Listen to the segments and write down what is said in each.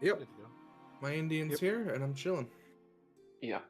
Yep. Good to go. My Indian's Yep. here, and I'm chilling. Yeah.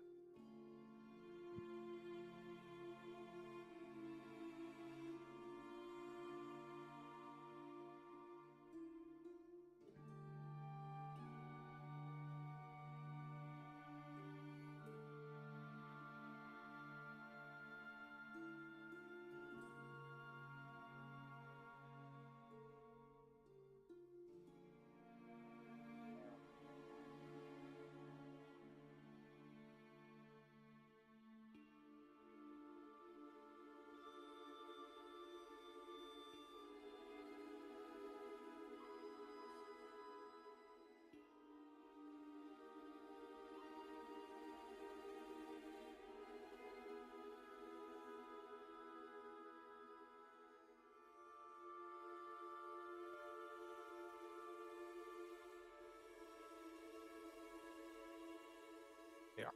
Yeah.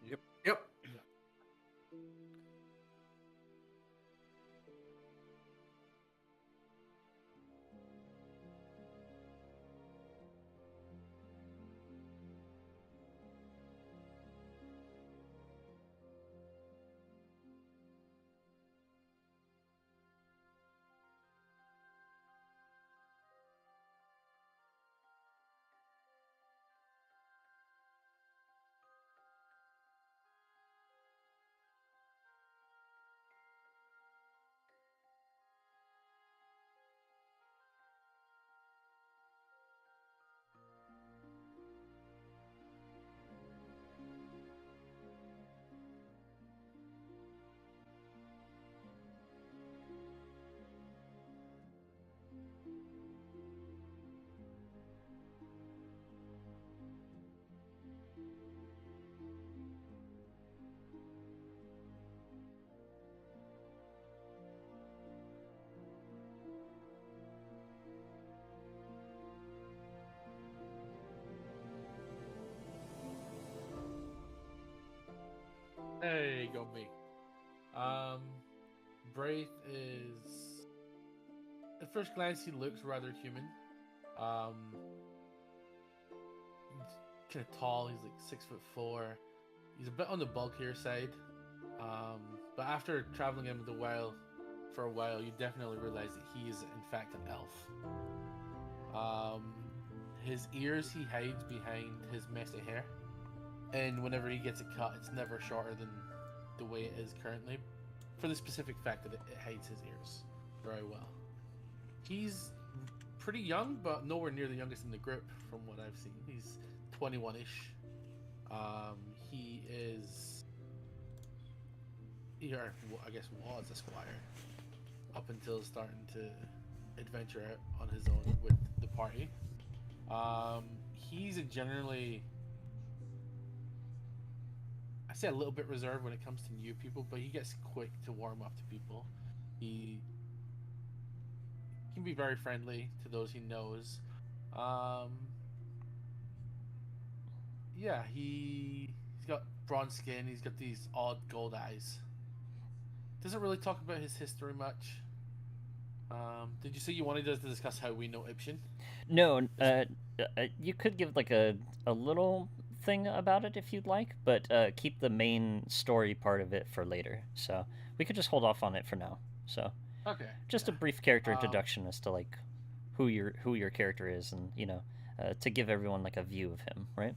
Yep. Yep. There you go, me. Braith is. At first glance, he looks rather human. He's kind of tall. He's like 6'4". He's a bit on the bulkier side. But after traveling in the wild for a while, you definitely realize that he is in fact an elf. His ears he hides behind his messy hair, and whenever he gets it cut, it's never shorter than the way it is currently, for the specific fact that it hides his ears very well. He's pretty young, but nowhere near the youngest in the group from what I've seen. He's 21-ish. He is, or I guess was a squire up until starting to adventure out on his own with the party. He's a generally, I say a little bit reserved when it comes to new people, but he gets quick to warm up to people. He can be very friendly to those he knows. Yeah, he's got bronze skin. He's got these odd gold eyes. Doesn't really talk about his history much. Did you say you wanted us to discuss how we know Ibshin? No, you could give like a little thing about it if you'd like, but keep the main story part of it for later. So we could just hold off on it for now. So Okay, just a yeah. brief character Um, introduction as to like who your character is, and to give everyone like a view of him, right?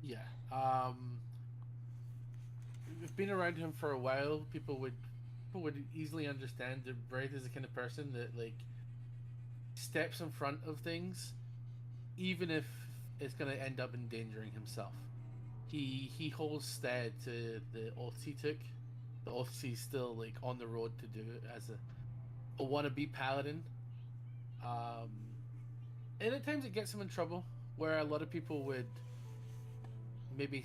yeah. We've been around him for a while. People would easily understand that Braith is the kind of person that like steps in front of things, even if it's going to end up endangering himself. He holds stead to the oaths he took. The oaths he's still like on the road to do it as a wannabe paladin. Um, and at times it gets him in trouble, where a lot of people would maybe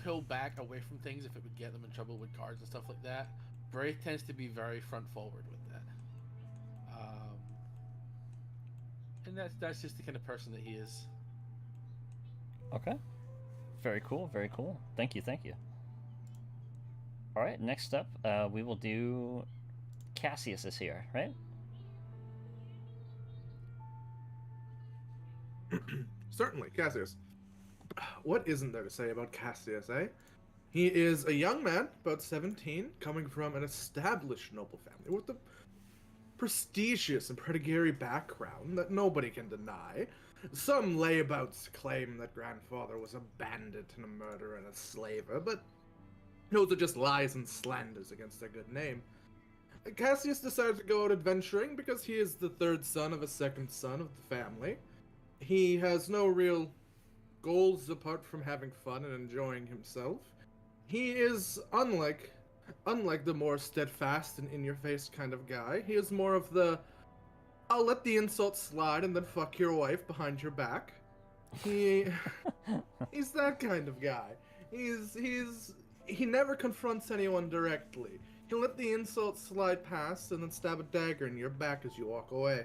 pull back away from things if it would get them in trouble with guards and stuff like that. Braith tends to be very front forward with that. And that's just the kind of person that he is. Okay. Very cool. Very cool. Thank you. Thank you. All right. Next up, we will do Cassius is here, right? Certainly, Cassius. What isn't there to say about Cassius, eh? He is a young man, about 17, coming from an established noble family with a prestigious and predatory background that nobody can deny. Some layabouts claim that grandfather was a bandit and a murderer and a slaver, but those are just lies and slanders against their good name. Cassius decided to go out adventuring because he is the third son of a second son of the family. He has no real goals apart from having fun and enjoying himself. He is unlike the more steadfast and in-your-face kind of guy. He is more of the I'll let the insult slide and then fuck your wife behind your back. He he's that kind of guy. He never confronts anyone directly. He'll let the insult slide past and then stab a dagger in your back as you walk away.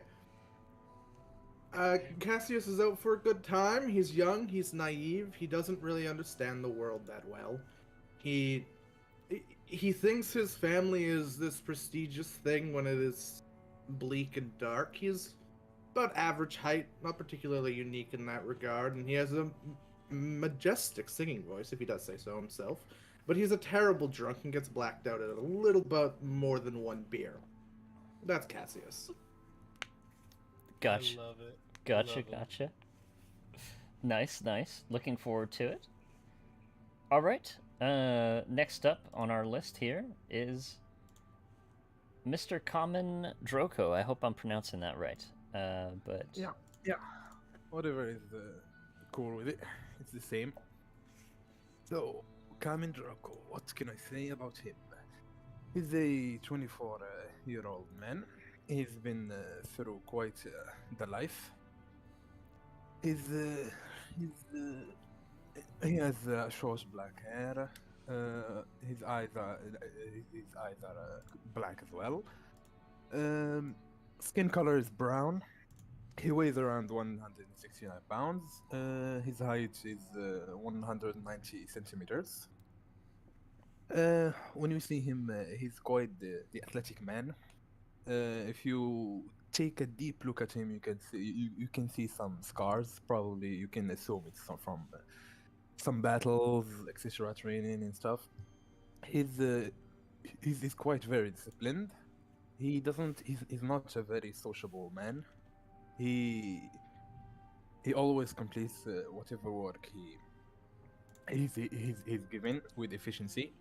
Cassius is out for a good time. He's young, he's naive, he doesn't really understand the world that well. He he thinks his family is this prestigious thing when it is bleak and dark. He's about average height, not particularly unique in that regard, and he has a majestic singing voice, if he does say so himself. But he's a terrible drunk and gets blacked out at a little bit more than one beer. That's Cassius. Gotcha. I love it. Gotcha. Love him. Gotcha. Nice. Nice. Looking forward to it. All right. Next up on our list here is Mr. Common Droko. I hope I'm pronouncing that right. But Yeah. Whatever is cool with it, it's the same. So, Kamin Draco, what can I say about him? He's a 24-year-old man. He's been through quite the life. He has short black hair. His eyes are black as well. Skin color is brown. He weighs around 169 pounds. His height is 190 centimeters. When you see him, he's quite the athletic man. If you take a deep look at him, you can see some scars. Probably you can assume it's from some battles, etc., training and stuff. He's quite very disciplined. He's not a very sociable man. He always completes whatever work he's given with efficiency.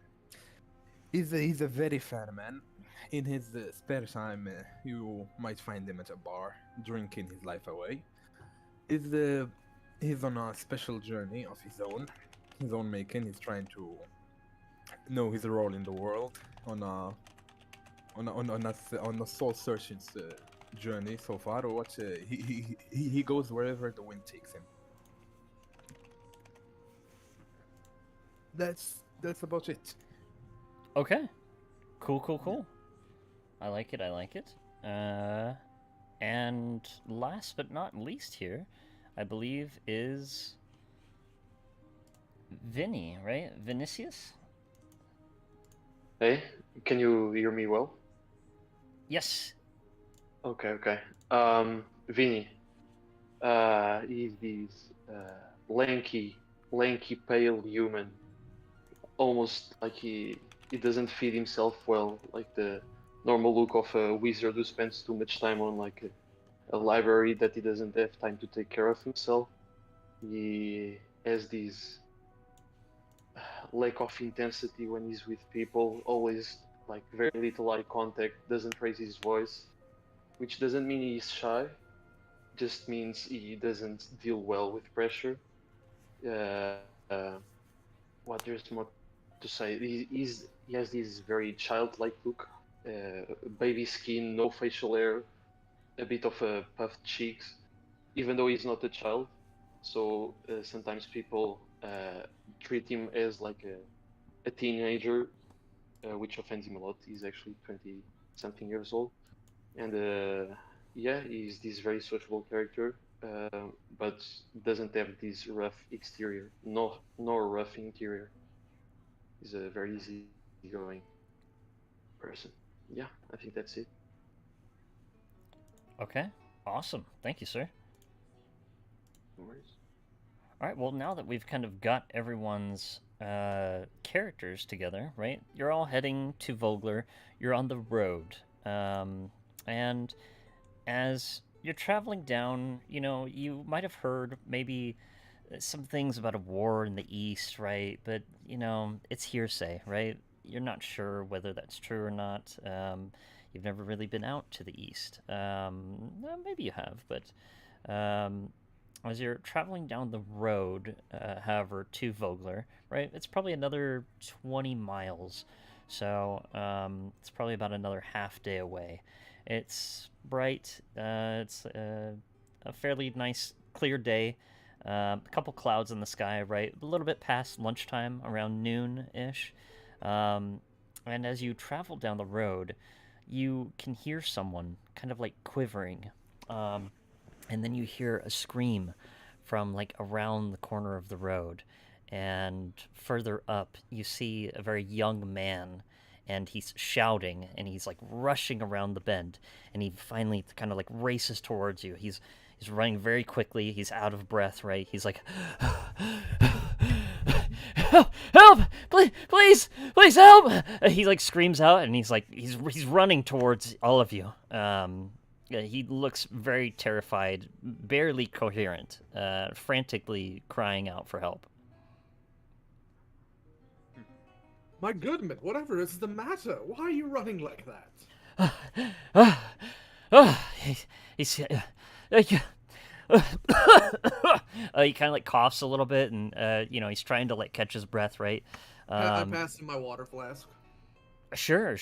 He's a very fair man. In his spare time, you might find him at a bar, drinking his life away. He's, uh, he's on a special journey of his own making. He's trying to know his role in the world on a on a soul searching journey so far. What he goes wherever the wind takes him. That's about it. Okay. Cool. I like it, I like it. And last but not least here, I believe, is Vinny, right? Vinicius? Hey, can you hear me well? Yes. Okay. Vinny. He's this lanky, pale human. Almost like he doesn't feed himself well, like the normal look of a wizard who spends too much time on like a library that he doesn't have time to take care of himself. He has this lack of intensity when he's with people, always like very little eye contact, doesn't raise his voice, which doesn't mean he's shy, just means he doesn't deal well with pressure. Uh, uh, what there's more to say? He has this very childlike look, baby skin, no facial hair, a bit of puffed cheeks, even though he's not a child. So sometimes people treat him as like a teenager, which offends him a lot. He's actually 20 something years old, and yeah, he's this very sociable character, but doesn't have this rough exterior, nor rough interior. He's a very easygoing person. Yeah, I think that's it. Okay. Awesome. Thank you, sir. No worries. All right. Well, now that we've kind of got everyone's characters together, right? You're all heading to Vogler. You're on the road, and as you're traveling down, you might have heard maybe some things about a war in the east, right? But it's hearsay, right? You're not sure whether that's true or not. You've never really been out to the east. Maybe you have, but as you're traveling down the road, however, to Vogler, right? It's probably another 20 miles. So it's probably about another half day away. It's bright. It's a fairly nice, clear day. A couple clouds in the sky, right? A little bit past lunchtime, around noon-ish. And as you travel down the road, you can hear someone kind of like quivering. And then you hear a scream from like around the corner of the road. And further up, you see a very young man, and he's shouting, and he's like rushing around the bend, and he finally kind of like races towards you. He's running very quickly. He's out of breath, right? He's like, help! Please, help! He like screams out, and he's running towards all of you. He looks very terrified, barely coherent, frantically crying out for help. My goodness, whatever is the matter? Why are you running like that? He's he kind of like coughs a little bit, and he's trying to like catch his breath, right? I passed him my water flask. Sure.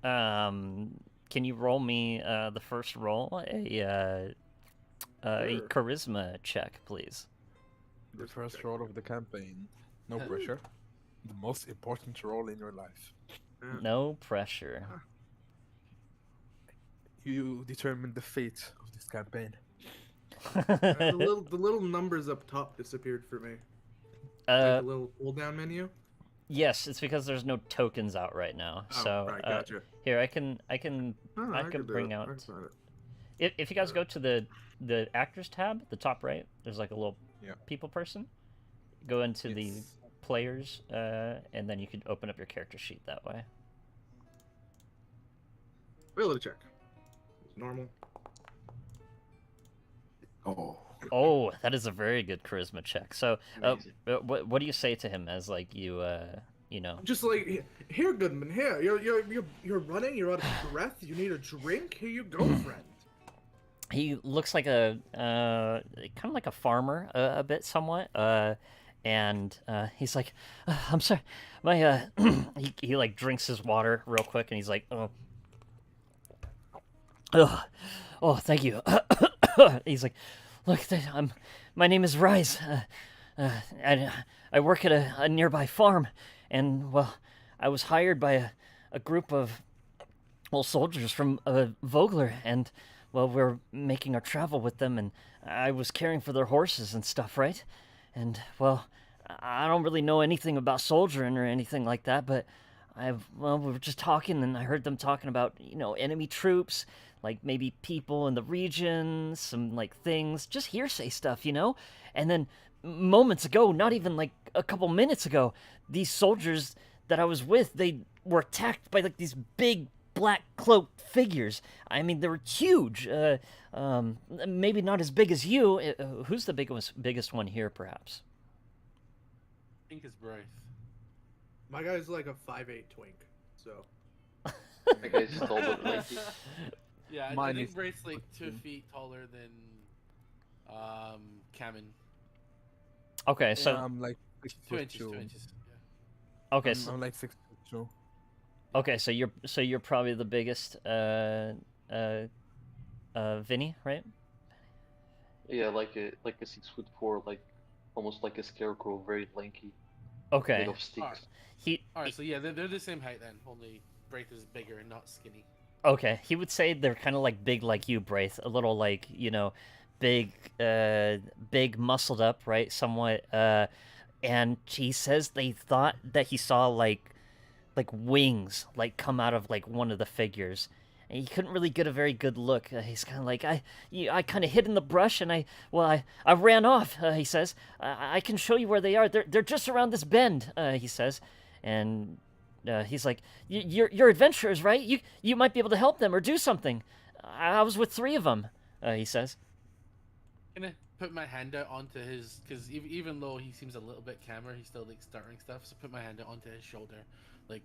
Can you roll me the first roll, a charisma check, please? The first role of the campaign. No pressure. The most important role in your life. No pressure. You determine the fate of this campaign. The little numbers up top disappeared for me. Like the little pull down menu. Yes, it's because there's no tokens out right now. Oh, so right, gotcha. Here I can bring out. If you guys go to the actors tab, the top right, there's like a little people person. Go into the players, and then you can open up your character sheet that way. Ability check. Normal. That is a very good charisma check. So, what do you say to him as like you you know. Just like, here, Goodman, here. You're running. You're out of breath. You need a drink. Here you go, friend. He looks like a kind of like a farmer a bit somewhat, and he's like, I'm sorry, my he like drinks his water real quick, and he's like, oh, thank you. He's like, look, my name is Rise, and I work at a nearby farm, and well, I was hired by a group of soldiers from Vogler, and well, we're making our travel with them, and I was caring for their horses and stuff, right? And well, I don't really know anything about soldiering or anything like that, but we were just talking, and I heard them talking about, enemy troops, like maybe people in the region, some like things, just hearsay stuff, And then moments ago, not even like a couple minutes ago, these soldiers that I was with, they were attacked by like these big black cloaked figures. I mean, they were huge. Maybe not as big as you. Who's the biggest one here, perhaps? I think it's Bryce. My guy's like a 5'8" twink, so. That guy's tall but lanky. Yeah, I Mine think is- Bryce like 2 feet taller than Kamen. Okay, so Yeah, I'm like 2 inches, 2 6'2". inches. Yeah. okay, I'm like 6'2". okay, so you're probably the biggest, Vinny, right? Yeah, like a 6'4", like almost like a scarecrow, very lanky, Okay, made of sticks. Alright. he Alright, so yeah, they're the same height then, only Bryce is bigger and not skinny. okay. He would say they're kind of like big, like you, Braith, a little like big, big, muscled up, right? Somewhat, and he says they thought that he saw like wings like come out of like one of the figures, and he couldn't really get a very good look. He's kind of like, I kind of hid in the brush, and I ran off. He says, I can show you where they are. They're just around this bend. He says, and he's like, you're adventurers, right? You might be able to help them or do something. I was with 3 of them. He says. Gonna put my hand out onto his, because even though he seems a little bit camera, he's still like stuttering stuff. So put my hand out onto his shoulder, like,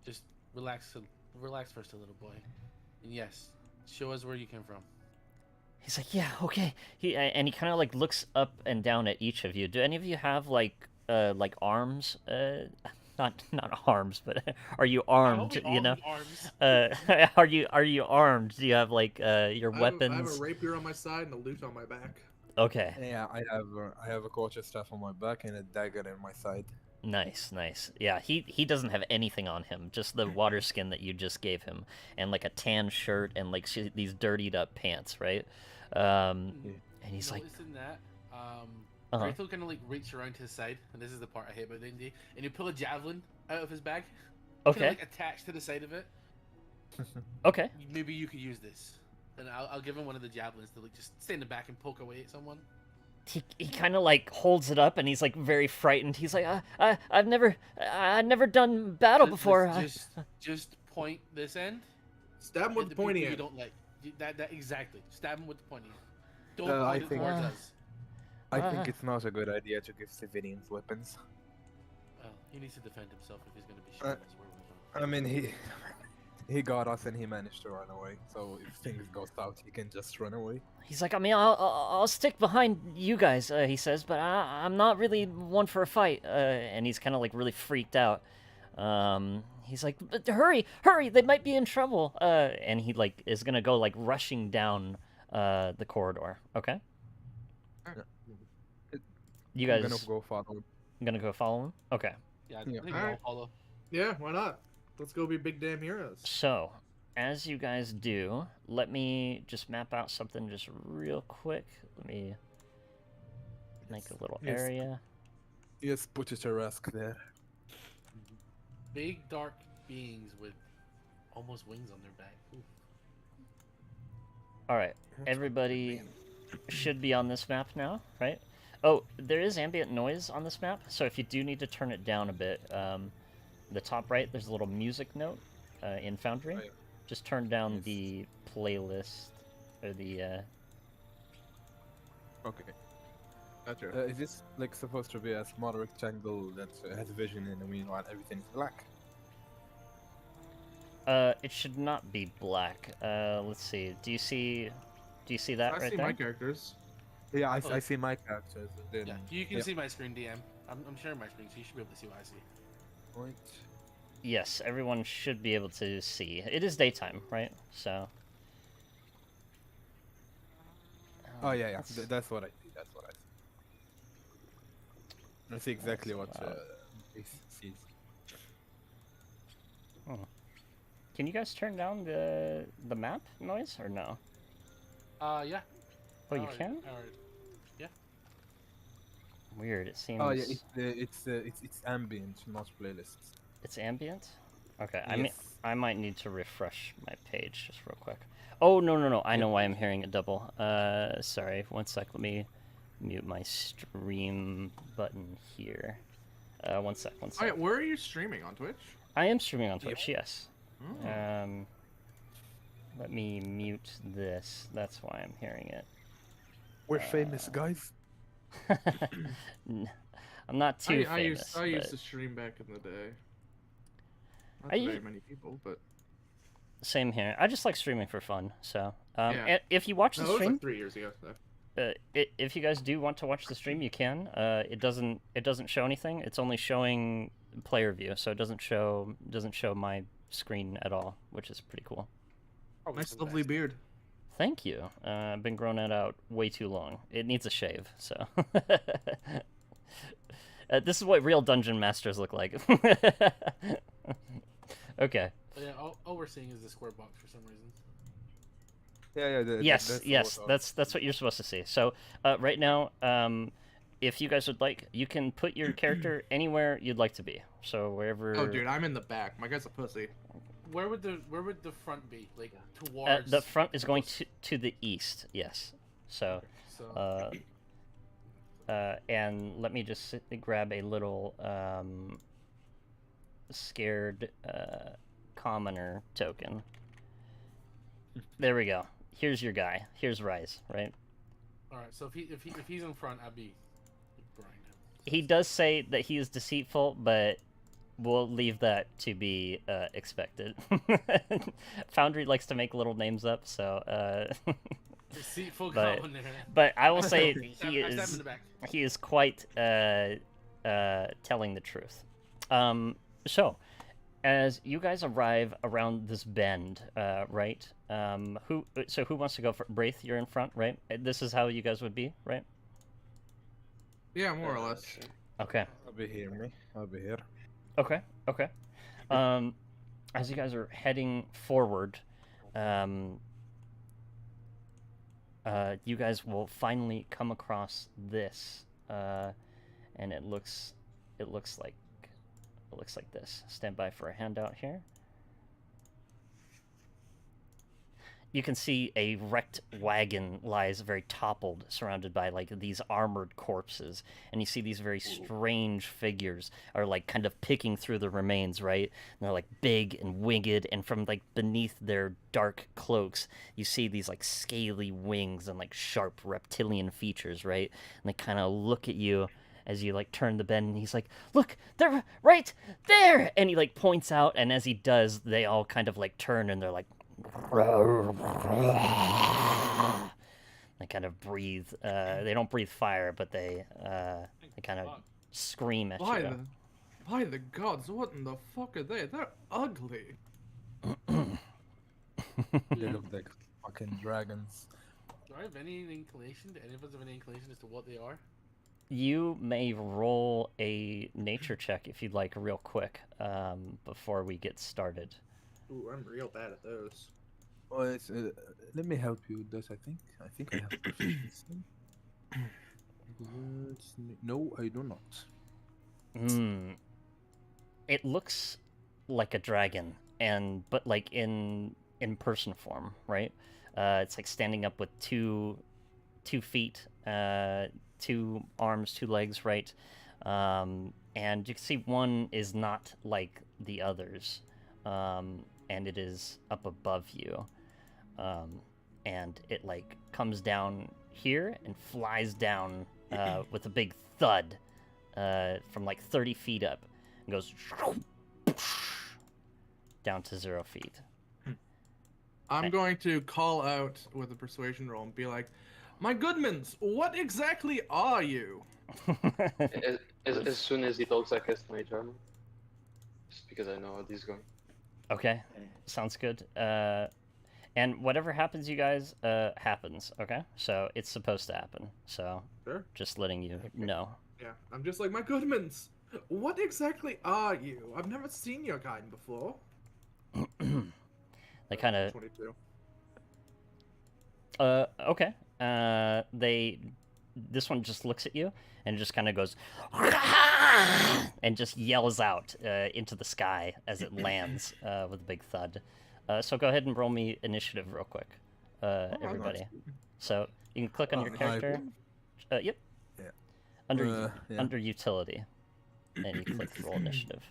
just relax first, a little boy, and yes, show us where you came from. He's like, yeah, okay. He kind of like looks up and down at each of you. Do any of you have like arms? Not arms, but are you armed? Arms. Are you armed? Do you have like your weapons? I have a rapier on my side and a lute on my back. Okay, Yeah, I have a quarter staff on my back and a dagger in my side. nice. Yeah, he doesn't have anything on him, just the water skin that you just gave him, and like a tan shirt and like these dirtied up pants, right? And he's like, Noticing that, Uh-huh. Rachel kind of like reach around to his side, and this is the part I hate about D&D, and you pull a javelin out of his bag, okay, kinda, like attached to the side of it. okay. Maybe you could use this, and I'll give him one of the javelins to like just stay in the back and poke away at someone. He kind of like holds it up, and he's like very frightened. He's like, I've never done battle before. Just point this end. Stab him with at the people pointy you end. don't like. That exactly. Stab him with the pointy end. Don't I point it think- towards us. I think it's not a good idea to give civilians weapons. Well, he needs to defend himself if he's gonna be shooting us where we're I mean, he got us and he managed to run away. So if things go south, he can just run away. He's like, I mean, I'll stick behind you guys. He says, but I'm not really one for a fight. And he's kind of like really freaked out. He's like, but hurry, they might be in trouble. And he like is gonna go like rushing down the corridor. Okay. You guys I'm gonna go follow him. gonna go follow him? Okay. Yeah, I Yeah. think we all Alright. follow. Yeah, why not? Let's go be big damn heroes. So, as you guys do, let me just map out something just real quick. Let me make a little Yes. area. Yes, put it to rest there. Big dark beings with almost wings on their back. Ooh. All right, everybody should be on this map now, right? Oh, there is ambient noise on this map, so if you do need to turn it down a bit, the top right, there's a little music note in Foundry. Oh, yeah. Just turn down Yes. the playlist, or the, Okay. Gotcha. Is this like supposed to be a small rectangle that has vision in the meanwhile everything is black? It should not be black. Let's see. Do you see that I right see there? my characters. Yeah, Oh. I see my characters. Then, Yeah, you can yeah. see my screen, DM. I'm sharing my screen, so you should be able to see what I see. Point. Yes, everyone should be able to see. It is daytime, right? So. Oh yeah, yeah. let's- That's what I see. That's what I see. I see exactly That's what loud. he sees. Can you guys turn down the map noise or no? Yeah. Oh, you Alright, can? alright. Weird. It seems Oh yeah, it's ambient, not playlists. it's ambient. Okay, Yes. I might need to refresh my page just real quick. Oh no! I know why I'm hearing it double. Sorry. 1 sec. Let me mute my stream button here. 1 sec. 1 sec. Alright, where are you streaming on Twitch? I am streaming on Twitch. Yes. Oh. Let me mute this. That's why I'm hearing it. We're famous guys. I'm not too famous. I used but to stream back in the day. Not Are to you- very many people, but Same here. I just like streaming for fun. So, Yeah. and if you watch the no, it was stream, like 3 years ago. So. if you guys do want to watch the stream, you can. It doesn't show anything. It's only showing player view, so it doesn't show my screen at all, which is pretty cool. Probably Nice, for the lovely best. beard. Thank you. I've been growing it out way too long. It needs a shave, so. This is what real dungeon masters look like. Okay. But yeah, all we're seeing is the square box for some reason. Yeah. Yes. That's what you're supposed to see. So right now, if you guys would like, you can put your character anywhere you'd like to be. So wherever. Oh, dude, I'm in the back. My guy's a pussy. Where would the front be? Like towards The front is going to the east. Yes. So. So And let me just grab a little scared commoner token. There we go. Here's your guy. Here's Rise, right? all right. So if he's in front, I'd be behind him. He does say that he is deceitful, but we'll leave that to be expected. Foundry likes to make little names up, so. Deceitful But- commoner. But I will say I stab him in the back. he is quite telling the truth. So, as you guys arrive around this bend, right? Who wants to go for Braith? You're in front, right? This is how you guys would be, right? Yeah, more or less. Okay. I'll be here, me. I'll be here. Okay. As you guys are heading forward, you guys will finally come across this, and it looks like this. Stand by for a handout here. You can see a wrecked wagon lies very toppled, surrounded by like these armored corpses, and you see these very strange figures are like kind of picking through the remains, right? And they're like big and winged, and from like beneath their dark cloaks, you see these like scaly wings and like sharp reptilian features, right? And they kind of look at you as you like turn the bend, and he's like, "Look, they're right there!" And he like points out, and as he does, they all kind of like turn, and they're like. They kind of breathe. They don't breathe fire, but they kind of scream at By you. the gods, what in the fuck are they? They're ugly. They look like fucking dragons. Do I have any inclination? Do any of us have any inclination as to what they are? You may roll a nature check if you'd like, real quick, before we get started. Ooh, I'm real bad at those. Oh, it's, let me help you with this. I think I have proficiency. No, I do not. It looks like a dragon, but like in person form, right? It's like standing up with two feet, 2 arms, 2 legs, right? And you can see one is not like the others, and it is up above you, and it like comes down here and flies down with a big thud from like 30 feet up, and goes down to 0 feet. I'm going to call out with a persuasion roll and be like, "My Goodmans, what exactly are you?" As soon as he talks, I cast my armor. Just because I know how this is going. Okay, sounds good. And whatever happens, you guys, happens. Okay, so it's supposed to happen. So Sure. just letting you know. Yeah, I'm just like, "My Goodmans, what exactly are you? I've never seen your kind before." They kind of 22. okay. This one just looks at you and just kind of goes and just yells out into the sky as it lands with a big thud. So go ahead and roll me initiative real quick, everybody. nice. So you can click on your character. Yep. Yeah. Under utility, and you click roll initiative.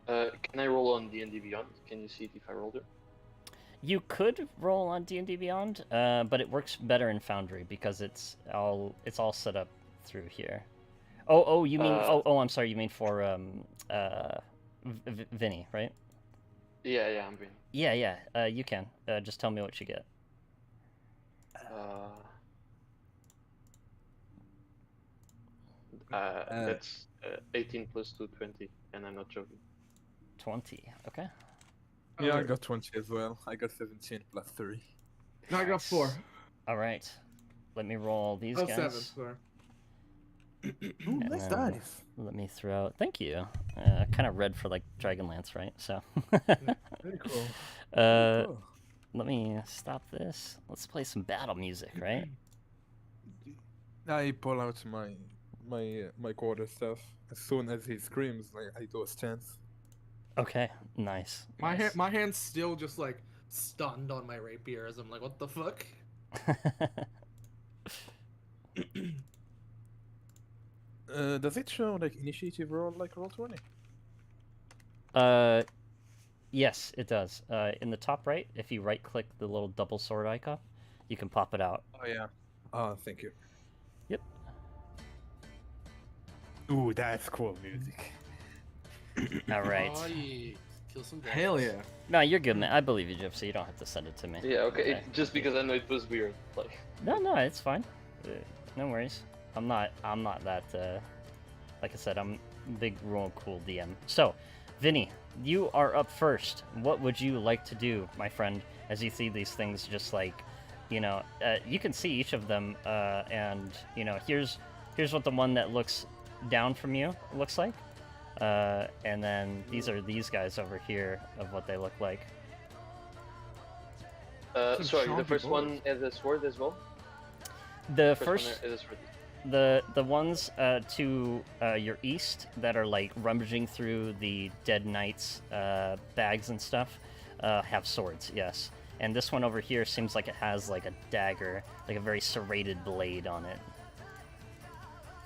Can I roll on D&D Beyond? Can you see it if I rolled it? You could roll on D&D Beyond, but it works better in Foundry because it's all set up through here. Oh, you mean I'm sorry, you mean for Vinny, right? Yeah, I'm Vinny. Yeah, you can. Just tell me what you get. That's 18 plus 2, 20, and I'm not joking. 20. Okay. Yeah, I got 20 as well. I got 17 plus 3. No, I got 4. All right. Let me roll these Oh, guys. 7. Sorry. Ooh, And nice then dice. Let me throw. Thank you. Kind of read for like Dragonlance, right? So. Very cool. Cool. Let me stop this. Let's play some battle music, right? I pull out my quarter stuff. As soon as he screams, I do a stance. Okay, nice. My hand's still just like stunned on my rapier as I'm like, what the fuck? Does it show like initiative roll like Roll20? Yes, it does. In the top right, if you right-click the little double sword icon, you can pop it out. Oh yeah. Oh, thank you. Yep. Ooh, that's cool music. All right. Oh, yeah. Kill some dragons. Hell yeah. No, you're good, man. I believe you, Gypsy. You don't have to send it to me. Yeah, okay. Just because I know it was weird. Like. No, it's fine. No worries. I'm not that. Like I said, I'm big, real cool DM. So, Vinny, you are up first. What would you like to do, my friend? As you see these things, just like, you can see each of them, and here's what the one that looks down from you looks like. And then these are these guys over here of what they look like. Sorry, the first one has a sword as well? The First one has a sword. the ones to your east that are like rummaging through the dead knights bags and stuff have swords, yes. And this one over here seems like it has like a dagger, like a very serrated blade on it.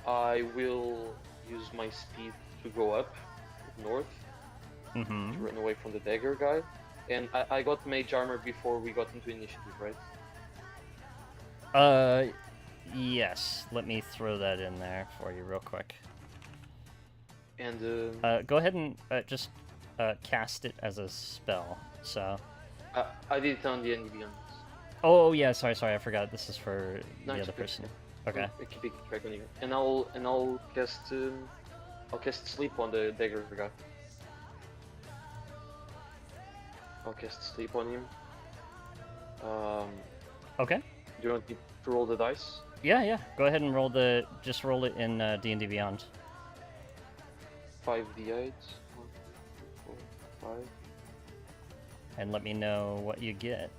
I will use my speed to go up north to run away from the dagger guy. And I got mage armor before we got into initiative, right? Yes. Let me throw that in there for you real quick. And go ahead and just cast it as a spell. So. I did it on the NDB. Oh yeah, sorry, I forgot. This is for the it's other okay. person. Okay. I keep track on you. And I'll cast sleep on the dagger guy. I'll cast sleep on him. Okay. Do you want me to roll the dice? Yeah. Go ahead and roll just roll it in D&D Beyond. 5d8. 1, 2, 3, 4, 5. And let me know what you get.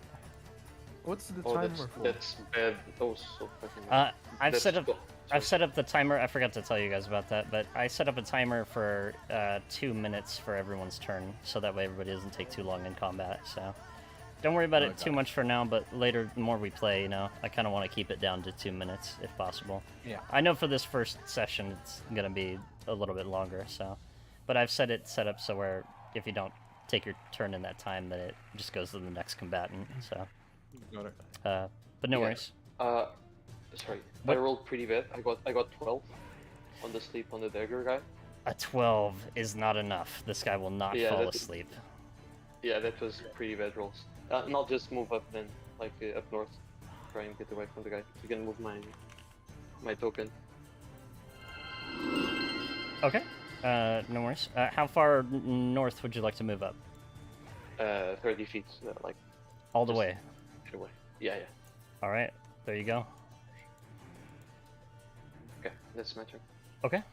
What's the Oh, timer for? that's bad. Oh, so fucking bad. I've That's set up. cool. I've set up the timer. I forgot to tell you guys about that, but I set up a timer for 2 minutes for everyone's turn, so that way everybody doesn't take too long in combat. So don't worry about it too much for now. But later, the more we play, I kind of want to keep it down to 2 minutes if possible. Yeah. I know for this first session, it's gonna be a little bit longer. So, but I've set up so where if you don't take your turn in that time, then it just goes to the next combatant. So. Got it. But no Yeah. worries. Sorry, What? I rolled pretty bad. I got 12 on the sleep on the dagger guy. A 12 is not enough. This guy will not Yeah, fall that- asleep. Yeah, that was pretty bad rolls. And I'll just move up then, like up north, try and get away from the guy. You can move my token. Okay. No worries. How far north would you like to move up? 30 feet, like All the Just- way. get away. Yeah, yeah. All right. There you go. Okay, that's my turn. Okay.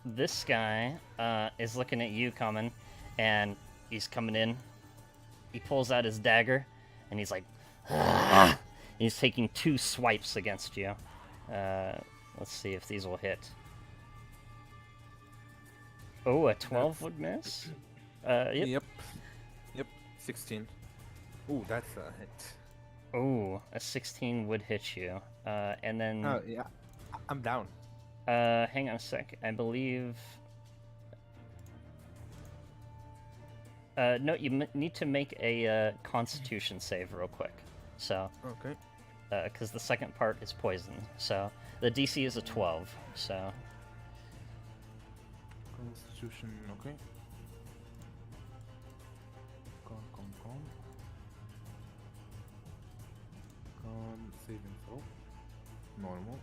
This guy is looking at you, Common, and he's coming in. He pulls out his dagger, and he's like, "Ah!" He's taking 2 swipes against you. Let's see if these will hit. Oh, a 12 would miss. Yep. Yep. 16. Ooh, that's a hit. Oh, a 16 would hit you. And then, Oh yeah, I'm down. hang on a sec. I believe. No, you need to make a Constitution save real quick. So, Okay. because the second part is poison. So the DC is a 12. So Constitution. Okay. Con. Saving throw. Normal.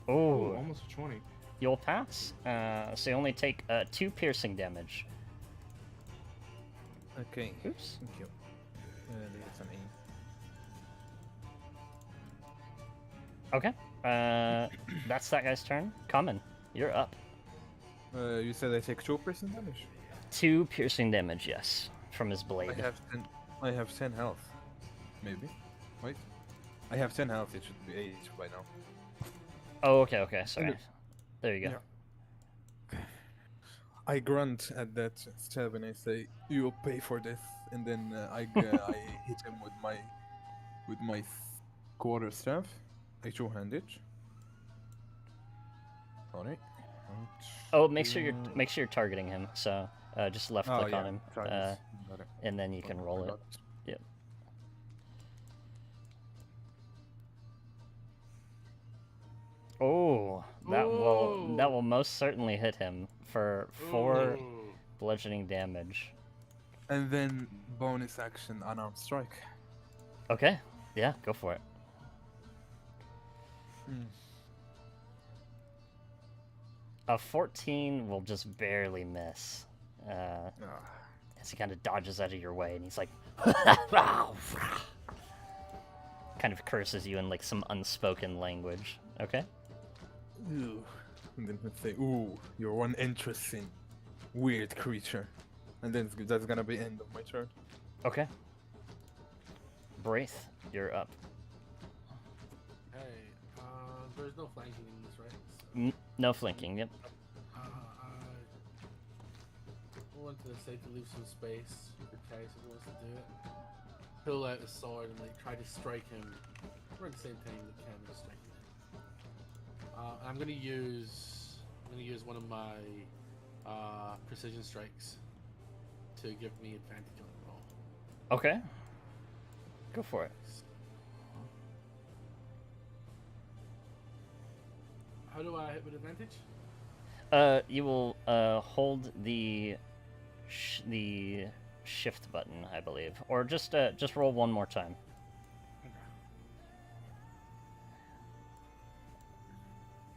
Oh, oh, almost a 20. you'll pass. So you only take 2 piercing damage. Okay. Oops. Thank you. That's an Okay. That's that guy's turn. Common, you're up. You said I take 2% damage. 2 piercing damage, yes, from his blade. I have 10 health. Maybe. Wait. I have 10 health. It should be 8 by now. Oh, okay, sorry. Okay. There you go. Yeah. I grunt at that stab and I say, "You'll pay for this." And then I hit him with my quarter staff. I two-hand it. Sorry. Oh, make sure you're targeting him. So just left click yeah. on him, Targets. Got it. and then you can roll it. Forgot. Yep. Oh, that will most certainly hit him for 4 Ooh. bludgeoning damage. And then bonus action unarmed strike. Okay, yeah, go for it. A 14 will just barely miss. As he kind of dodges out of your way, and he's like, kind of curses you in like some unspoken language. Okay. Ew. And then he'll say, "Ooh, you're one interesting, weird creature." And then that's gonna be end of my turn. Okay. Braith, you're up. Hey, there's no flanking in this, right? So, No flanking. Yep. I want to say to leave some space for case he wants to do it. Pull out the sword and like try to strike him around the same time that Cameron is striking him. I'm gonna use one of my precision strikes to give me advantage on the roll. Okay. Go for it. How do I hit with advantage? You will hold the shift button, I believe, or just roll one more time.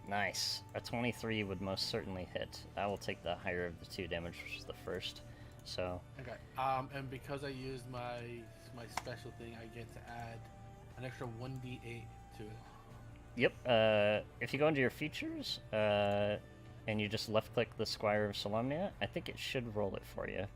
Nice. A 23 would most certainly hit. I will take the higher of the 2 damage, which is the first. So. Okay. And because I used my special thing, I get to add an extra 1d8 to it. Yep. If you go into your features, and you just left-click the Squire of Solemnia, I think it should roll it for you.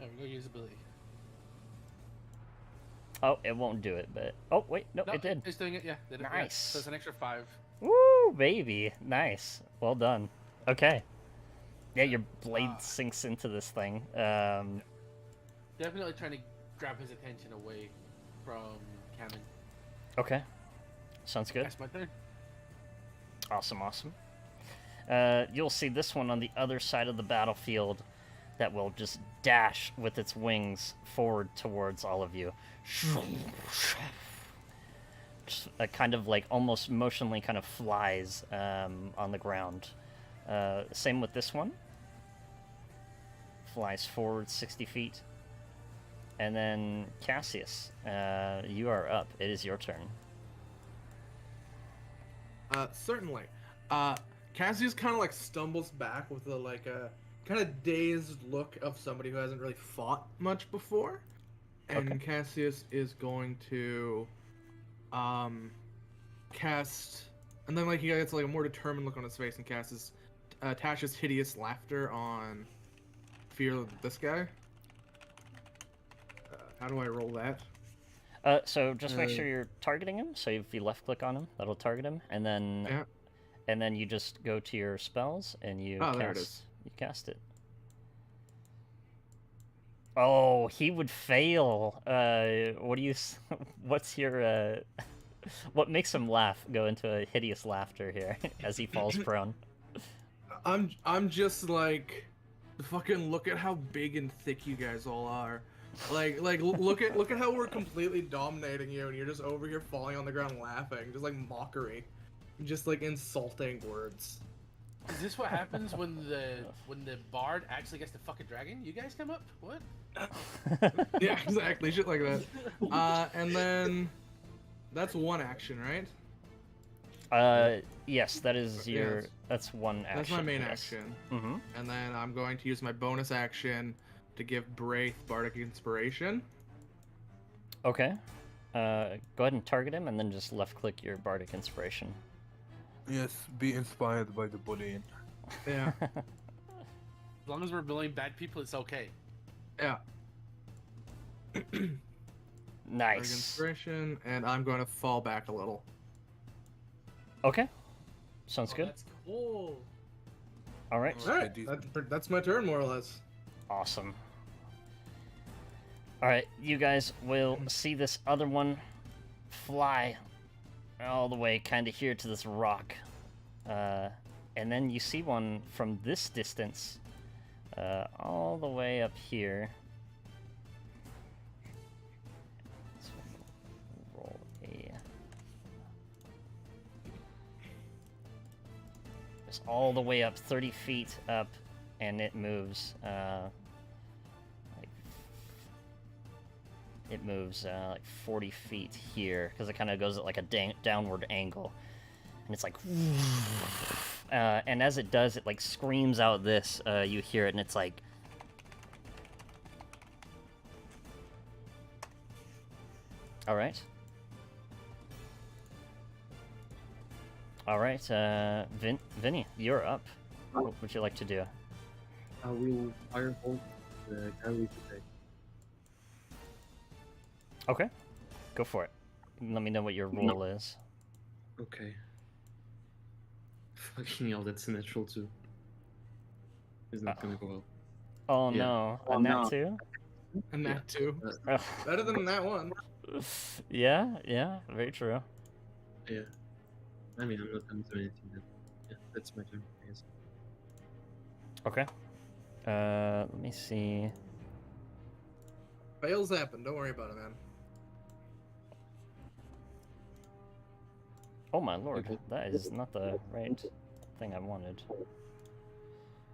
There we go. Usability. Oh, it won't do it, but oh wait, no, it did. It's doing it. Yeah. Did it, yeah. Nice. So it's an extra 5. Woo, baby, nice, well done. Okay. Yeah, your blade sinks into this thing. Definitely trying to grab his attention away from Cameron. Okay. Sounds good. That's my turn. Awesome. You'll see this one on the other side of the battlefield that will just dash with its wings forward towards all of you. Just a kind of like almost motionally kind of flies on the ground. Same with this one. Flies forward 60 feet. And then Cassius, you are up. It is your turn. Certainly. Cassius kind of like stumbles back with a kind of dazed look of somebody who hasn't really fought much before, and Okay. Cassius is going to cast, and then like he gets like a more determined look on his face and casts Tasha's hideous laughter on fear of this guy. How do I roll that? So just make sure you're targeting him. So if you left click on him, that'll target him, and then Yeah. you just go to your spells and you Oh, cast there it is. you cast it. Oh, he would fail. What do you? What's your? What makes him laugh? Go into a hideous laughter here as he falls prone. I'm just like, fucking look at how big and thick you guys all are. Like look at how we're completely dominating you, and you're just over here falling on the ground laughing, just like mockery, just like insulting words. Is this what happens when the bard actually gets to fuck a dragon? You guys come up? What? Yeah, exactly, shit like that. And then that's one action, right? Yes, that is your. Yes. That's one action. That's my main yes. action. Mm-hmm. And then I'm going to use my bonus action to give Braith Bardic Inspiration. Okay. Go ahead and target him, and then just left click your Bardic Inspiration. Yes, be inspired by the bullying. Yeah, As long as we're bullying bad people, it's okay. yeah. Bardic Nice. Inspiration, and I'm going to fall back a little. Okay. Sounds good. That's cool. All right. All right, decent. that's my turn, more or less. Awesome. Alright, you guys will see this other one fly all the way kind of here to this rock. And then you see one from this distance all the way up here. Let's roll a... It's all the way up 30 feet up, and it moves like 40 feet here because it kind of goes at like a downward angle, and it's like and as it does, it like screams out this, you hear it, and it's like all right, Vinny, you're up. What would you like to do? I will firebolt the gallery today. Okay, go for it. Let me know what your roll is. Okay. Fucking hell, that's a natural 2. It's not gonna go well. Oh Yeah. no, Oh, a nat no. 2? And that too. Oh. Better than that one. Yeah, very true. Yeah. I mean, I'm not gonna do anything then. Yeah, that's my turn, I guess. Okay. Let me see. Fails happen. Don't worry about it, man. Oh my lord, Okay. that is not the right thing I wanted.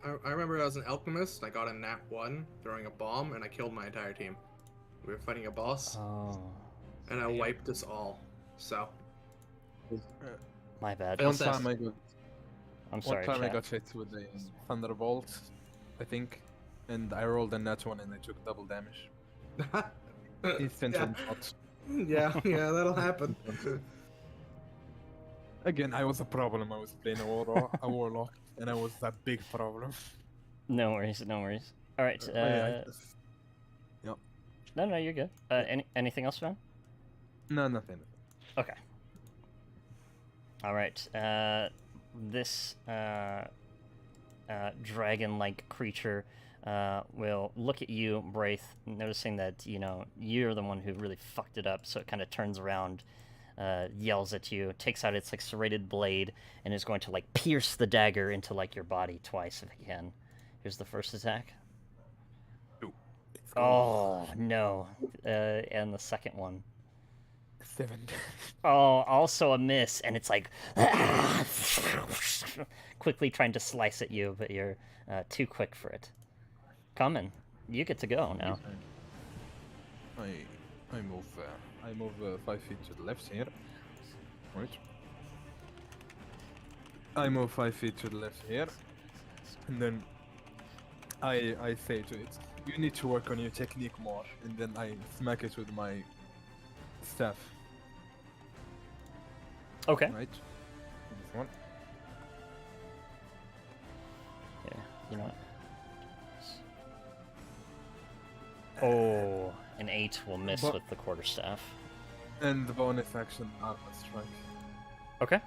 I remember I was an alchemist. I got a nat 1 throwing a bomb, and I killed my entire team. We were fighting a boss, Oh, and I wiped us all. So, my bad. Fail One time test. I got I'm sorry, One time I chat. got hit with a thunderbolt, I think, and I rolled a nat 1 and I took double damage. Instant yeah. one shot. yeah, that'll happen. Again, I was a problem. I was playing a warlock, and I was that big problem. No worries, no worries. All right. Oh, yeah, I just- No, you're good. Anything else, man? No, nothing. Okay. All right. This dragon-like creature will look at you, Braith, noticing that you're the one who really fucked it up. So it kind of turns around yells at you, takes out its like serrated blade, and is going to like pierce the dagger into like your body twice if it can. Here's the first attack. Let's go. Oh no! And the second one. 7. Oh, also a miss, and it's like quickly trying to slice at you, but you're too quick for it. Coming, you get to go now. I move 5 feet to the left here. Right. I move 5 feet to the left here, and then I say to it, "You need to work on your technique more." And then I smack it with my staff. Okay. Right. This one. Yeah. You know what? Oh, an 8 will miss But- with the quarterstaff. And the bonus action armor strike. Okay.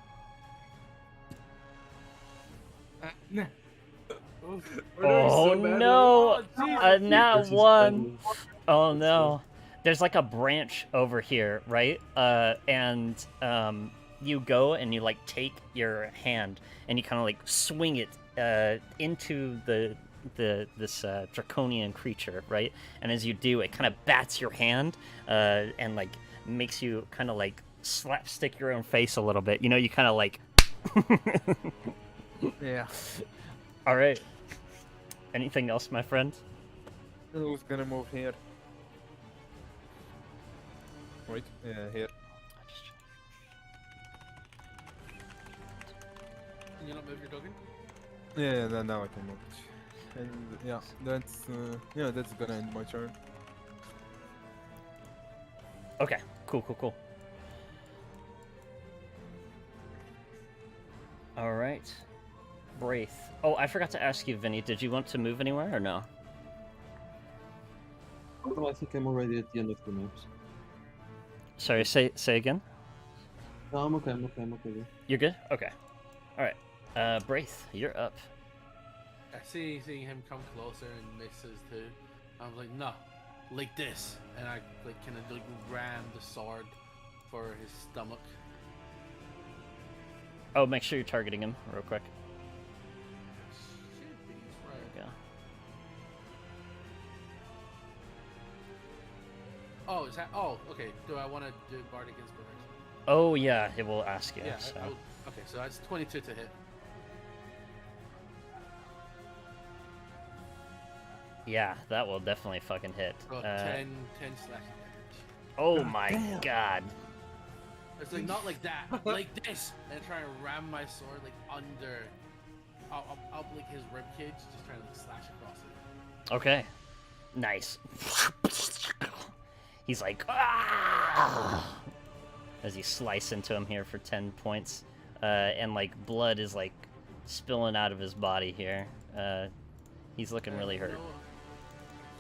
Nah. Oh no! A nat 1. Oh no! There's like a branch over here, right? And you go and you like take your hand and you kind of like swing it into this draconian creature, right? And as you do, it kind of bats your hand and like makes you kind of like slapstick your own face a little bit. You know, you kind of like. Yeah. All right. Anything else, my friend? Who's gonna move here? Right. Here. Can you not move your token? Yeah. Now I can move it. And yeah, that's gonna end my turn. Okay. Cool. All right. Braith. Oh, I forgot to ask you, Vinny. Did you want to move anywhere or no? No, I think I'm already at the end of the moves. Sorry. Say again. No, I'm okay. I'm okay. Yeah. You're good. Okay. All right. Braith, you're up. I seeing him come closer and misses too. I'm like, no, like this, and I like kind of like ram the sword for his stomach. Oh, make sure you're targeting him real quick. Should be right. Yeah. Oh, is that? Oh, okay. Do I want to do Bardic Inspiration? Oh yeah, it will ask you. Yeah. So. Okay, so that's 22 to hit. Yeah, that will definitely fucking hit. So 10 slashing damage. Oh my god. It's like not like that, like this, and try and ram my sword like under, up like his rib cage, just trying to like slash across it. Okay. Nice. He's like, ah! As you slice into him here for 10 points. And like blood is like spilling out of his body here. He's looking really hurt. No,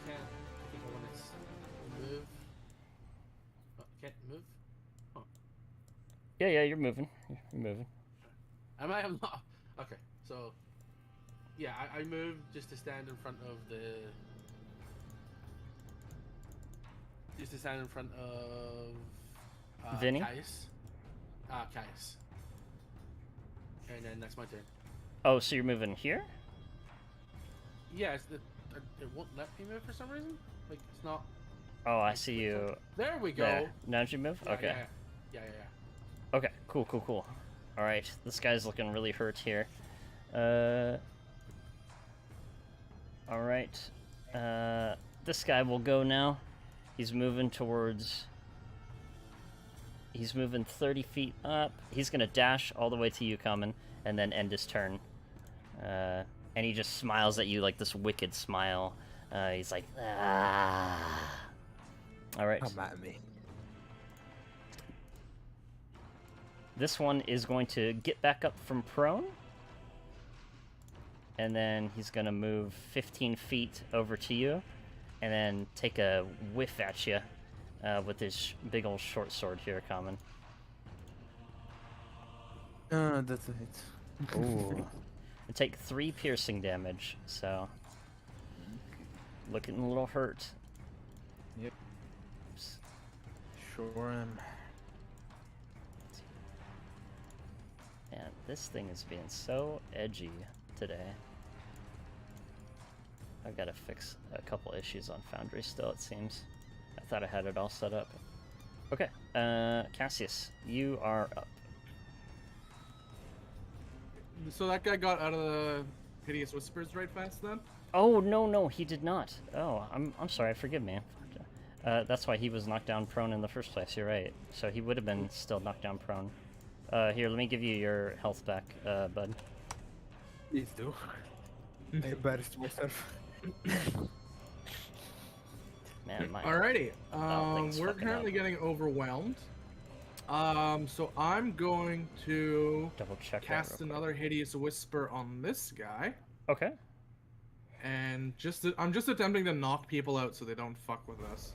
can't. I think I want to move. Oh, can't move. Yeah, you're moving. You're moving. Am I? I'm not. Okay, so yeah, I moved just to stand in front of the. Just to stand in front of. Vinny? Caius. Caius. And then that's my turn. Oh, so you're moving here? Yeah, it won't let me move for some reason. Like it's not. Oh, I see you. There we go. There. Now did you move? Yeah, Okay. Yeah. Okay, cool. Alright, this guy's looking really hurt here. Alright. This guy will go now. He's moving 30 feet up. He's gonna dash all the way to you, Common, and then end his turn. And he just smiles at you like this wicked smile. He's like, ah. Alright. Come at me. This one is going to get back up from prone. And then he's going to move 15 feet over to you. And then take a whiff at you with his big old short sword here, Common. That's a hit. Ooh. And take 3 piercing damage, so... Looking a little hurt. Yep. Sure am. This thing is being so edgy today. I've got to fix a couple issues on Foundry still, it seems. I thought I had it all set up. Okay, Cassius, you are up. So that guy got out of the Hideous Whispers right fast then? Oh, no, he did not. Oh, I'm sorry, forgive me. That's why he was knocked down prone in the first place, you're right. So he would have been still knocked down prone. Here, let me give you your health back, bud. Please do. I embarrassed myself. Man, my... Alrighty. thing's We're fucking currently up. getting overwhelmed. So I'm going to Double check that cast real quick. another Hideous Whisper on this guy. Okay. And I'm just attempting to knock people out so they don't fuck with us.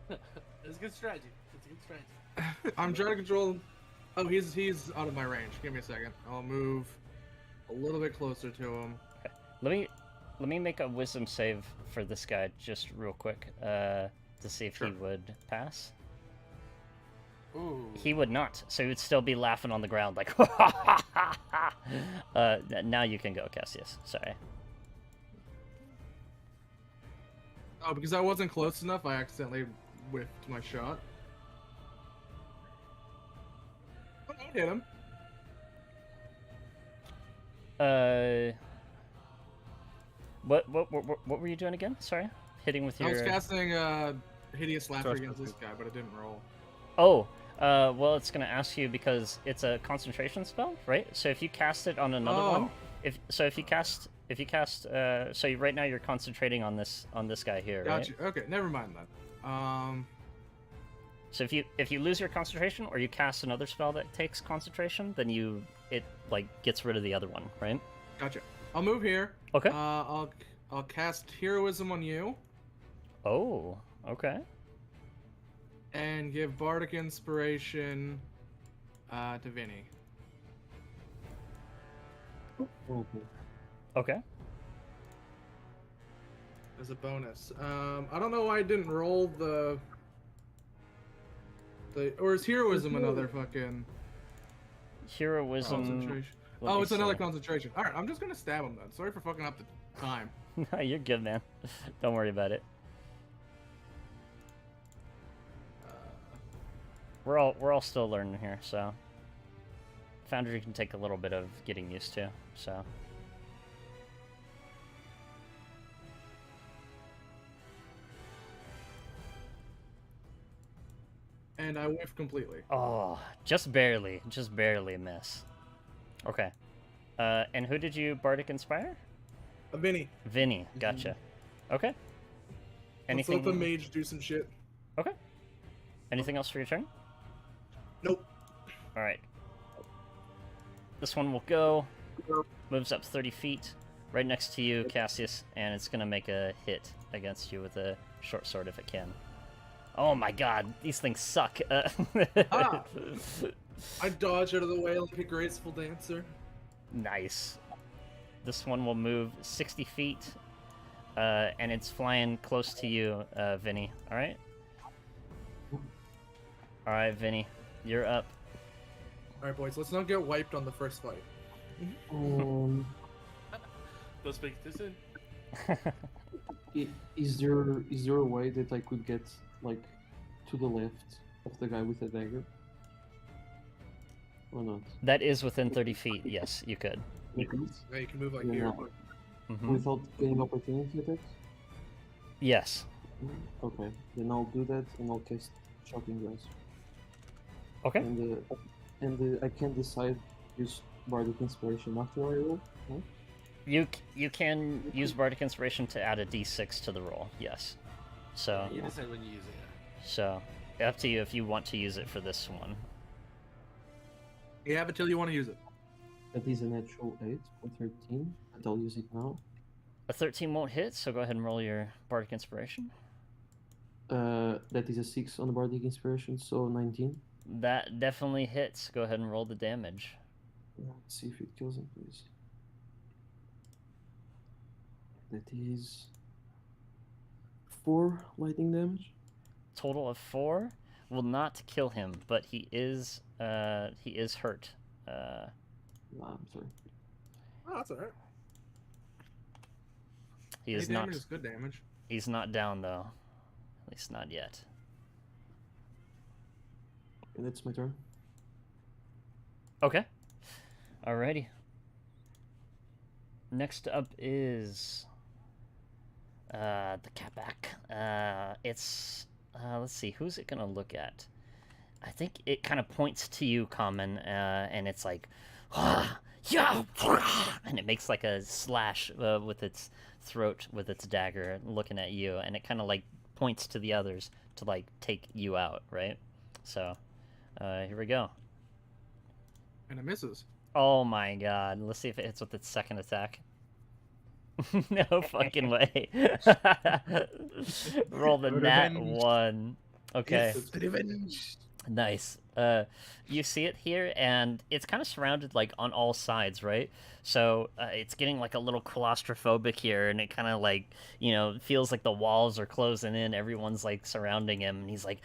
It's a good strategy. It's a good strategy. I'm trying to control. Oh, he's out of my range. Give me a second. I'll move a little bit closer to him. Let me make a wisdom save for this guy just real quick, to see if he Sure. would pass. Ooh. He would not, so he would still be laughing on the ground like now you can go, Cassius. Sorry. Oh, because I wasn't close enough, I accidentally whiffed my shot. Oh, I hit him. What were you doing again? Sorry, hitting with your. I was casting Hideous Laughter Trust against me. this guy, but it didn't roll. Oh, well, it's gonna ask you because it's a concentration spell, right? So if you cast it on another one, if you cast, right now you're concentrating on this guy here, right? Gotcha. Okay, never mind then. So if you lose your concentration or you cast another spell that takes concentration, then it like gets rid of the other one, right? Gotcha. I'll move here. Okay. I'll cast Heroism on you Oh, okay. and give Bardic Inspiration to Vinny. Okay. Okay. As a bonus. I don't know why I didn't roll the or is Heroism another fucking Heroism. concentration? let Oh, me it's another see. concentration. All right, I'm just gonna stab him then. Sorry for fucking up the time. No, you're good, man. Don't worry about it. We're all still learning here, so Foundry can take a little bit of getting used to. So And I whiff completely. oh, just barely miss. Okay. And who did you Bardic Inspire? Vinny. Vinny. Gotcha. Okay. Let's Anything? let the mage do some shit. Okay. Anything else for your turn? Nope. All right. This one will go. Moves up 30 feet, right next to you, Cassius, and it's gonna make a hit against you with a short sword if it can. Oh my god, these things suck. Ah. I dodge out of the way like a graceful dancer. Nice. This one will move 60 feet, and it's flying close to you, Vinny. All right. All right, Vinny, you're up. All right, boys, let's not get wiped on the first fight. Um, Don't speak too soon. is there a way that I could get like to the left of the guy with the dagger? Or not? That is within 30 feet. Yes, you could. It is? Yeah, you can move like Yeah, here. no. Mhm. Without getting opportunity attacks? Yes. Okay, then I'll do that and I'll cast Shocking Grass. Okay. And I can decide use Bardic Inspiration after I roll. No? You can use Bardic Inspiration to add a d6 to the roll. Yes. So You decide when you use it. so up to you if you want to use it for this one. You have it till you want to use it. That is a natural 8 or 13, but I'll use it now. A 13 won't hit, so go ahead and roll your Bardic Inspiration. That is a 6 on the Bardic Inspiration, so 19. That definitely hits. Go ahead and roll the damage. Let's see if it kills him, please. That is 4 lightning damage. Total of 4 will not kill him, but he is hurt. I'm sorry. Oh, that's alright. He Any is not. damage is good damage. He's not down though. At least not yet. And it's my turn. Okay. Alrighty. Next up is the Capac. It's let's see, who's it gonna look at? I think it kind of points to you, Common, and it's like, yeah, and it makes like a slash with its throat with its dagger, looking at you, and it kind of like points to the others to like take you out, right? So, here we go. And it misses. Oh my god. Let's see if it hits with its second attack. No fucking way. Roll the nat Revenge. 1. Okay. Yes, revenge. Nice. You see it here, and it's kind of surrounded like on all sides, right? So it's getting like a little claustrophobic here, and it kind of like, you know, feels like the walls are closing in. Everyone's like surrounding him, and he's like,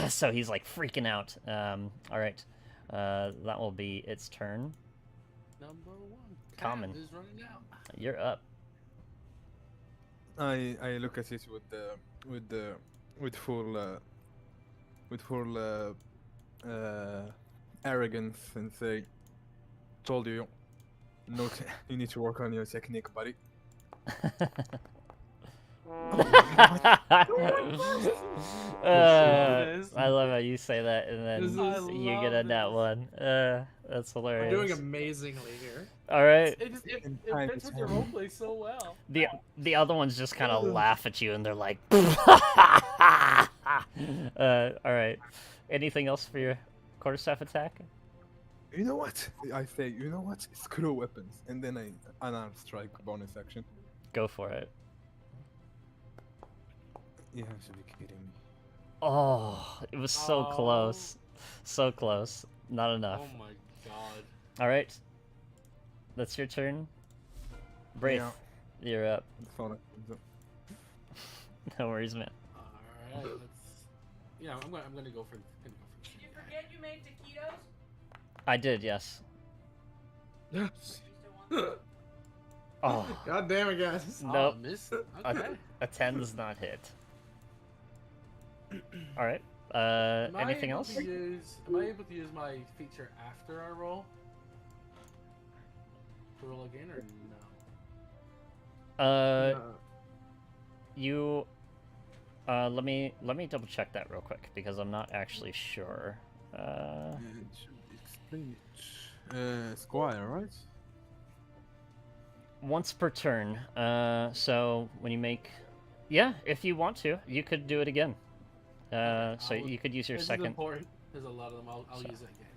so he's like freaking out. All right. That will be its turn. Number 1. Common. Cam is running out. You're up. I look at it with full arrogance and say, "Told you, no, you need to work on your technique, buddy." I love how you say that, and then This is- you get a nat 1. That's We're hilarious. doing amazingly here. All right. It fits with your roleplay so well. The other ones just kind of laugh at you, and they're like, all right. Anything else for your quarterstaff attack? You know what? I say, you know what? Screw weapons, and then I unarmed strike bonus action. Go for it. You have to be kidding me. Oh, it was so Oh. close. So close. Not enough. Oh my god. All right. That's your turn. Braith, Yeah. you're up. That's all No worries, man. Alright, let's. Yeah, I'm gonna go for. Did you forget you made taquitos? I did, yes. Do you still want them? Oh, God damn it, guys. nope. Miss. A, Okay. a 10 does not hit. All right. Am I Anything able else? to am I able to use my feature after I roll? To roll again or no? You. Let me double check that real quick because I'm not actually sure. Explain it. Squire, right? Once per turn. So when you make, yeah, if you want to, you could do it again. So I'll- you could use your This is second. important. There's a lot of them. I'll So- use it again.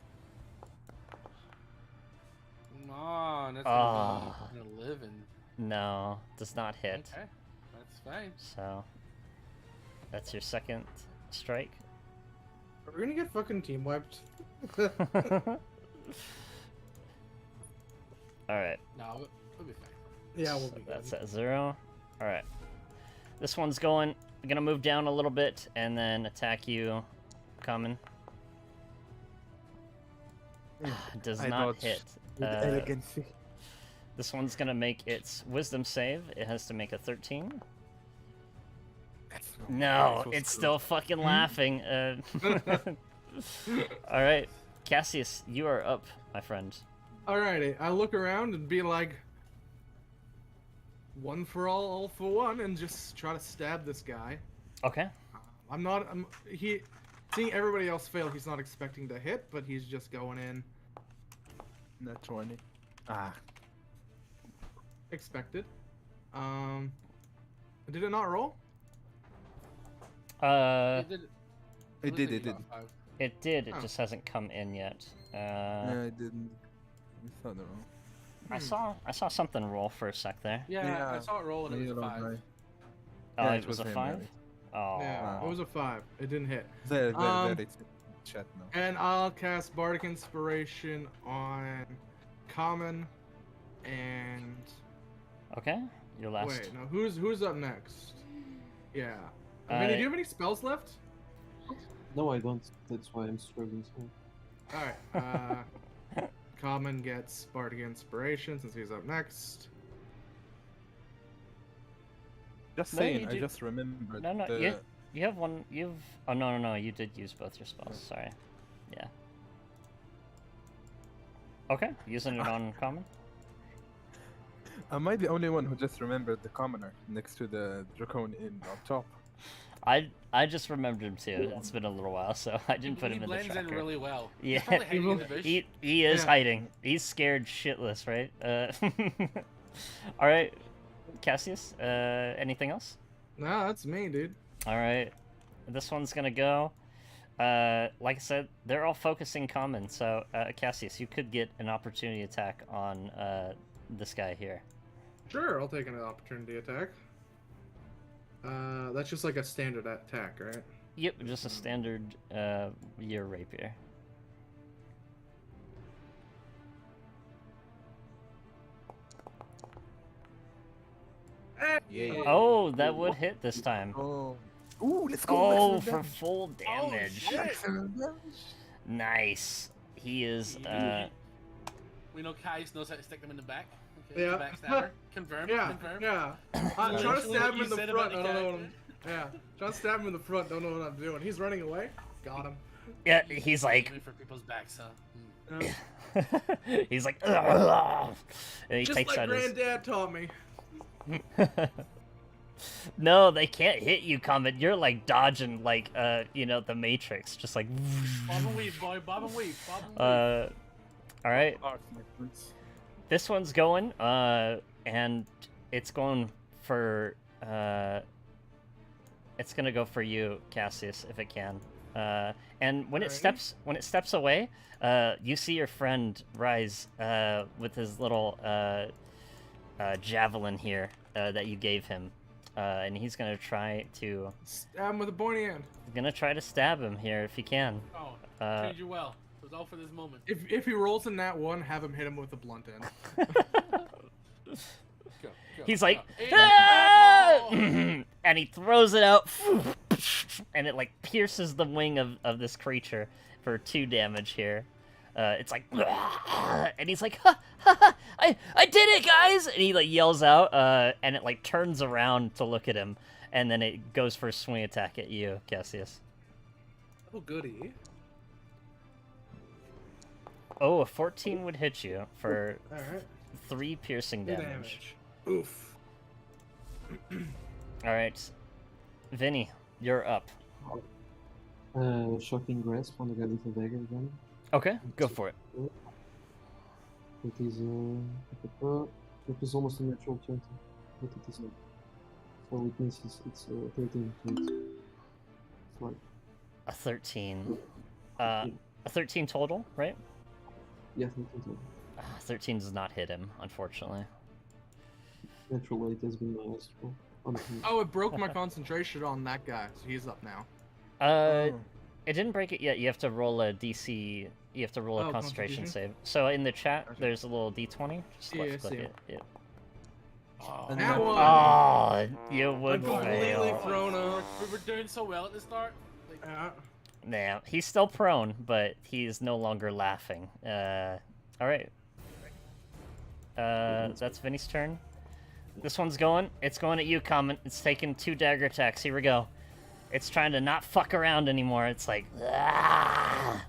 Come on, that's Ah. gonna live in. No, does not hit. Okay, that's fine. So that's your second strike. Are we gonna get fucking team wiped? All right. No, we'll be fine. Yeah, we'll So be good. that's at 0. All right. This one's gonna move down a little bit and then attack you, Common. Does I not dodged hit. With elegancy. This one's gonna make its wisdom save. It has to make a 13. No, it's still fucking laughing. All right, Cassius, you are up, my friend. Alrighty, I look around and be like, one for all for one, and just try to stab this guy. Okay. Seeing everybody else fail, he's not expecting to hit, but he's just going in. Not 20. Ah. Expected. Did it not roll? It did. It did, it did. It did. It Oh. just hasn't come in yet. No, I didn't. I thought no. I saw something roll for a sec there. Yeah, I Yeah. saw it roll and it was a 5. Oh, Yeah, it it was a was him, 5. really. Oh. Yeah, it was a 5. It didn't hit. There, Um, there, it's in chat now. And I'll cast Bardic Inspiration on Common and Okay. Your last. wait, no, who's up next? Yeah. Vinny, do you have any spells left? No, I don't. That's why I'm struggling. So. Alright, Common gets Bardic Inspiration since he's up next. Just No, saying, you I do- just remembered. No, the... you have one. Oh no, you did use both your spells. Sorry. Yeah. Okay, using it on common. Am I the only one who just remembered the commoner next to the draconian on top? I just remembered him too. It's been a little while, so I didn't put He him in the blends in tracker. really well. Yeah, He's probably hiding in the bush. he is Yeah. hiding. He's scared shitless, right? All right, Cassius. Anything else? No, that's me, dude. All right, this one's gonna go. Like I said, they're all focusing common. So Cassius, you could get an opportunity attack on this guy here. Sure, I'll take an opportunity attack. That's just like a standard attack, right? Yep, just a standard year rapier. Yeah. Oh, that would hit this time. Oh. Ooh, let's go. Oh, maximum for damage. full damage. shit. Maximum damage. Nice. He is. We know Kais knows how to stick them in the back. Okay, Yeah. Backstabber. Confirm. Yeah, Confirm. yeah. I'm Yeah. trying to What stab him you in the said front. I about don't the know what I'm. Yeah, trying to stab him in the front. Don't know what I'm doing. He's running away. Got him. Yeah, he's like. Aiming for people's backs, huh? Hmm. Yeah. He's like. "Ugh." And he Just takes like out his. Granddad taught me. No, they can't hit you, Comet. You're like dodging, like the Matrix, just like. Bob and weave, boy. Bob and weave. Bob and weave. All right. Arc, my friends. This one's going, and it's going for, it's gonna go for you, Cassius, if it can. And when it Alrighty. steps away, you see your friend rise, with his little, javelin here, that you gave him, and he's gonna try to, Stab him with a pointy end. stab him here if he can. Oh, Uh, treated you well. It was all for this moment. If he rolls in that one, have him hit him with a blunt end. Go, go, He's like, go. "Ah!" Aim. and he throws it out, and it like pierces the wing of this creature for 2 damage here. It's like, and he's like, ha, ha, ha, I did it, guys! And he like yells out, and it like turns around to look at him, and then it goes for a swing attack at you, Cassius. Oh, goody. Oh, a 14 would hit you for All right. 3 piercing Two damage. Oof. All right, Vinny, you're up. Shocking grasp on the guy with the dagger again. Okay, go for it. It is almost a natural 20, but it is not. So it means it's 13 to hit. Right. A 13. A 13 total, right? Yeah, 13 total. 13 does not hit him, unfortunately. Natural 8 has been my last roll. Oh, it broke my concentration on that guy, so he's up now. Oh. It didn't break it yet. You have to roll a DC. You have to roll a Oh, concentration Constitution? save. So in the chat, Gotcha. there's a little D20. Just Yeah, left I click see it. Yeah. Oh, And Now then- what? Oh, you would I'm completely fail. thrown off. we were doing so well at the start. Like, Yeah. Nah, he's still prone, but he's no longer laughing. All right. That's Vinny's turn. This one's going. It's going at you, Comet. It's taking 2 dagger attacks. Here we go. It's trying to not fuck around anymore. It's like, ah!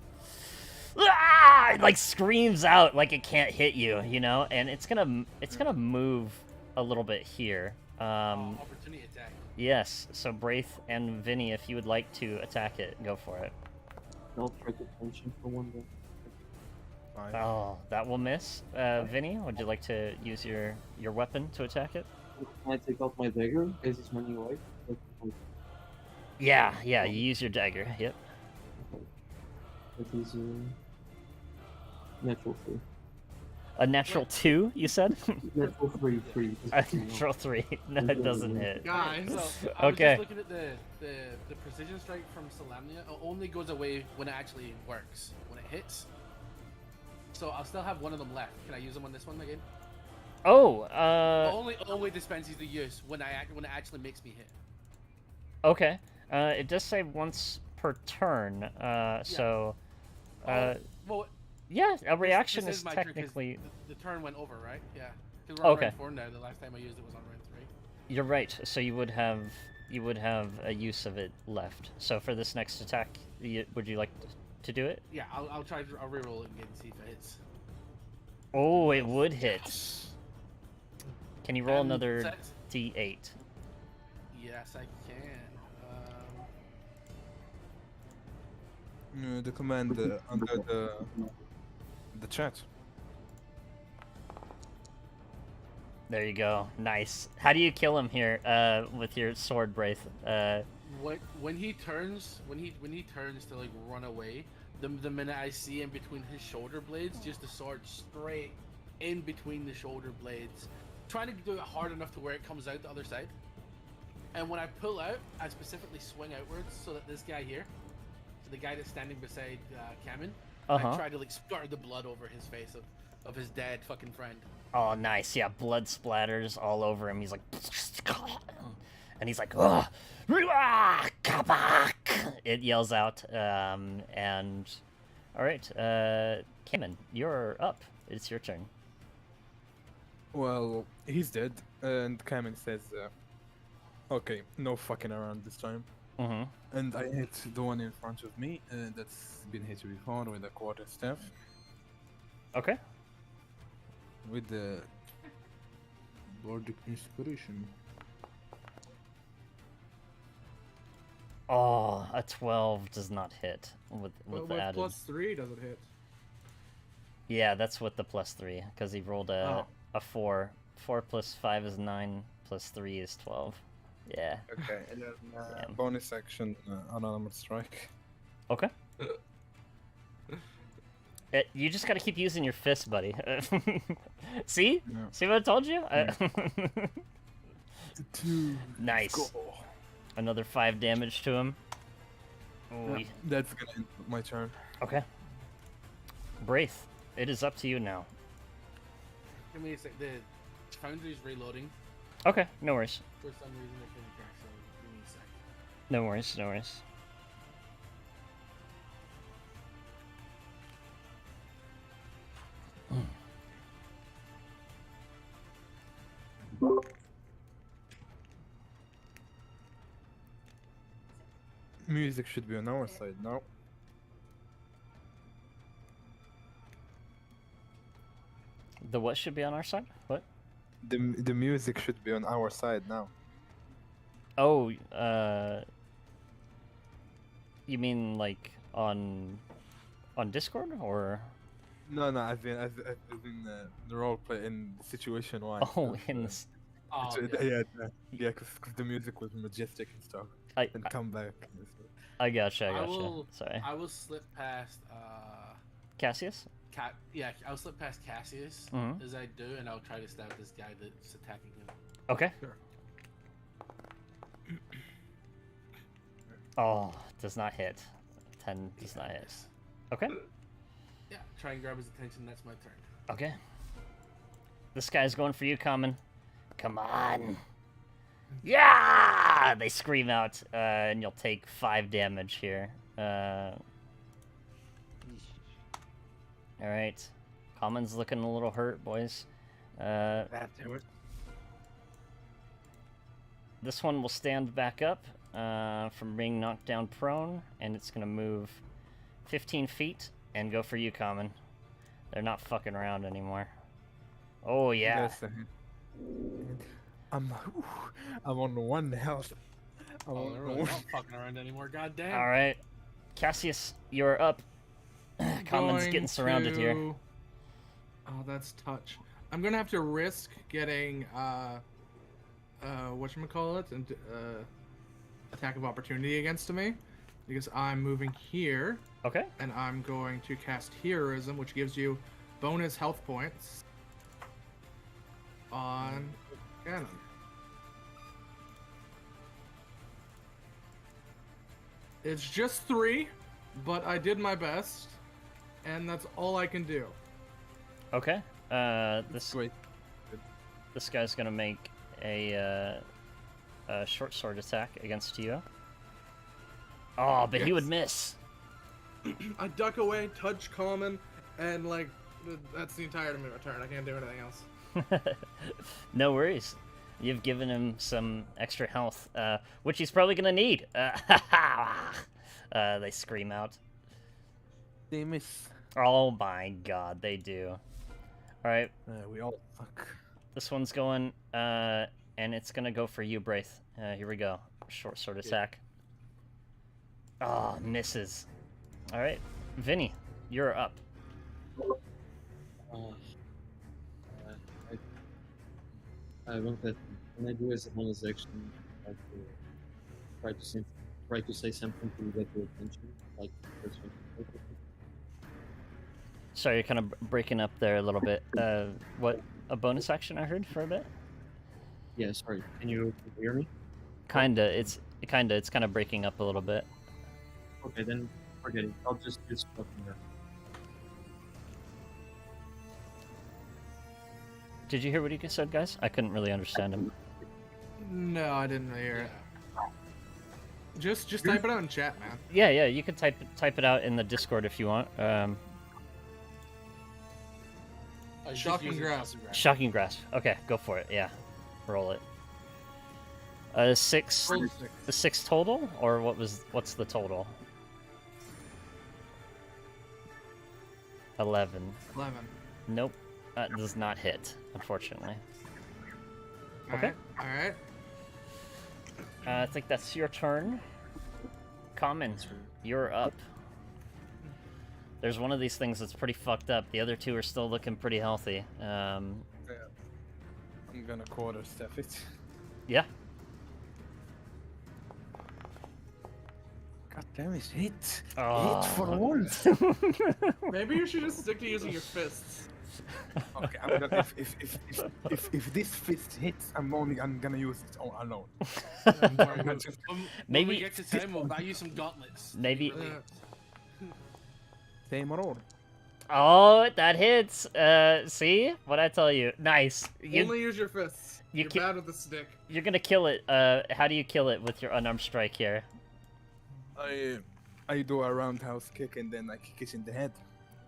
Ah! It like screams out like it can't hit you, you know? And it's gonna move a little bit here. opportunity attack. Yes. So Braith and Vinny, if you would like to attack it, go for it. I'll try to punch him for one day. Fine. Oh, that will miss. Vinny, would you like to use your weapon to attack it? Can I take out my dagger in case he's running away? Yeah, you use your dagger. Yep. That is natural 3. A natural 2, you said? Natural 3. A natural 3. No, it doesn't hit. Guys. So, I was Okay. just looking at the precision strike from Solamnia. It only goes away when it actually works, when it hits. So I'll still have one of them left. Can I use them on this one again? Oh, Only dispenses the use when it actually makes me hit. okay. It does say once per turn. So, Well, Yeah, a reaction This is my turn 'cause technically. the turn went over, right? Yeah. Because we're on Okay. round 4 now. The last time I used it was on round 3. You're right. So you would have a use of it left. So for this next attack, would you like to do it? Yeah, I'll try. I'll reroll it again and see if it hits. Oh, it would hit. Yes. Can you roll And another set. d8? Yes, I can. The command under the chat. There you go. Nice. How do you kill him here? With your sword, Braith. When he turns to like run away, the minute I see in between his shoulder blades, just the sword straight in between the shoulder blades, trying to do it hard enough to where it comes out the other side. And when I pull out, I specifically swing outwards so that this guy here, so the guy that's standing beside Cameron, I try to like splatter the blood over his face of his dead fucking friend. Oh, nice. Yeah, blood splatters all over him. He's like, and he's like, ugh, it yells out. And all right, Cameron, you're up. It's your turn. Well, he's dead, and Kamen says, "Okay, no fucking around this time." Mm-hmm. And I hit the one in front of me, that's been hit before with a quarter staff, Okay. with the Bardic Inspiration. Oh, a 12 does not hit with But the with added. +3 does it hit? Yeah, that's with the +3 because he rolled a 4. 4 plus 5 is 9 plus 3 is 12. Yeah. Okay, and then Damn. bonus action, unarmored strike. Okay. You just gotta keep using your fist, buddy. See? Yeah. See what I told you? Two. Nice. Go. Another 5 damage to him. Yeah, that's gonna end my turn. Okay. Braith, it is up to you now. Give me a sec. The foundry's reloading. Okay, no worries. For some reason I couldn't crack, so give me a sec. No worries, no worries. Music should be on our side now. The what should be on our side? What? The music should be on our side now. Oh, you mean like on Discord or? No, I've been the role play in situation one. Oh, in this. Oh, Yeah, because the music was majestic and stuff. I And come back. I gotcha. I will- Sorry, I will slip past Cassius. I'll slip past Cassius Mhm. as I do, and I'll try to stab this guy that's attacking him. Okay. Sure. Oh, does not hit. 10 does not hit. Okay. Yeah, try and grab his attention. That's my turn. Okay. This guy's going for you, Common. Come on. Yeah! They scream out, and you'll take 5 damage here. Alright. Common's looking a little hurt, boys. This one will stand back up from being knocked down prone, and it's going to move 15 feet and go for you, Common. They're not fucking around anymore. Oh, yeah. Yes, I'm on 1 health. Oh, they're really not fucking around anymore. God damn. Alright. Cassius, you're up. Common's Going getting surrounded here. to- Oh, that's touch. I'm gonna have to risk getting whatchamacallit, and attack of opportunity against me, because I'm moving here, Okay. and I'm going to cast Heroism, which gives you bonus health points on Cannon. It's just 3, but I did my best, and that's all I can do. Okay. This Wait. this guy's gonna make a short sword attack against you. Oh, but he would miss. I duck away, touch Common, and like that's the entirety of my turn. I can't do anything else. No worries. You've given him some extra health, which he's probably gonna need. They scream out. They miss. Oh my god, they do. Alright, We all suck. this one's going, and it's gonna go for you, Braith. Here we go. Short sword attack. Oh, misses. Alright, Vinny, you're up. I want that. Can I do as a bonus action, like try to say something to get your attention, like first one? Sorry, you're kind of breaking up there a little bit. What, a bonus action I heard for a bit? Yeah, sorry. Can you hear me? Kinda, it's kind of breaking up a little bit. Okay, then forget it. I'll just do stuff in there. Did you hear what he said, guys? I couldn't really understand him. No, I didn't hear it. Just type it out in chat, man. Yeah, you can type it out in the Discord if you want. Shocking grasp. Shocking grasp. Okay, go for it. Yeah, roll it. Six. Roll The 6 total, or what's the total? 11. 11. Nope, that does not hit, unfortunately. Okay. All right. I think that's your turn. Common, you're up. There's one of these things that's pretty fucked up. The other two are still looking pretty healthy. Yeah. I'm gonna quarter step it. Yeah. God damn it, hit! Oh. Hit for once! Maybe you should just stick to using your fists. Okay, I'm gonna, if this fist hits, I'm gonna use it alone. When Maybe- we get to 10, we'll buy you some gauntlets. Maybe. Same roll. Oh, that hits. See what I tell you? Nice. Only use your fists. you You're ca- bad with the stick. You're gonna kill it. How do you kill it with your unarmed strike here? I do a roundhouse kick and then I kick it in the head.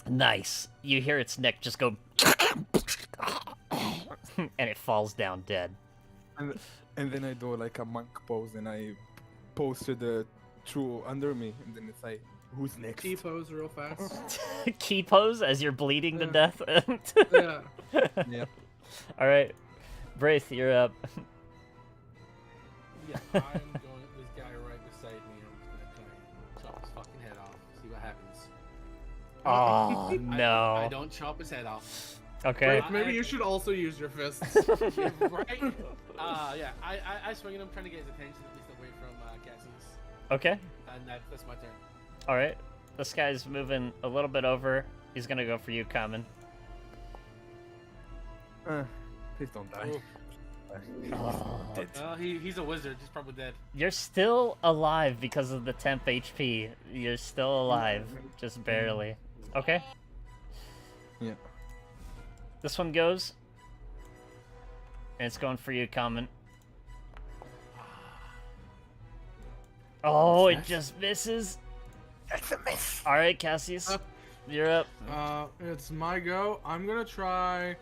Nice. You hear its neck just go, and it falls down dead. And then I do like a monk pose and I pose to the true under me and then it's like, who's next? T-pose real fast. Key pose as you're bleeding to Yeah. death. Yeah. Yeah. All right, Braith, you're up. Yeah, I'm going with this guy right beside me. I'm just gonna try and chop his fucking head off. See what happens. Oh I no. don't chop his head off. Okay. Wait, maybe you should also use your fists. Yeah, right? Yeah, I swing at him trying to get his attention at least away from Cassius. Okay. And that's my turn. All right. This guy's moving a little bit over. He's gonna go for you, Common. Please don't die. Ooh. Oh. He's a wizard. He's probably dead. You're still alive because of the temp HP. You're still alive, just barely. Okay. Yeah. This one goes. And it's going for you, Common. Oh, it just misses. That's a miss. All right, Cassius, you're up. It's my go. I'm gonna try.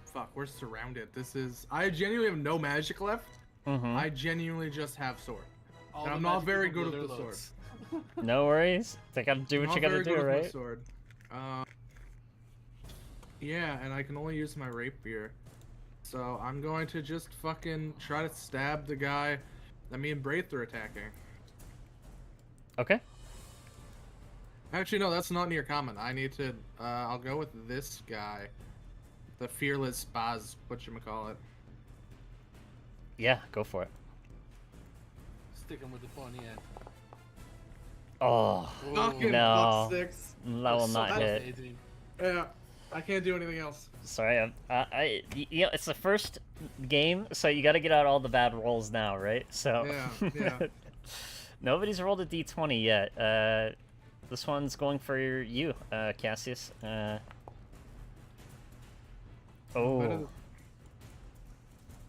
Fuck, we're surrounded. This is. I genuinely have no magic left. Mm-hmm. I genuinely just have sword. All And the I'm not magic very people good blow with the their sword. loads. No worries. They gotta do what Not you gotta very do, good with my right? sword. Yeah, and I can only use my rapier. So I'm going to just fucking try to stab the guy that me and Braith are attacking. Okay. Actually, no, that's not near common. I need to. I'll go with this guy, the fearless Baz. Whatchamacallit. Yeah, go for it. Stick him with the pointy end. Oh, Ooh. Fucking No. butt sticks. that will not hit. Amazing. Yeah, I can't do anything else. Sorry, you know, it's the first game, so you got to get out all the bad rolls now, right? So Yeah. nobody's rolled a d20 yet. This one's going for you, Cassius. Oh,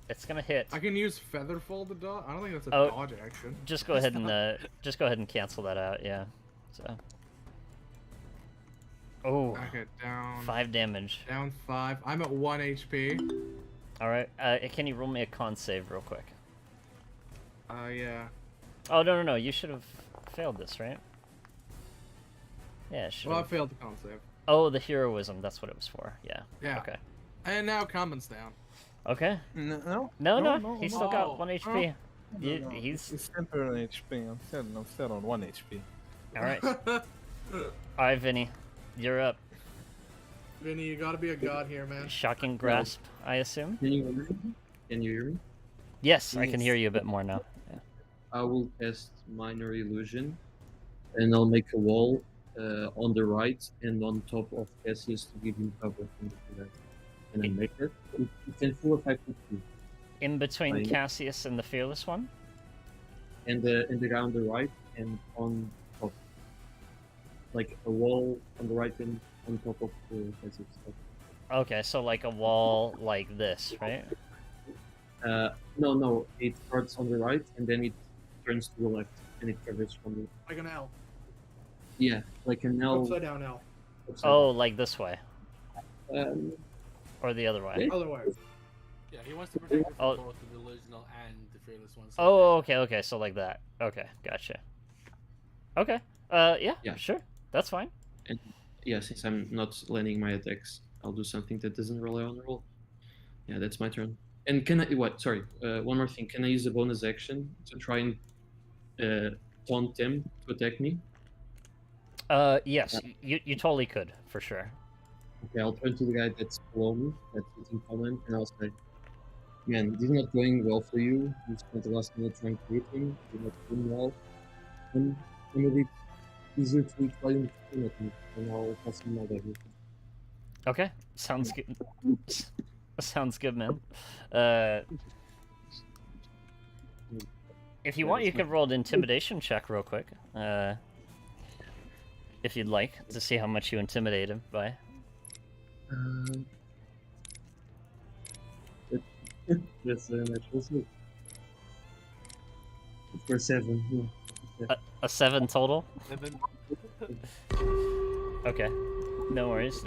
it's gonna hit. I can use Featherfall to dodge. I don't think that's a Oh. dodge action. Just go ahead and cancel that out. Yeah. So Oh, Okay, down 5 damage. down 5. I'm at 1 HP. All right. Can you roll me a con save real quick? Yeah. Oh no. You should have failed this, right? Yeah. Should Well, I have. failed the con save. Oh, the heroism. That's what it was for. Yeah. Yeah. Okay. And now Common's down. Okay. No. No. He's still no. got 1 HP. No. He's It's temporary HP. I'm still on 1 HP. all right. All right, Vinny, you're up. Vinny, you gotta be a god here, man. Shocking grasp, I assume. Can you hear me? Can you hear me? Yes, I can hear you a bit more now. Yeah. I will cast minor illusion, and I'll make a wall on the right and on top of Cassius to give him cover from the left. Can I make it? It can full effect of two. In between Fine. Cassius and the fearless one. And the guy on the right and on top. Like a wall on the right and on top of the Cassius. Okay, so like a wall like this, right? No, it starts on the right and then it turns to the left and it covers from the Like an L. yeah, like an L. Upside down L. upside Oh, like this way down. or the other way. Yeah. Otherwise. Yeah, he wants to protect her Oh. from both the delusional and the fearless ones. Oh, okay, so like that. Okay, gotcha. Okay. Yeah, Yeah. sure. That's fine. Yeah, since I'm not landing my attacks, I'll do something that doesn't rely on roll. Yeah, that's my turn. And can I what? Sorry, one more thing. Can I use a bonus action to try and taunt them to attack me? Yes, you totally could, for sure. Okay, I'll turn to the guy that's below me, that's in common, and I'll say, "Man, this is not going well for you. You spent the last minute trying to hit him. You're not doing well. And some of it easier to try and kill at me, and I'll pass him my dagger." Okay, sounds good. Sounds good, man. If you want, you could roll an intimidation check real quick. If you'd like, to see how much you intimidate him by. That's a natural save. For 7, yeah. A 7 total? 7. Okay. No worries.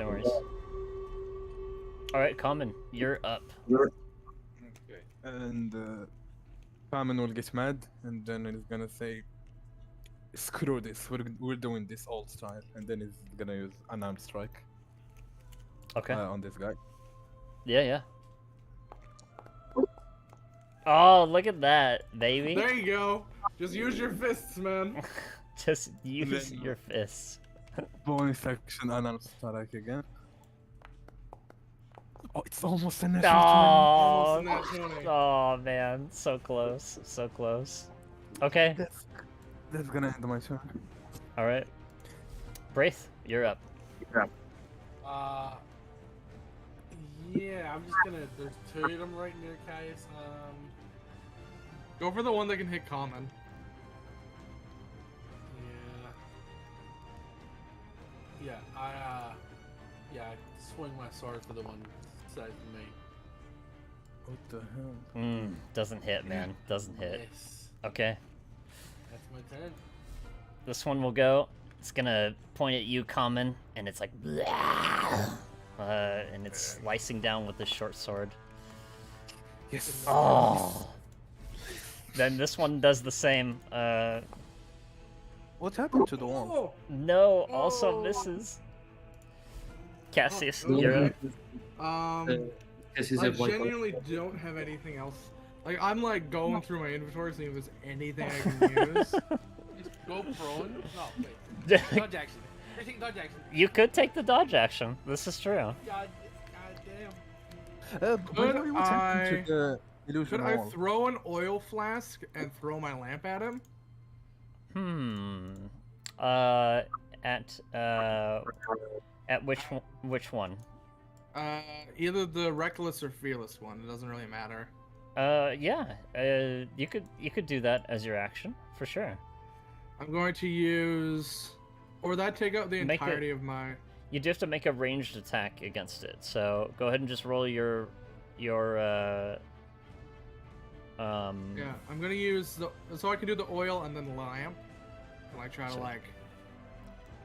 Alright, Common, you're up. Okay. And Common will get mad, and then he's gonna say, "Screw this. We're doing this old style." And then he's gonna use unarmed strike Okay. on this guy. Yeah. Oh, look at that, baby. There you go. Just use your fists, man. Just use Then- your fists. Bonus action unarmed strike again. Oh, it's almost a Oh, natural Almost a nat 20. oh man, so close, so close. Okay, 20. That's gonna end my turn. all right. Braith, you're up. Yeah, I'm just gonna. There's 2 of them right near Caius. Go for the one that can hit Common. Yeah, I swing my sword for the one side for me. What the hell? Doesn't hit, man. Doesn't hit. Yes, Okay, that's my turn. this one will go. It's gonna point at you, Common, and it's like, and it's slicing down with this short sword. Yes. Oh. Then this one does the same. What happened to the wall? Oh! No, also Oh. misses. Cassius, Oh, you're up. Cassius I have like genuinely don't have anything else. Like, I'm like going through my inventory seeing if there's anything I can use. Just go prone. No, wait. Dodge action. Everything dodge action. You could take the dodge action. This is true. God damn. By the way, what happened to the Should illusion I wall? throw an oil flask and throw my lamp at him? At which one? Either the reckless or fearless one. It doesn't really matter. Yeah. You could do that as your action for sure. I'm going to use, or would that take out the Make it- entirety of my? You do have to make a ranged attack against it. So go ahead and just roll your. Yeah, I'm gonna use the, so I can do the oil and then the lamp. And I try to So- like.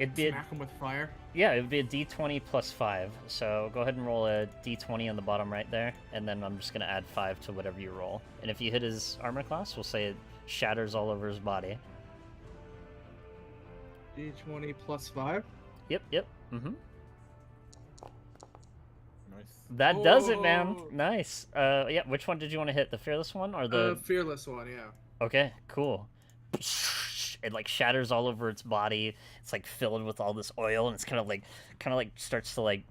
It'd be Smack him with fire. yeah, it would be a d20 plus 5. So go ahead and roll a d20 on the bottom right there, and then I'm just gonna add 5 to whatever you roll. And if you hit his armor class, we'll say it shatters all over his body. D20 plus 5. Yep, yep. Mm-hmm. Nice. That does it, man. Oh. Nice. Yeah. Which one did you want to hit? The fearless one or the? Fearless one, yeah. Okay, cool. It like shatters all over its body. It's like filled with all this oil, and it's kind of like starts to like,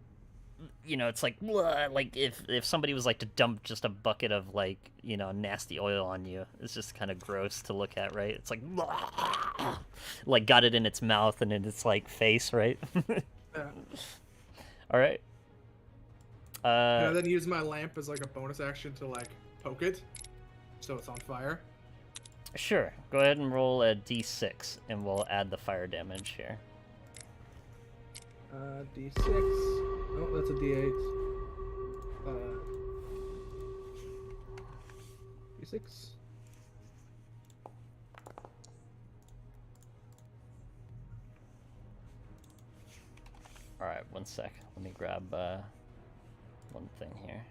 you know, it's like like if somebody was like to dump just a bucket of like, you know, nasty oil on you. It's just kind of gross to look at, right? It's like got it in its mouth and in its like face, right? Yeah. All right. Can I then use my lamp as like a bonus action to like poke it, so it's on fire? Sure. Go ahead and roll a d6, and we'll add the fire damage here. D6. Oh, that's a D8. D6. All right, one sec. Let me grab one thing here.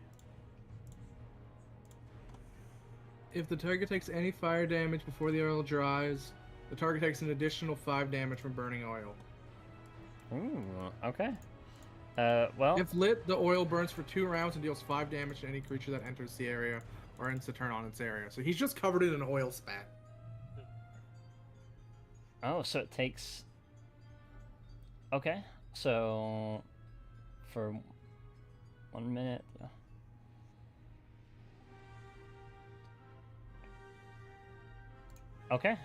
If the target takes any fire damage before the oil dries, the target takes an additional 5 damage from burning oil. Ooh, okay. Well, If lit, the oil burns for 2 rounds and deals 5 damage to any creature that enters the area or ends to turn on its area. So he's just covered in an oil spat. oh, so it takes. Okay, so for 1 minute. Okay.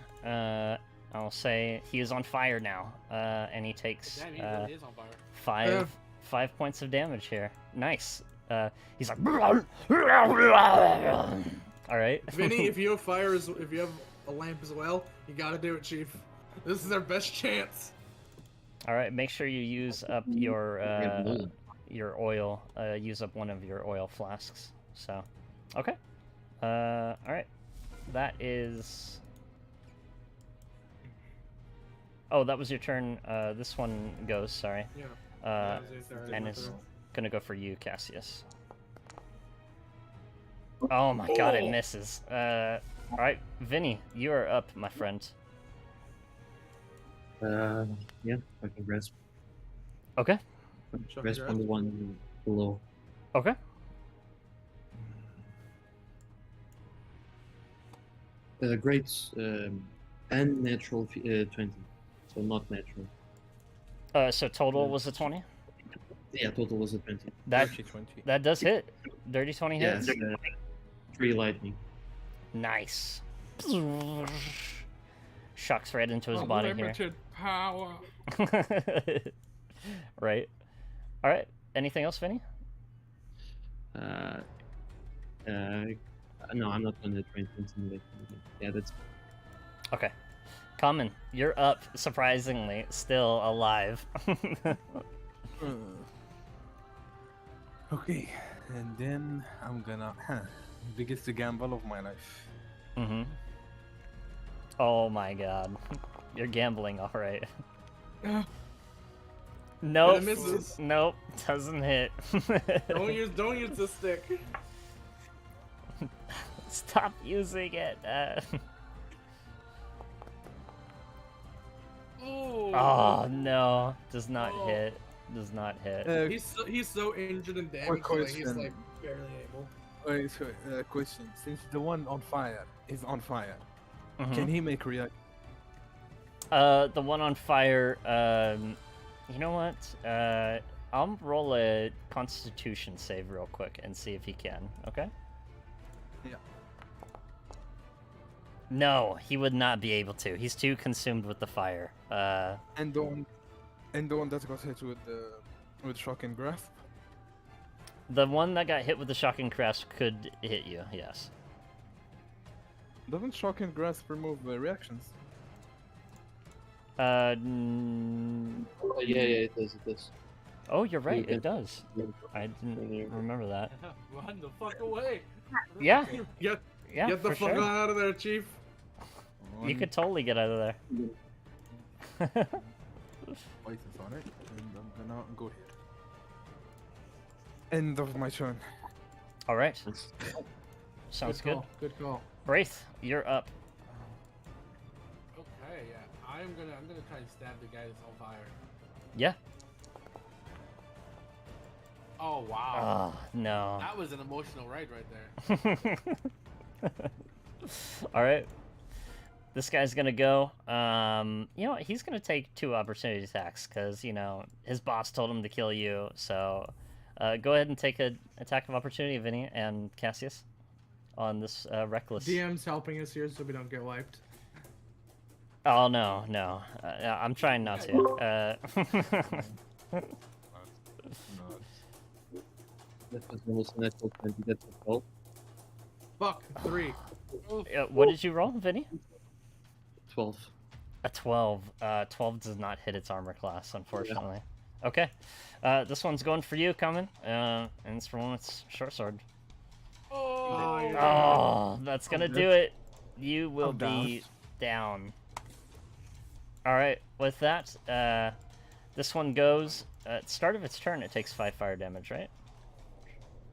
I'll say he is on fire now, and he takes Damn, he really is on fire. five 5 points of damage here. Nice. He's like. All right. Vinny, if you have if you have a lamp as well, you gotta do it, Chief. This is our best chance. All right. Make sure you use up your oil. Use up one of your oil flasks. So, okay. All right. That is. Oh, that was your turn. This one goes. Sorry. Yeah. And it's gonna go for you, Cassius. Oh my god, it misses. Alright, Vinny, you are up, my friend. Yeah, I can grasp. Okay. Grasp on the one below. Okay. Great. And natural 20. So not natural. So total was a 20? Yeah, total was a 20. That Dirty 20. that does hit. Dirty 20 Yeah, hits. 3 lightning. Nice. Shocks right into his body here. Unlimited power. Right. Alright. Anything else, Vinny? No, I'm not gonna try and intimidate him. Yeah, that's Okay. Common, you're up, surprisingly, still alive. Okay, and then I'm gonna biggest gamble of my life. Mm-hmm. Oh my god. You're gambling, alright. Nope. It misses. Nope. Doesn't hit. Don't use the stick. Stop using it. Oh no. Does not Oh. hit. Does not hit. He's so injured and damaged that he's like barely able. Wait, so, question. Since the one on fire is on fire, Mhm. can he make react? The one on fire, you know what? I'll roll a constitution save real quick and see if he can, okay? Yeah. No, he would not be able to. He's too consumed with the fire. And the one that got hit with shock and grasp. The one that got hit with the shocking grasp could hit you, yes. Doesn't shock and grasp remove reactions? yeah, it does. Oh, you're right, can- it does. I didn't remember that. Run the fuck away. Yeah, Get yeah, the for fuck sure. out of there, Chief. You could totally get out of there. License on it, and I'm gonna go here. End of my turn. All right. Sounds Good good. call. Good call. Wraith, you're up. Okay, yeah. I'm gonna try and stab the guy that's on fire. Yeah. Oh wow. Oh, no. That was an emotional ride right there. All right. This guy's gonna go. You know what? He's gonna take 2 opportunity attacks because his boss told him to kill you. So, go ahead and take an attack of opportunity, Vinny and Cassius, on this reckless. DM's helping us here so we don't get wiped. Oh no, no. I'm trying not to. That was almost a natural 20. That's a 12. Fuck, 3. What did you roll, Vinny? 12. A 12. 12 does not hit its armor class, unfortunately. Okay. This one's going for you, coming. And it's rolling its short sword. Oh, Oh, that's gonna do it. You will I'm down. be down. Alright, with that, this one goes. At the start of its turn, it takes 5 fire damage, right?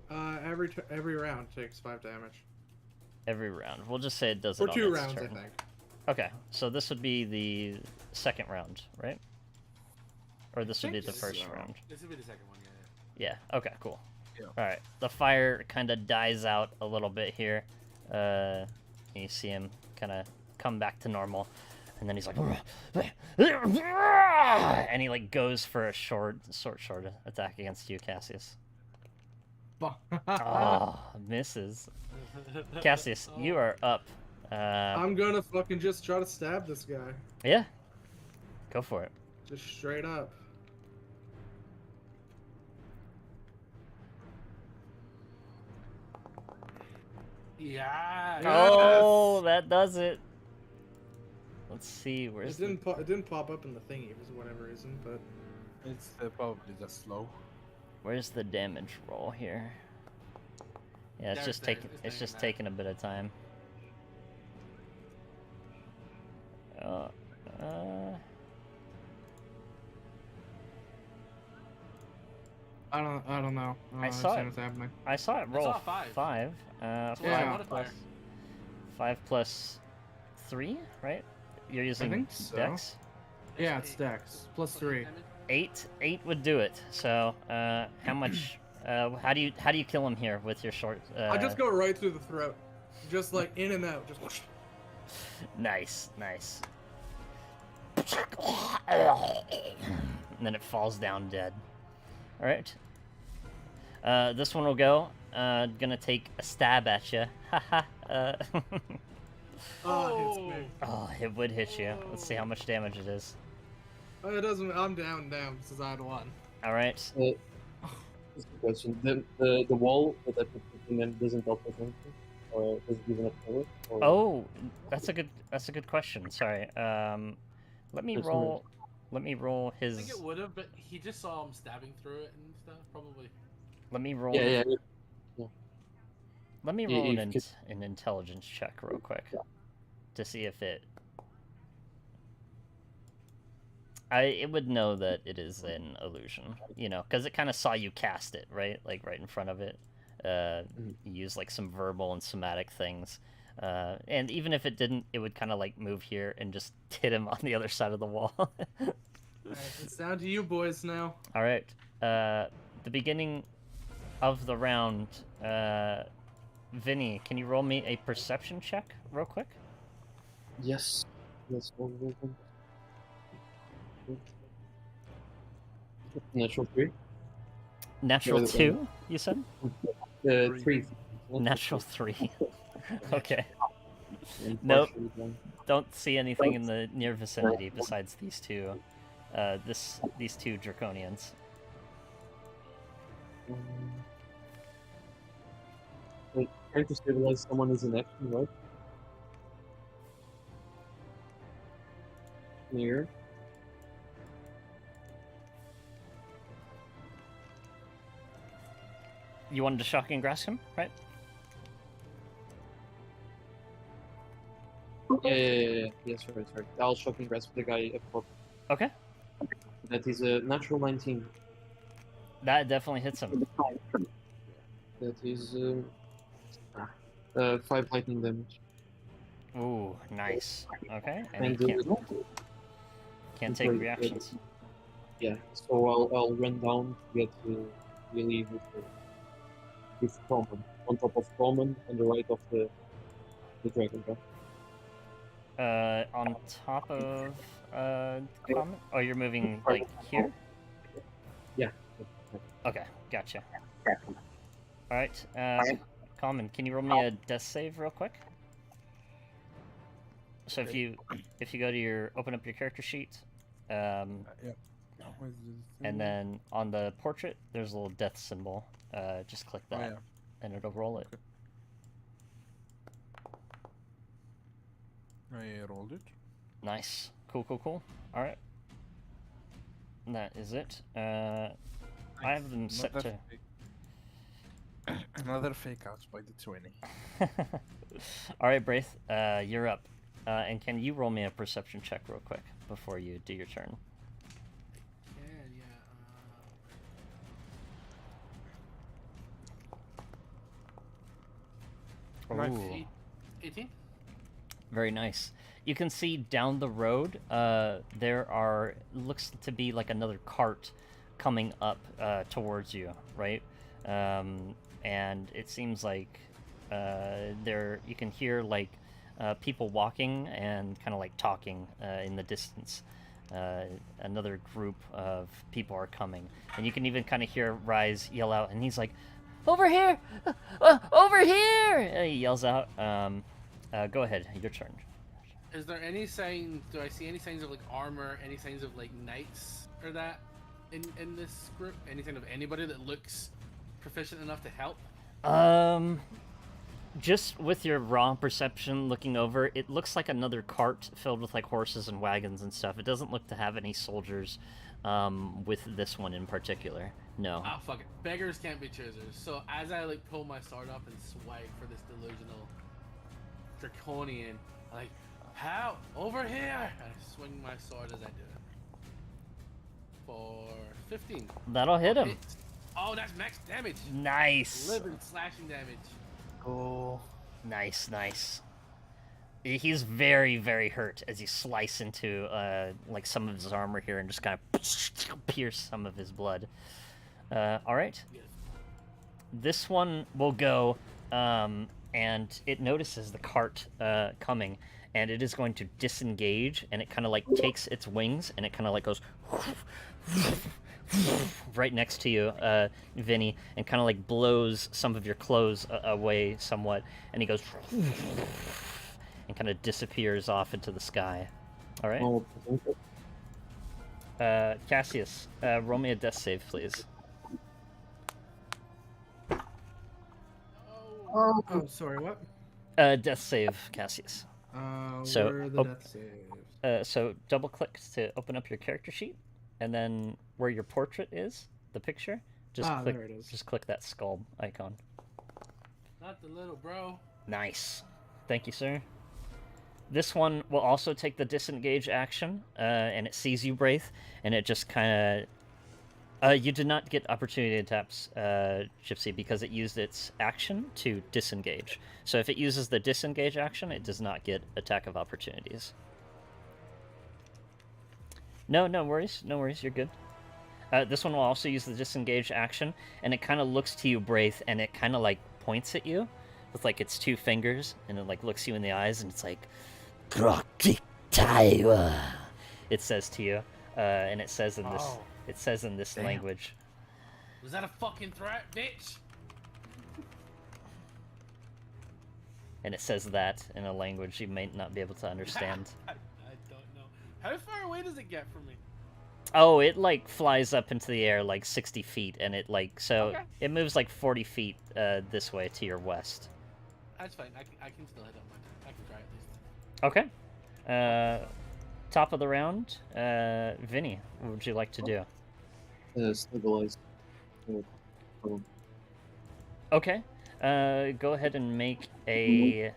Every round takes 5 damage. Every round. We'll just say it does it For on 2 its rounds, turn. I think. Okay, so this would be the second round, right? Or this would be the think first so. round. This will be the second one, yeah. Yeah, okay, cool. Yeah. Alright, the fire kind of dies out a little bit here. You see him kind of come back to normal. And then he's like... And he, like, goes for a short attack against you, Cassius. Oh, misses. Cassius, you are up. I'm gonna fucking just try to stab this guy. Yeah. Go for it. Just straight up. Yeah. Oh, that does it. Let's see, where's It didn't pop up in the thingy for whatever reason, but It's probably just slow. where's the damage roll here? Yeah, it's There, just there, taking it's it's just there. taking a bit of time. Uh, I don't know. I saw understand it. what's happening. I saw it I roll saw a 5. 5. Yeah. Five plus, 5 plus 3, right? You're using think so. Dex. Yeah, it's Dex plus 3. 8 would do it. So, how much? How do you kill him here with your short? I just go right through the throat, just like in and out, just. Whoosh. Nice. And then it falls down dead. All right. This one will go. Gonna take a stab at you. Haha. Oh, it hits me. Oh, it would hit you. Let's see how much damage it is. Oh, it doesn't. I'm down since I had 1. All right. Just a question. The wall that I put in them doesn't help us anything? Or does it give enough cover? Or... Oh, that's a good question. Sorry. Let me That's roll. Let me roll I think his. it would have, but he just saw him stabbing through it and stuff, probably. Let me roll. Yeah. Let me Yeah, roll you an intelligence check real quick to see if it. It would know that it is an illusion, because it kind of saw you cast it, right? Like right in front of it. You use like some verbal and somatic things, and even if it didn't, it would kind of like move here and just hit him on the other side of the wall. Alright, it's down to you boys now. All right. The beginning of the round. Vinny, can you roll me a perception check real quick? Yes. Natural 3. Natural Yeah, 2, you said? 3. Natural 3. Okay. Nope. Don't see anything in the near vicinity besides these two. These two draconians. Trying to stabilize someone is an action, right? Here. You wanted to shock and grasp him, right? Yeah. Yes, right. I'll shock and grasp the guy up top. Okay. That is a natural 19. That definitely hits him. That is 5 lightning damage. Ooh, nice. Okay, and he And can't take reactions. yeah, so I'll run down to get really with common. On top of common, on the right of the dragon guy. On top of common? Oh, you're moving like here? Yeah. Okay, gotcha. All right, common. Can you roll me a death save real quick? So if you go to open up your character sheet, Yeah. Where's the and thing? then on the portrait there's a little death symbol. Just click Oh, that, yeah. and it'll roll it. I rolled it. Nice. Cool. All right. That is it. I have them set to. Another fake out by the 20. All right, Braith. You're up. And can you roll me a perception check real quick before you do your turn? Nice. Ooh. 18? Very nice. You can see down the road, there looks to be like another cart coming up towards you, right? And it seems like you can hear like people walking and kind of like talking in the distance. Another group of people are coming, and you can even kind of hear Rise yell out, and he's like, "Over here! Over here!" And he yells out. Go ahead, your turn. Is there any sign? Do I see any signs of like armor? Any signs of like knights or that in this group? Any sign of anybody that looks proficient enough to help? Just with your raw perception looking over, it looks like another cart filled with like horses and wagons and stuff. It doesn't look to have any soldiers with this one in particular. No. Ah, fuck it. Beggars can't be choosers. So as I like pull my sword up and swipe for this delusional draconian, I'm like, how? Over here! And I swing my sword as I do it. For 15. That'll hit him. Hits. Oh, that's max damage. Nice. 11 slashing damage. Oh. Nice. He's very, very hurt as you slice into like some of his armor here and just kind of pierce some of his blood. All right. This one will go, and it notices the cart coming, and it is going to disengage, and it kind of like takes its wings, and it kind of like goes right next to you, Vinny, and kind of like blows some of your clothes away somewhat, and he goes and kind of disappears off into the sky. All right. Cassius, roll me a death save, please. Oh, sorry, what? Death save, Cassius. So, where are the death saves? So double click to open up your character sheet, and then where your portrait is, the picture, just click. There it is. Just click that skull icon. Not the little bro. Nice. Thank you, sir. This one will also take the disengage action, and it sees you, Braith, and it just kind of... you did not get opportunity attacks, Gypsy, because it used its action to disengage. So if it uses the disengage action, it does not get attack of opportunities. No worries, you're good. This one will also use the disengage action, and it kind of looks to you, Braith, and it kind of like points at you with like its two fingers, and it like looks you in the eyes, and it's like, it says to you, and it says in this. Oh. It says in this Damn. language. Was that a fucking threat, bitch? And it says that in a language you may not be able to understand. I don't know. How far away does it get from me? Oh, it like flies up into the air like 60 feet, and it like Okay. it moves like 40 feet this way to your west. That's fine. I can still hit up my turn. I can try at least. Okay. Top of the round, Vinny, what would you like to do? Stabilize. Okay. Go ahead and make a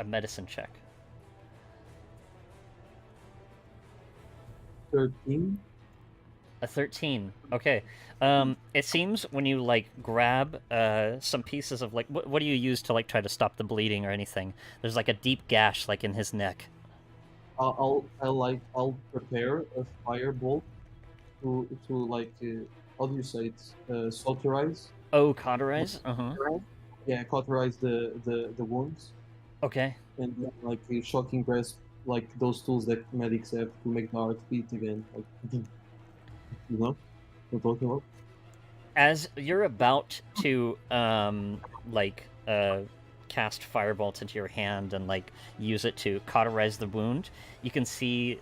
medicine check. 13. A 13. Okay. It seems when you like grab some pieces of like what do you use to like try to stop the bleeding or anything? There's like a deep gash like in his neck. I'll prepare a firebolt to like how do you say it? Sauterize. Oh, cauterize. Yeah, cauterize the wounds, Okay. and then, like a shocking grasp, like those tools that medics have to make the heart beat again. Like, you know what I'm talking about? As you're about to like cast firebolt into your hand and like use it to cauterize the wound, you can see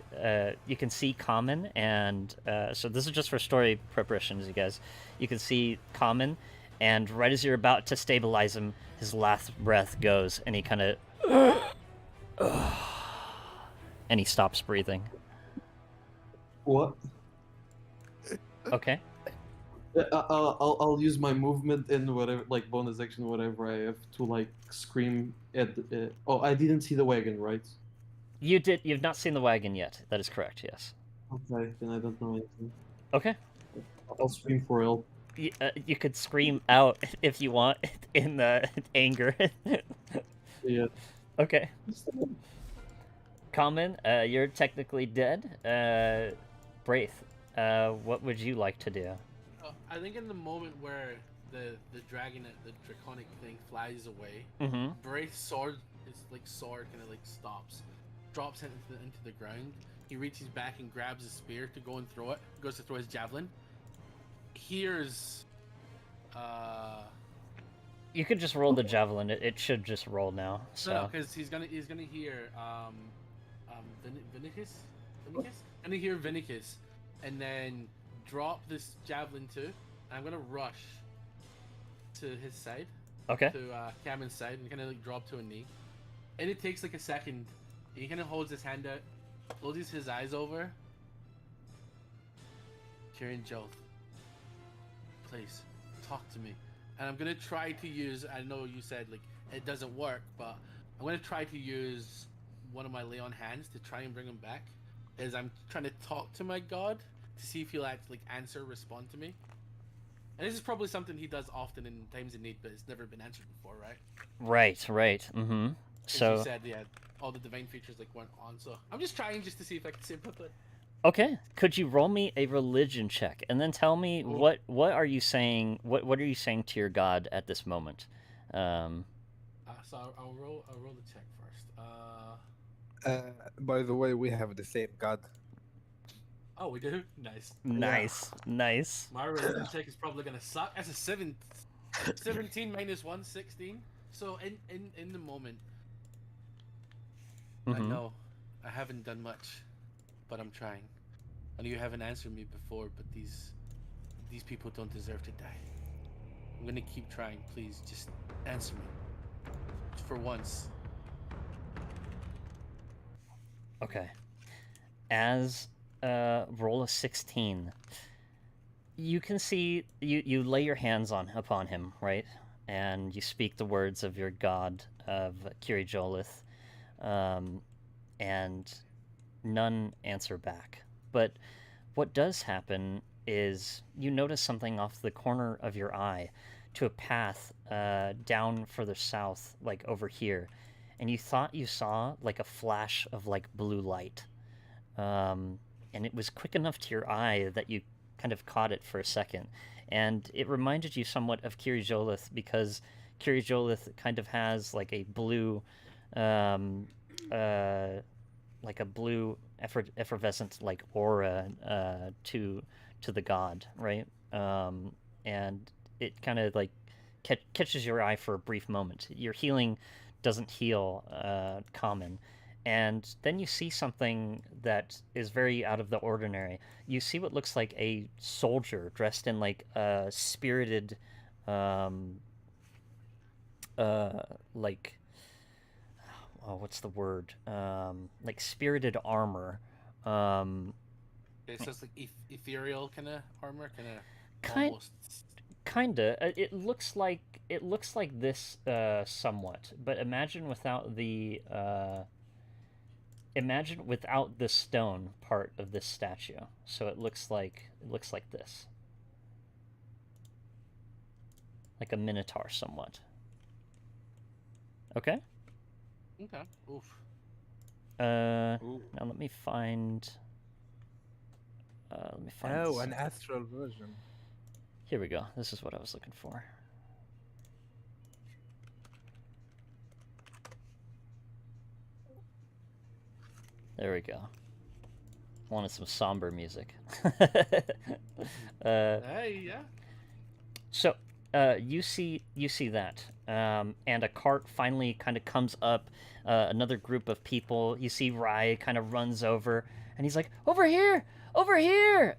Common, and so this is just for story preparations, you guys. You can see Common, and right as you're about to stabilize him, his last breath goes, and he kind of and he stops breathing. What? Okay. I'll use my movement and whatever, like bonus action, whatever I have to like scream at. Oh, I didn't see the wagon, right? You've not seen the wagon yet. That is correct. Yes. Okay, then I don't know anything. Okay. I'll scream for help. You could scream out if you want in the anger. Yeah. Okay. Common, you're technically dead. Braith, what would you like to do? I think in the moment where the draconic thing flies away, Mm-hmm. Braith's sword, his like sword kind of like stops, drops into the ground. He reaches back and grabs his spear to go and throw it. Goes to throw his javelin. Here's, You could just roll the javelin. It should just roll now. So. no, because he's gonna hear Vinicus, gonna hear Vinicus, and then drop this javelin too. And I'm gonna rush to his side, Okay. to Cameron's side, and kind of like drop to a knee. And it takes like a second. He kind of holds his hand out, closes his eyes over. Kieran Joth, please talk to me. And I'm gonna try to use. I know you said like it doesn't work, but I'm gonna try to use one of my Leon hands to try and bring him back. As I'm trying to talk to my god to see if he'll actually answer, respond to me. And this is probably something he does often in times of need, but it's never been answered before, right? Right. Mm-hmm. As So. you said, yeah, all the divine features like weren't on. So I'm just trying just to see if I can sympathize. Okay. Could you roll me a religion check and then tell me Ooh. what are you saying? What are you saying to your god at this moment? So I'll roll the check first. By the way, we have the same god. Oh, we do. Nice. Nice. My religion check is probably gonna suck. That's a 17 minus 1, 16. So in the moment, I Mhm. know I haven't done much, but I'm trying. I know you haven't answered me before, but these people don't deserve to die. I'm gonna keep trying. Please, just answer me. Just for once. Okay. As roll a 16, you can see you lay your hands upon him, right? And you speak the words of your god of Kiri Jolith, and none answer back. But what does happen is you notice something off the corner of your eye to a path down further south, like over here, and you thought you saw like a flash of like blue light, and it was quick enough to your eye that you kind of caught it for a second, and it reminded you somewhat of Kiri Jolith because Kiri Jolith kind of has like a blue, like a blue effervescent like aura to the god, right? And it kind of like catches your eye for a brief moment. Your healing doesn't heal Common, and then you see something that is very out of the ordinary. You see what looks like a soldier dressed in like a spirited, like, oh, what's the word? Like spirited armor. Okay, so it's like ethereal kind of armor, Kind almost. Kinda. It looks like this somewhat, but imagine without the imagine without the stone part of this statue. So it looks like this, like a minotaur, somewhat. Okay. Okay. Oof. Ooh. Now let me find. Oh, an something. astral version. Here we go. This is what I was looking for. There we go. Wanted some somber music. Hey, yeah. So, you see that, and a cart finally kind of comes up. Another group of people. You see Rai kind of runs over, and he's like, "Over here, over here!"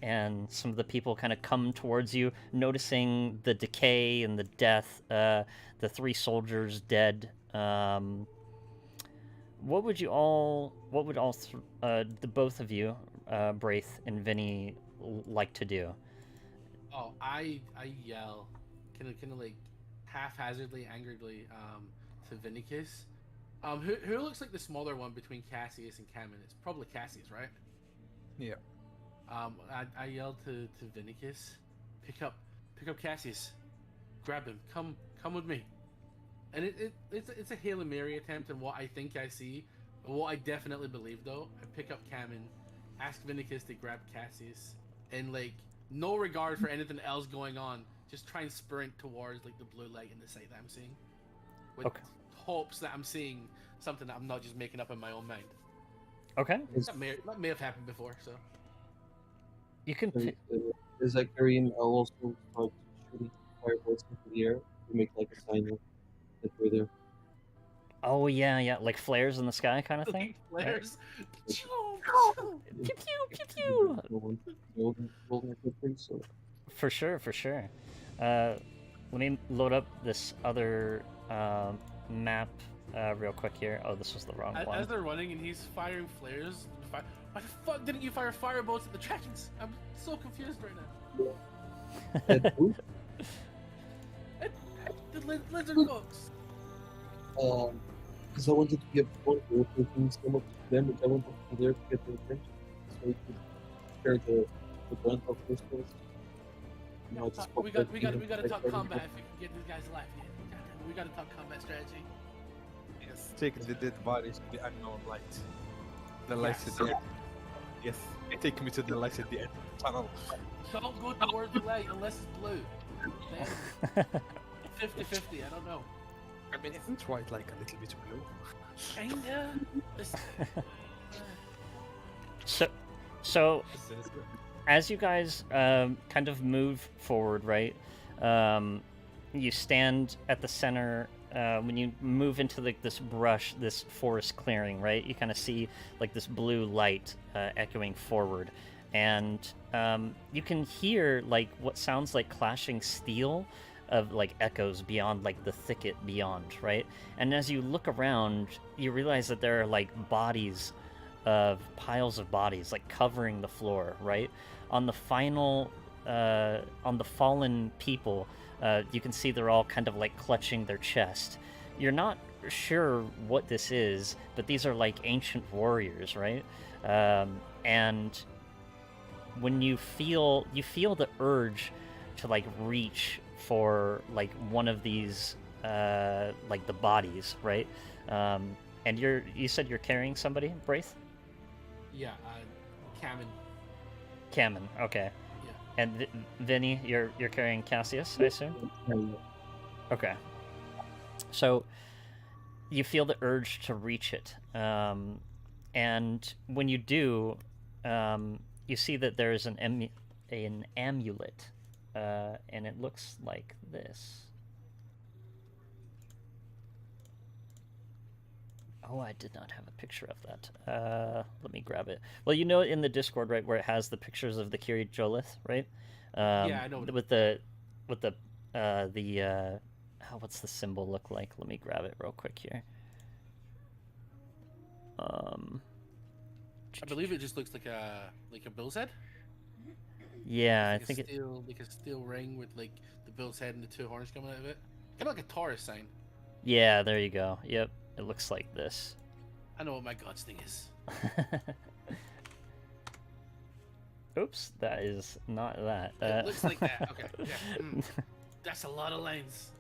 And some of the people kind of come towards you, noticing the decay and the death. The 3 soldiers dead. What would the both of you, Braith and Vinny, like to do? Oh, I yell, kind of like haphazardly, angrily, to Vinicus. Who looks like the smaller one between Cassius and Cameron? It's probably Cassius, right? Yeah. I yelled to Vinicus, pick up Cassius, grab him, come with me. And it's a Hail Mary attempt, and what I think I see, what I definitely believe though. I pick up Cameron, ask Vinicus to grab Cassius, and like no regard for anything else going on, just try and sprint towards like the blue light in the sight that I'm seeing, with Okay. hopes that I'm seeing something that I'm not just making up in my own mind. Okay. That may have happened before, so. You can. As I carry him, I'll also start shooting fireballs into the air to make like a sign that we're there. Oh yeah, like flares in the sky, kind of thing. Flares. Pew pew pew pew. Rolling equipment, so For sure. Let me load up this other map real quick here. Oh, this was the wrong one. As they're running and he's firing flares, why the fuck didn't you fire firebolts at the dragons? I'm so confused right now. that group, The lizard folks. because I wanted to get one group making so much damage, I wanted to be there to get their attention, so we could share the brunt of this place. You know, I just We gotta like talk every- combat if we can get these guys alive. Yeah, we gotta talk combat strategy. Yes. Take the dead bodies to the unknown light. The lights at the end. Yes. Take me to the lights at the end of the tunnel. Don't go towards the light unless it's blue. Then 50-50, I don't know. I mean, isn't white like a little bit blue? Kinda. So as you guys kind of move forward, right? You stand at the center. When you move into like this brush, this forest clearing, right? You kind of see like this blue light echoing forward, and you can hear like what sounds like clashing steel of like echoes beyond like the thicket beyond, right? And as you look around, you realize that there are like bodies of piles of bodies like covering the floor, right? On the fallen people, you can see they're all kind of like clutching their chest. You're not sure what this is, but these are like ancient warriors, right? And when you feel the urge to like reach for like one of these like the bodies, right? And you said you're carrying somebody, Braith? Yeah, Cameron, okay. Yeah. And Vinny, you're carrying Cassius, I assume? Okay. So you feel the urge to reach it, and when you do, you see that there is an amulet, and it looks like this. Oh, I did not have a picture of that. Let me grab it. Well, you know, in the Discord, right, where it has the pictures of the Kiri Jolith, right? Yeah, I know. With the what's the symbol look like? Let me grab it real quick here. I believe it just looks like a bill's head. Yeah, Like I think it. like a steel ring with like the bill's head and the 2 horns coming out of it. Kind of like a Taurus sign. Yeah, there you go. Yep, it looks like this. I know what my god's thing is. Oops, that is not that. It looks like that. Okay. Yeah. That's a lot of lines.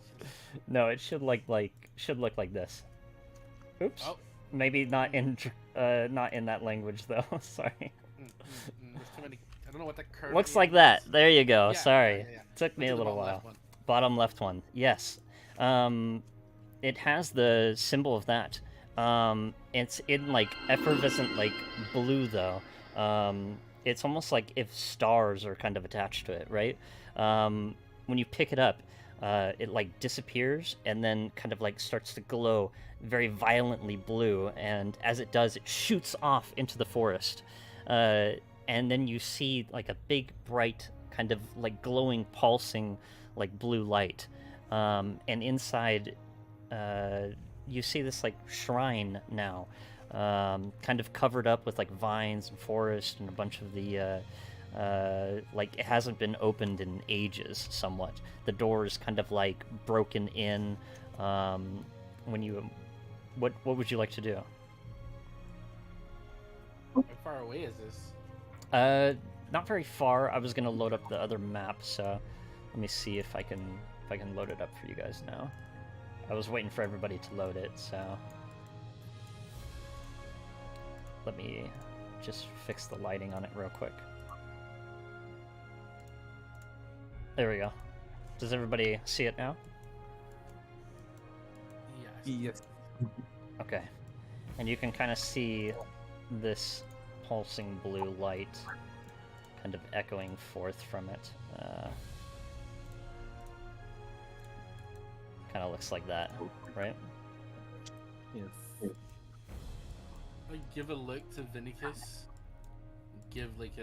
No, it should look like this. Oops. Oh. Maybe not in that language though. Sorry. There's too many. I don't know what that curve. Looks like that. There you go. Yeah, Sorry. yeah. Took me Look a at the little bottom while. left one. Bottom left one. Yes. It has the symbol of that. It's in like effervescent like blue though. It's almost like if stars are kind of attached to it, right? When you pick it up, it like disappears and then kind of like starts to glow very violently blue, and as it does, it shoots off into the forest. And then you see like a big bright kind of like glowing pulsing like blue light, and inside you see this like shrine now, kind of covered up with like vines and forest and a bunch of the like it hasn't been opened in ages somewhat. The door is kind of like broken in. When you what would you like to do? How far away is this? Not very far. I was gonna load up the other map, so let me see if I can load it up for you guys now. I was waiting for everybody to load it, so let me just fix the lighting on it real quick. There we go. Does everybody see it now? Yes. Yes. Okay. And you can kind of see this pulsing blue light kind of echoing forth from it. Kind of looks like that, right? Yes. I give a look to Vinicus, give like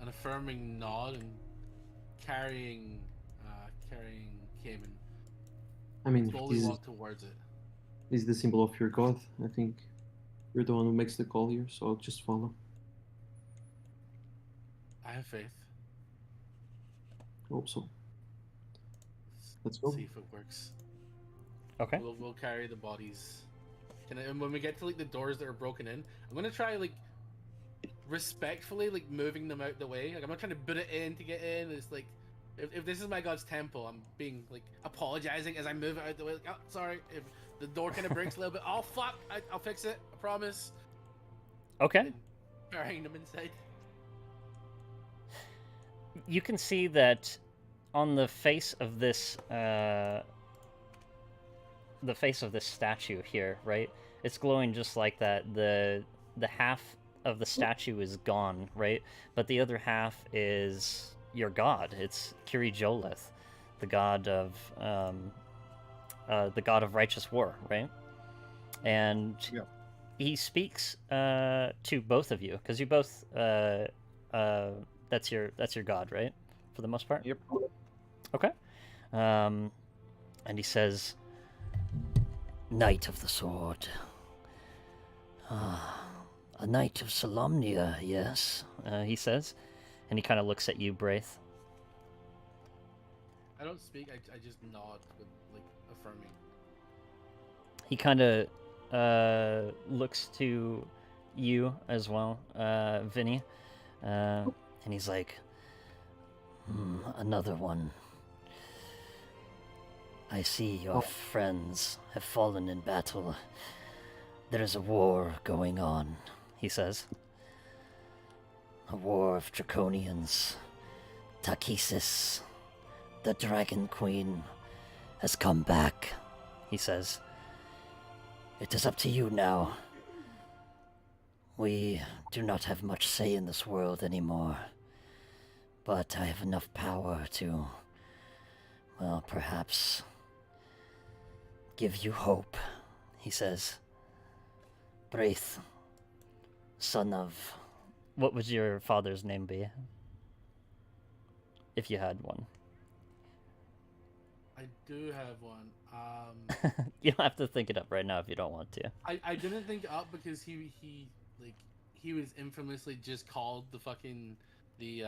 an affirming nod, and carrying Cayman. I mean, Slowly this walk towards it. is the symbol of your god. I think you're the one who makes the call here, so I'll just follow. I have faith. Hope so. Let's go. See if it works. Okay. We'll carry the bodies. And when we get to like the doors that are broken in, I'm gonna try like respectfully like moving them out the way. Like I'm not trying to put it in to get in. It's like if this is my god's temple, I'm being like apologizing as I move it out the way. Like, oh, sorry. If the door kind of breaks a little bit, oh fuck, I'll fix it. I promise. Okay. And carrying them inside. You can see that on the face of this statue here, right? It's glowing just like that. The half of the statue is gone, right? But the other half is your god. It's Kiri Jolith, the god of righteous war, right? And Yeah. he speaks to both of you because you both that's your god, right? For the most part. Yep. Okay. And he says, Knight of the Sword. A Knight of Solemnia, yes, he says. And he kind of looks at you, Braith. I don't speak. I just nod with like affirming. He kind of looks to you as well, Vinny. And he's like, another one. I see your friends have fallen in battle. There is a war going on, he says. A war of Draconians. Takesis, the Dragon Queen, has come back, he says. It is up to you now. We do not have much say in this world anymore. But I have enough power to, well, perhaps give you hope, he says. Braith, son of... What would your father's name be? If you had one. I do have one. You don't have to think it up right now if you don't want to. I didn't think it up because he was infamously just called the fucking the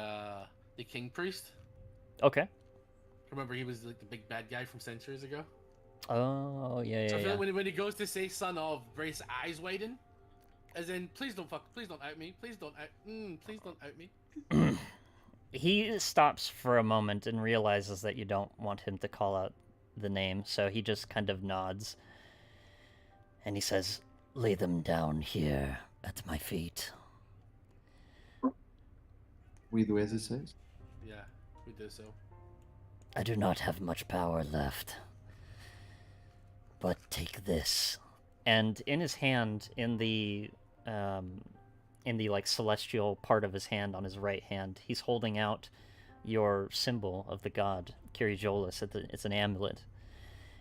king priest. Okay. Remember, he was like the big bad guy from centuries ago. Oh, yeah, So I yeah, feel yeah. like when he goes to say son of, Brace's eyes widen. As in, please don't out me. Please don't out me. He stops for a moment and realizes that you don't want him to call out the name, so he just kind of nods. And he says, "Lay them down here at my feet." We do as he says. Yeah, we do so. I do not have much power left. But take this. And in his hand, in the like celestial part of his hand on his right hand, he's holding out your symbol of the god, Kirijolus. It's an amulet.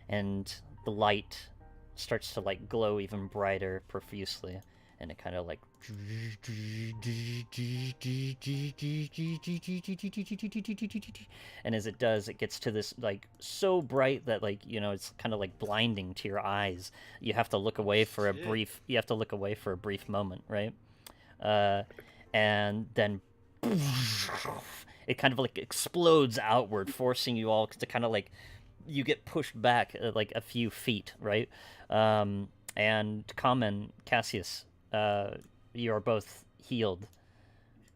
And the light starts to like glow even brighter profusely, and it kind of like and as it does, it gets to this like so bright that like, you know, it's kind of like blinding to your eyes. You have to look away for a brief moment, right? And then it kind of like explodes outward, forcing you all to kind of like, you get pushed back like a few feet, right? And Common, Cassius, you are both healed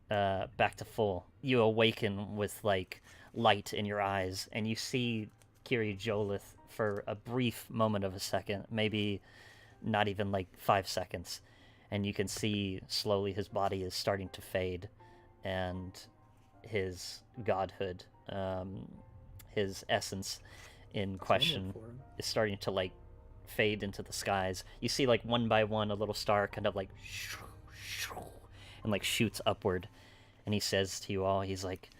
back to full. You awaken with like light in your eyes, and you see Kiri Jolith for a brief moment of a second, maybe not even like 5 seconds, and you can see slowly his body is starting to fade, and his godhood, his essence in question is starting to like fade into the skies. You see like one by one a little star kind of like and like shoots upward, and he says to you all, he's like,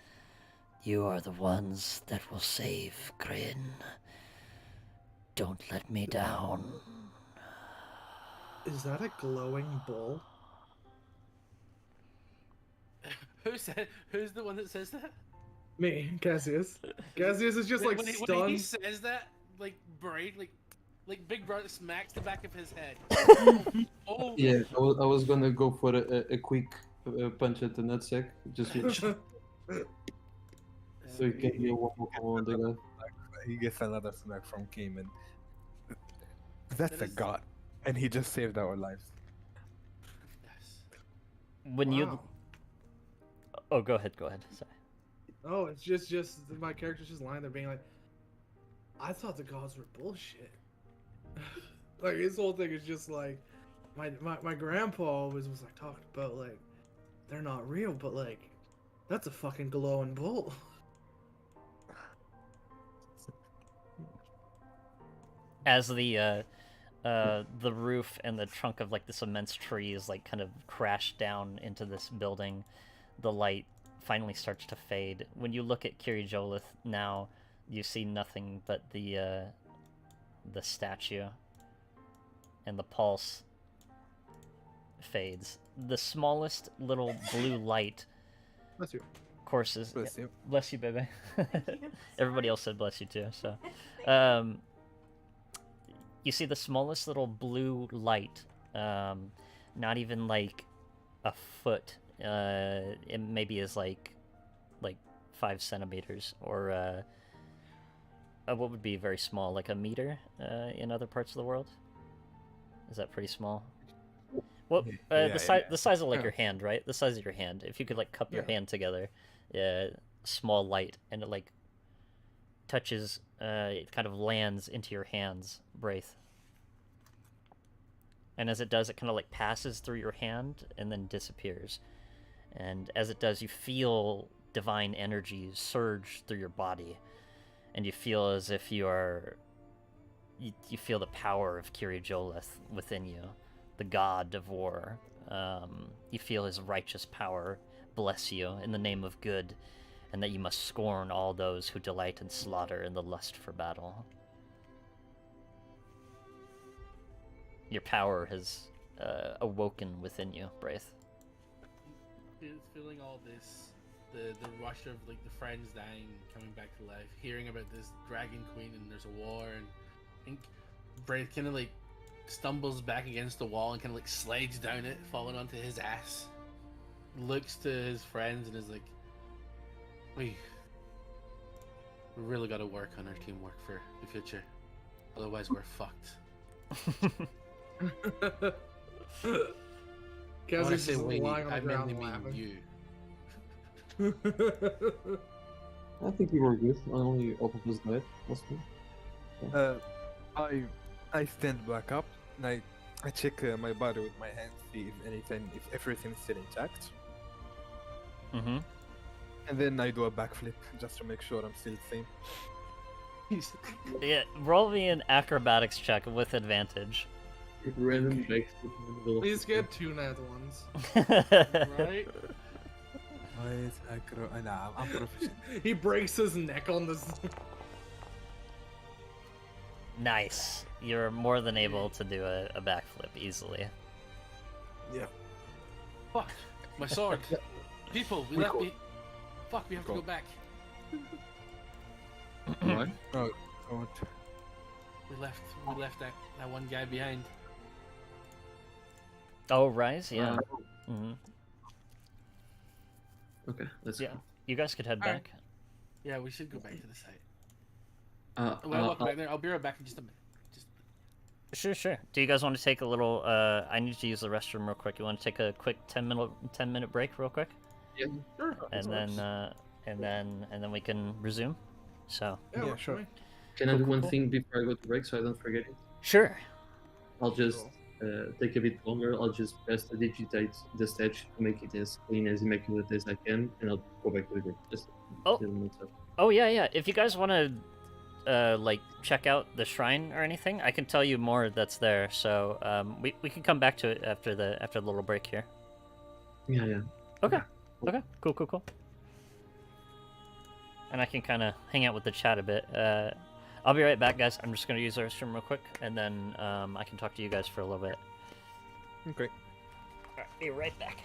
"You are the ones that will save Kryn. Don't let me down." Is that a glowing bull? Who's the one that says that? Me, Cassius. Cassius is just like when stunned. he says that, like bright, like Big Brother smacks the back of his head. Oh. Yeah, I was gonna go for a quick punch at the nutsack, just so he can be a one on the guy. He gets another smack from Cayman. That's a god, and he just saved our lives. When you... Oh, go ahead. Sorry. Oh, it's just my character's just lying there being like, I thought the gods were bullshit. Like his whole thing is just like, my grandpa always was like talking about like, they're not real, but like, that's a fucking glowing bull. As the roof and the trunk of like this immense tree is like kind of crashed down into this building, the light finally starts to fade. When you look at Kiri Jolith now, you see nothing but the statue, and the pulse fades. The smallest little blue light Bless you. courses. Bless you. Bless you, baby. Everybody else said bless you too. So, you see the smallest little blue light, not even like a foot. It maybe is like 5 centimeters, or what would be very small, like a meter in other parts of the world. Is that pretty small? Well, the size of like your hand, right? The size of your hand. If you could like cup your hand together, small light, and it like touches, it kind of lands into your hands, Braith. And as it does, it kind of like passes through your hand and then disappears. And as it does, you feel divine energy surge through your body, and you feel as if you feel the power of Kiri Jolith within you, the god of war. You feel his righteous power bless you in the name of good, and that you must scorn all those who delight in slaughter and the lust for battle. Your power has awoken within you, Braith. Feeling all this, the rush of like the friends dying, coming back to life, hearing about this dragon queen and there's a war, and I think Braith kind of like stumbles back against the wall and kind of like slides down it, falling onto his ass. Looks to his friends and is like, we really got to work on our teamwork for the future, otherwise we're fucked. When I Cassie's say just we, lying on I the mainly ground mean laughing. you. I think we were good. Only all of us died. That's fine. I stand back up and I check my body with my hands, see if everything's still intact, Mm-hmm. and then I do a backflip just to make sure I'm still the same. Yeah, roll me an acrobatics check with advantage. Random breaks in the middle of Please the get 2 nat ones. Right? Why is acro? Nah, I'm proficient. He breaks his neck on this. Nice. You're more than able to do a backflip easily. Yeah. Fuck. My sword. People, we left me. Fuck, we have to go back. What? Oh, God. We left that one guy behind. Oh, Rise? Yeah. Mm-hmm. Okay, let's Yeah. go. You guys could head Alright. back. Yeah, we should go back to the site. Uh, When I walk back there, I'll be right back in just a minute. Sure. Do you guys want to take a little? I need to use the restroom real quick. You want to take a quick 10-minute break, real quick, yeah, Sure. and then we can resume. So Yeah, Yeah, works sure. for me. can I do one cool. thing before I go to break so I don't forget it? sure. I'll just take a bit longer. I'll just press to digitate the stage to make it as clean as immaculate as I can, and I'll go back to the break. Just Oh. little notes up. Oh yeah. If you guys want to, like check out the shrine or anything, I can tell you more that's there. So we can come back to it after the little break here. Yeah. Okay. Cool. And I can kind of hang out with the chat a bit. I'll be right back, guys. I'm just gonna use the restroom real quick, and then I can talk to you guys for a little bit. Okay. Alright, be right back.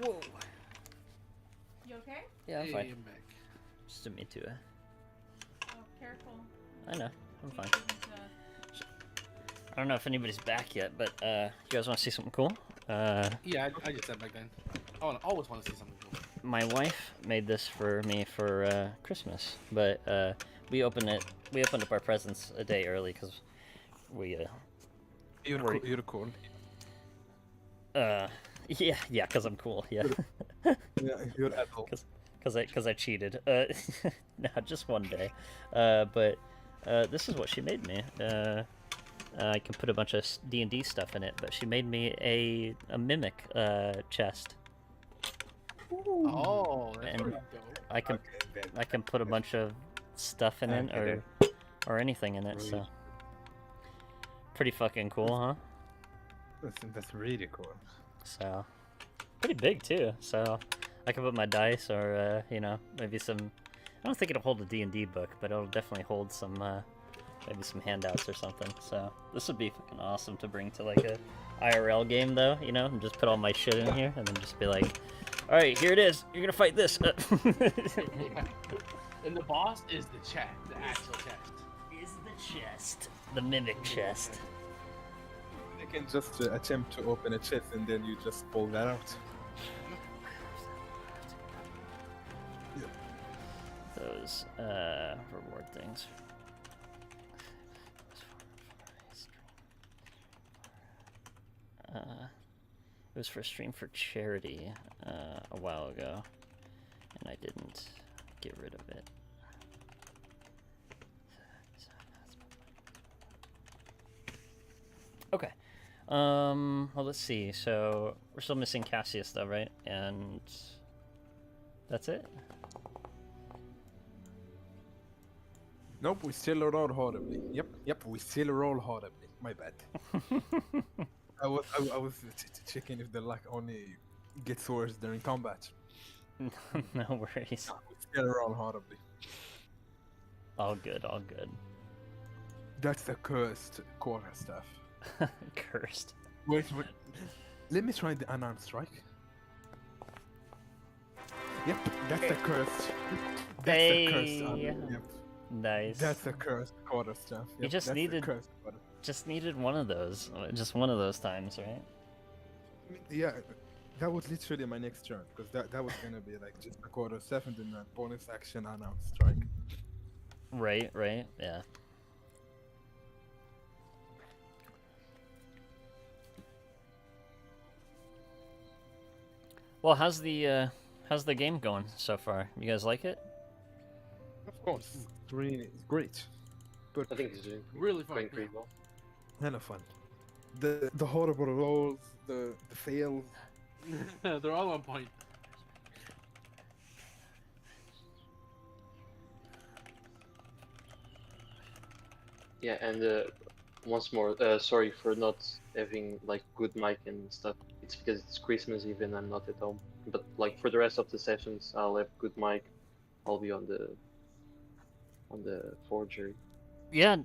Whoa. You okay? Yeah, I'm Hey, fine. I'm back. Just didn't mean to. Oh, careful. I know. I'm fine. Isn't, I don't know if anybody's back yet, but you guys want to see something cool? Yeah, I just said back then. Always want to see something cool. My wife made this for me for Christmas, but we opened up our presents a day early because we You're cool. yeah, because I'm cool, yeah. Yeah, you're adult. Because I cheated. No, just one day. But this is what she made me. I can put a bunch of D&D stuff in it, but she made me a mimic chest. Oh, that's And- pretty dope. I can put a bunch of stuff in it or anything in it. So pretty fucking cool, huh? That's really cool. So pretty big too. So I can put my dice or maybe some I don't think it'll hold a D&D book, but it'll definitely hold some, maybe some handouts or something. So this would be fucking awesome to bring to like a IRL game, though. You know, and just put all my shit in here, and then just be like, all right, here it is. You're gonna fight this. And the boss is the chest, the actual chest. Is the chest the mimic chest? They can just attempt to open a chest and then you just pull that out. Those reward things. It was for a stream for charity a while ago, and I didn't get rid of it. Okay. Well, let's see. So we're still missing Cassius, though, right? And that's it. Nope, we still roll horribly. Yep, we still roll horribly. My bad. I was checking if the luck only gets worse during combat. No worries. We still roll horribly. All good, all good. That's the cursed quarter stuff. Cursed. Wait. Let me try the unarmed strike. Yep, that's the cursed. That's the cursed. Yep. Nice. That's the cursed quarter stuff. Yep, You just that's the needed- cursed quarter. Just needed one of those. Just one of those times, right? Yeah, that was literally my next turn because that was gonna be like just a quarter stuff and then a bonus action unarmed strike. Right, yeah. Well, how's the game going so far? You guys like it? Of course, it's really great. But I think it's doing Really fun. going pretty well. hella fun. The horrible rolls, the fails. They're all on point. Yeah, and once more, sorry for not having like good mic and stuff. It's because it's Christmas Eve and I'm not at home. But like for the rest of the sessions, I'll have good mic. I'll be on the forgery. Yeah,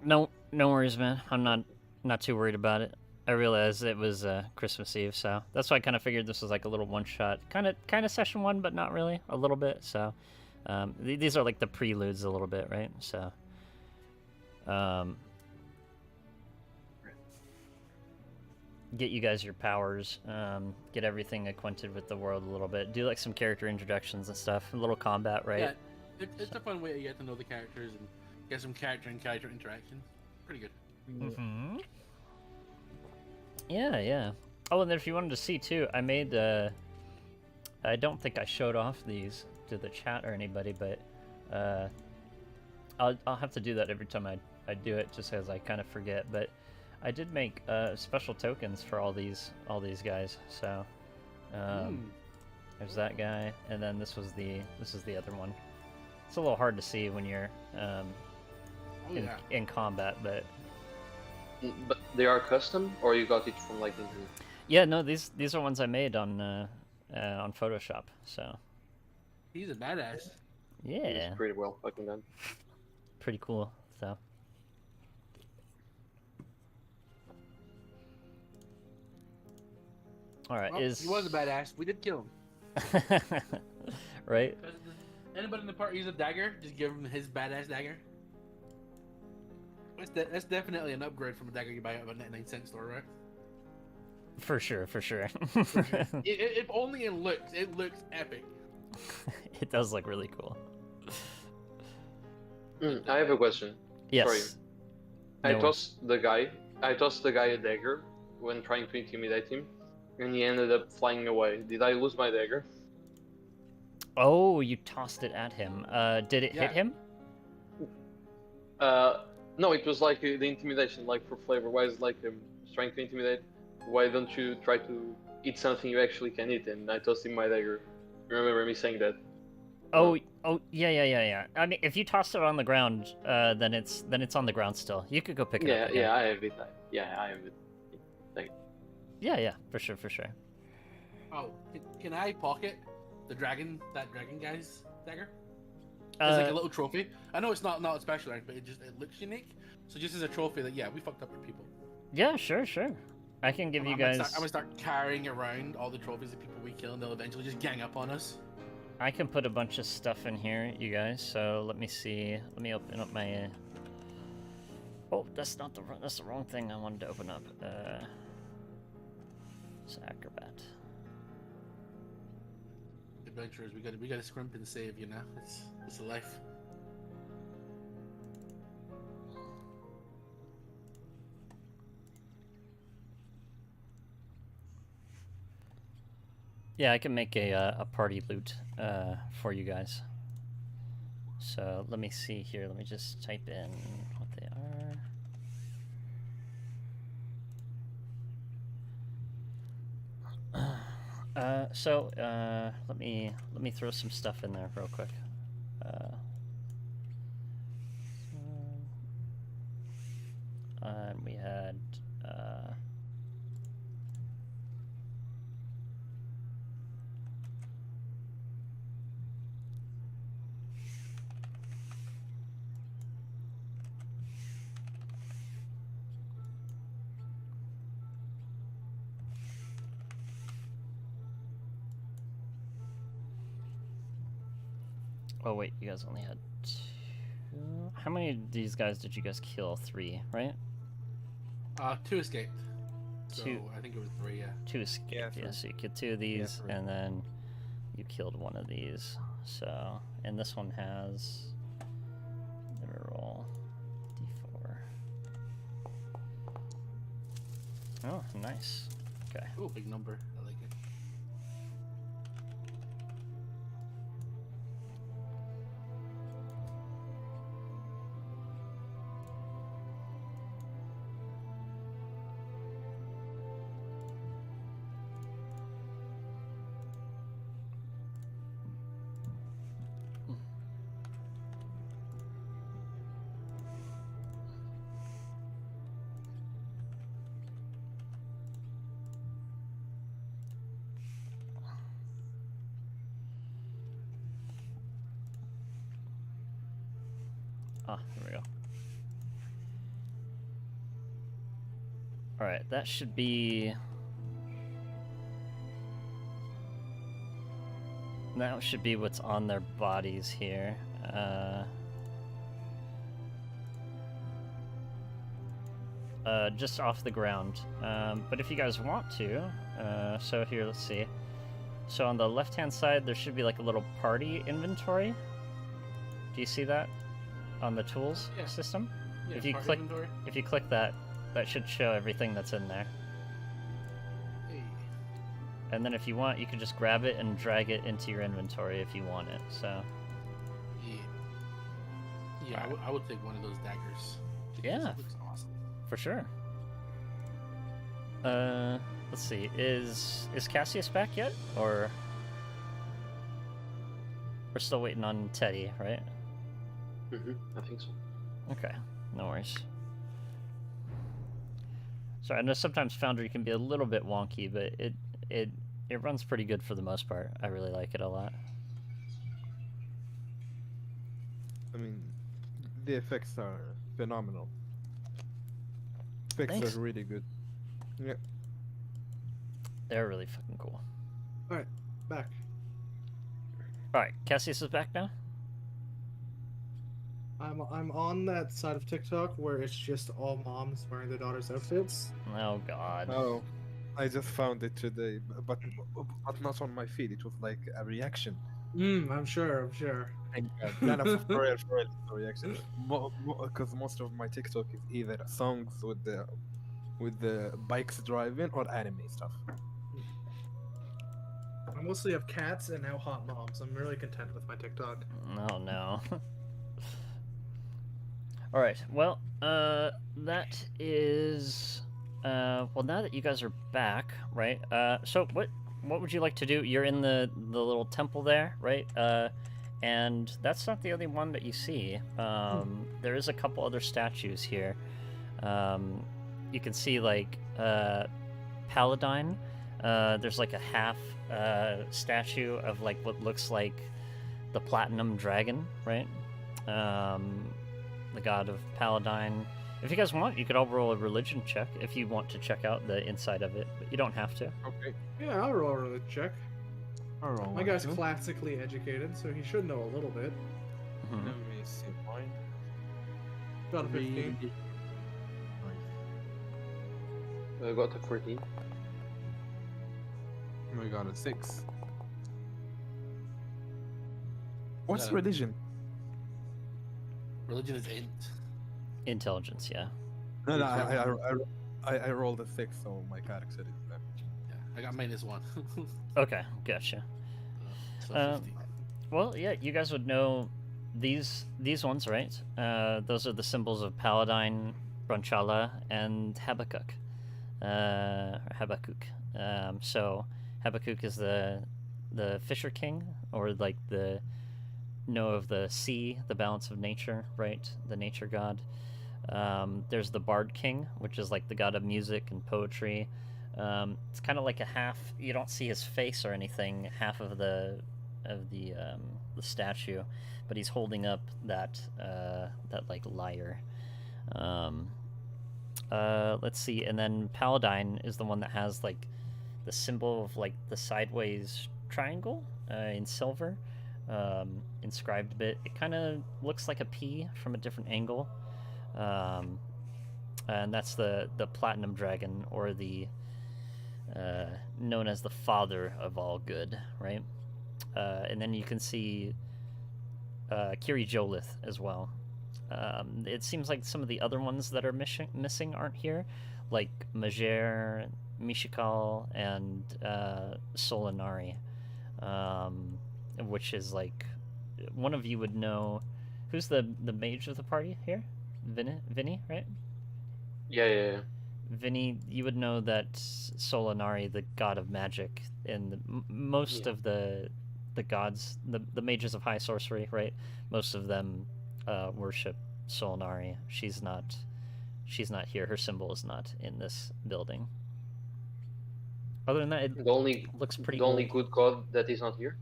no worries, man. I'm not too worried about it. I realized it was Christmas Eve, so that's why I kind of figured this was like a little one shot, kind of session one, but not really, a little bit. So these are like the preludes a little bit, right? So get you guys your powers, get everything acquainted with the world a little bit, do like some character introductions and stuff, a little combat, right? Yeah, it's a fun way to get to know the characters and get some character interaction. Pretty good. Mm-hmm. Yeah. Oh, and if you wanted to see too, I made I don't think I showed off these to the chat or anybody, but I'll have to do that every time I do it, just as I kind of forget. But I did make special tokens for all these guys. So there's that guy, and then this is the other one. It's a little hard to see when you're in combat, but But they are custom, or you got it from like the internet? yeah, no, these are ones I made on Photoshop. So He's a badass. yeah, It's pretty well fucking done. pretty cool. So all right, Well, is he was a badass. We did kill him. right? Anybody in the party use a dagger? Just give him his badass dagger. That's definitely an upgrade from a dagger you buy at a 99-cent store, right? For sure. If only it looks epic. It does look really cool. I have a question. Yes. Sorry. No I tossed the guy a dagger when trying to intimidate him, and he ended up flying away. Did I lose my dagger? Oh, you tossed it at him. Did it hit Yeah. him? No, it was like the intimidation, like for flavor. Why is it like trying to intimidate? Why don't you try to eat something you actually can eat? And I tossed him my dagger. You remember me saying that? Oh, yeah. I mean, if you tossed it on the ground, then it's on the ground still. You could go pick it up. Again. Yeah, I have it. I have it. Yeah, for sure. Oh, can I pocket that dragon guy's dagger? It's like a little trophy. I know it's not special, right? But it looks unique. So just as a trophy that we fucked up with people. Yeah, sure. I can give you guys. I'm gonna start carrying around all the trophies of people we kill, and they'll eventually just gang up on us. I can put a bunch of stuff in here, you guys. So let me see. Let me open up my. Oh, that's not that's the wrong thing I wanted to open up. It's Acrobat. Adventurers, we gotta scrimp and save, you know. It's a life. Yeah, I can make a party loot for you guys. So let me see here. Let me just type in what they are. Let me throw some stuff in there real quick. And we had. Oh wait, you guys only had 2. How many of these guys did you guys kill? 3, right? 2 escaped. So 2. I think it was 3, yeah. 2 escaped. Yeah, so you killed 2 of these, Yeah, and then you killed 1 of these. So, and this one has. Let me roll d4. Oh, nice. Okay. Ooh, big number. I like it. Ah, there we go. Alright, that should be. That should be what's on their bodies here. Just off the ground. But if you guys want to, so here, let's see. So on the left-hand side, there should be like a little party inventory. Do you see that on the tools Yeah. system? Yeah, If you party click- inventory. If you click that, that should show everything that's in there. Hey. And then if you want, you can just grab it and drag it into your inventory if you want it. So Yeah. Yeah, I would take one of those daggers. because Yeah. It looks awesome. for sure. Let's see. Is Cassius back yet, or we're still waiting on Teddy, right? I think so. Okay, no worries. Sorry, I know sometimes Foundry can be a little bit wonky, but it runs pretty good for the most part. I really like it a lot. I mean, the effects are phenomenal. Effects Thanks. are really good. Yeah. They're really fucking cool. Back. All right, Cassius is back now. I'm on that side of TikTok where it's just all moms wearing their daughters' outfits. Oh God. Oh, I just found it today, but not on my feed. It was like a reaction. I'm sure. Thank God. None of for real, a reaction. Because most of my TikTok is either songs with the bikes driving or anime stuff. I mostly have cats and now hot moms. I'm really content with my TikTok. Oh no. All right. Well, that is. Well, now that you guys are back, right? So what would you like to do? You're in the little temple there, right? And that's not the only one that you see. There is a couple other statues here. You can see like Paladine. There's like a half statue of like what looks like the Platinum Dragon, right? The god of Paladine. If you guys want, you could all roll a religion check if you want to check out the inside of it, but you don't have to. Okay. Yeah, I'll roll a religion check. I'll roll My one, guy's too. classically educated, so he should know a little bit. Mhm. Let me see mine. Got a 15. Nice. I got a 14. I got a 6. What's Yeah. religion? Religion is int. Intelligence, yeah. No, no, Incredible. I rolled a 6, so my character is there. Yeah, I got -1. Okay, gotcha. So Um, 15. Well, yeah, you guys would know these ones, right? Those are the symbols of Paladine, Brunchala, and Habakkuk. Habakkuk. So Habakkuk is the Fisher King, or like the of the sea, the balance of nature, right? The nature god. There's the Bard King, which is like the god of music and poetry. It's kind of like a half. You don't see his face or anything. Half of the statue, but he's holding up that like lyre. Let's see, and then Paladine is the one that has like the symbol of like the sideways triangle in silver, inscribed a bit. It kind of looks like a P from a different angle, and that's the Platinum Dragon, or the known as the Father of all good, right? And then you can see Kiri Jolith as well. It seems like some of the other ones that are missing aren't here, like Majer, Mishikal, and Solinari, which is like one of you would know. Who's the mage of the party here? Vinny, right? Yeah. Vinny, you would know that Solinari, the god of magic, and most Yeah. of the gods, the mages of high sorcery, right? Most of them worship Solinari. She's not here. Her symbol is not in this building. Other than that, it The only looks pretty the only old. good god that is not here.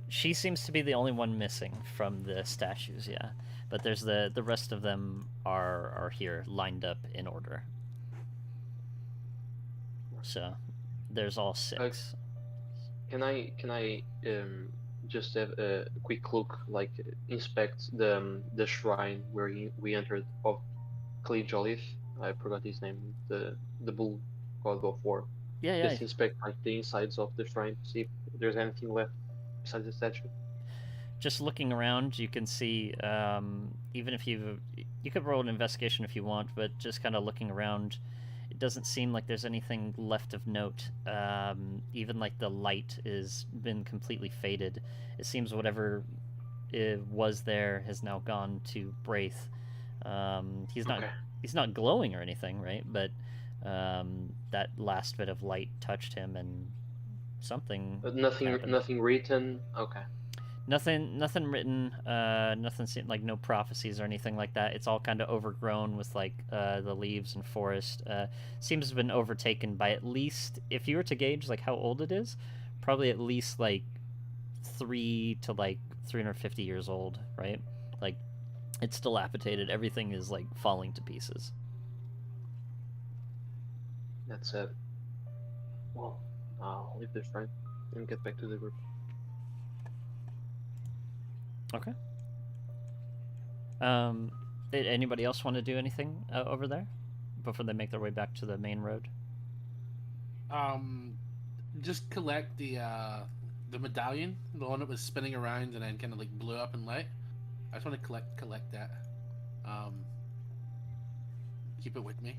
She seems to be the only one missing from the statues, yeah. But there's the rest of them are here, lined up in order. So there's all 6. Can I just have a quick look, like inspect the shrine where we entered of Kali Jolith? I forgot his name. The bull god of war. Yeah. Just inspect like the insides of the shrine to see if there's anything left besides the statue. Just looking around, you can see, even if you could roll an investigation if you want, but just kind of looking around, it doesn't seem like there's anything left of note. Even like the light is been completely faded. It seems whatever was there has now gone to Braith. He's not Okay. he's not glowing or anything, right? But that last bit of light touched him, and something happened. Nothing written. Okay. Nothing written. Nothing seemed like no prophecies or anything like that. It's all kind of overgrown with like the leaves and forest. Seems to have been overtaken by at least, if you were to gauge like how old it is, probably at least like 3 to like 350 years old, right? Like it's dilapidated. Everything is like falling to pieces. That's it. Well, I'll leave this shrine and get back to the group. Okay. Did anybody else want to do anything over there before they make their way back to the main road? Just collect the medallion, the one that was spinning around and then kind of like blew up in light. I just want to collect that. Keep it with me.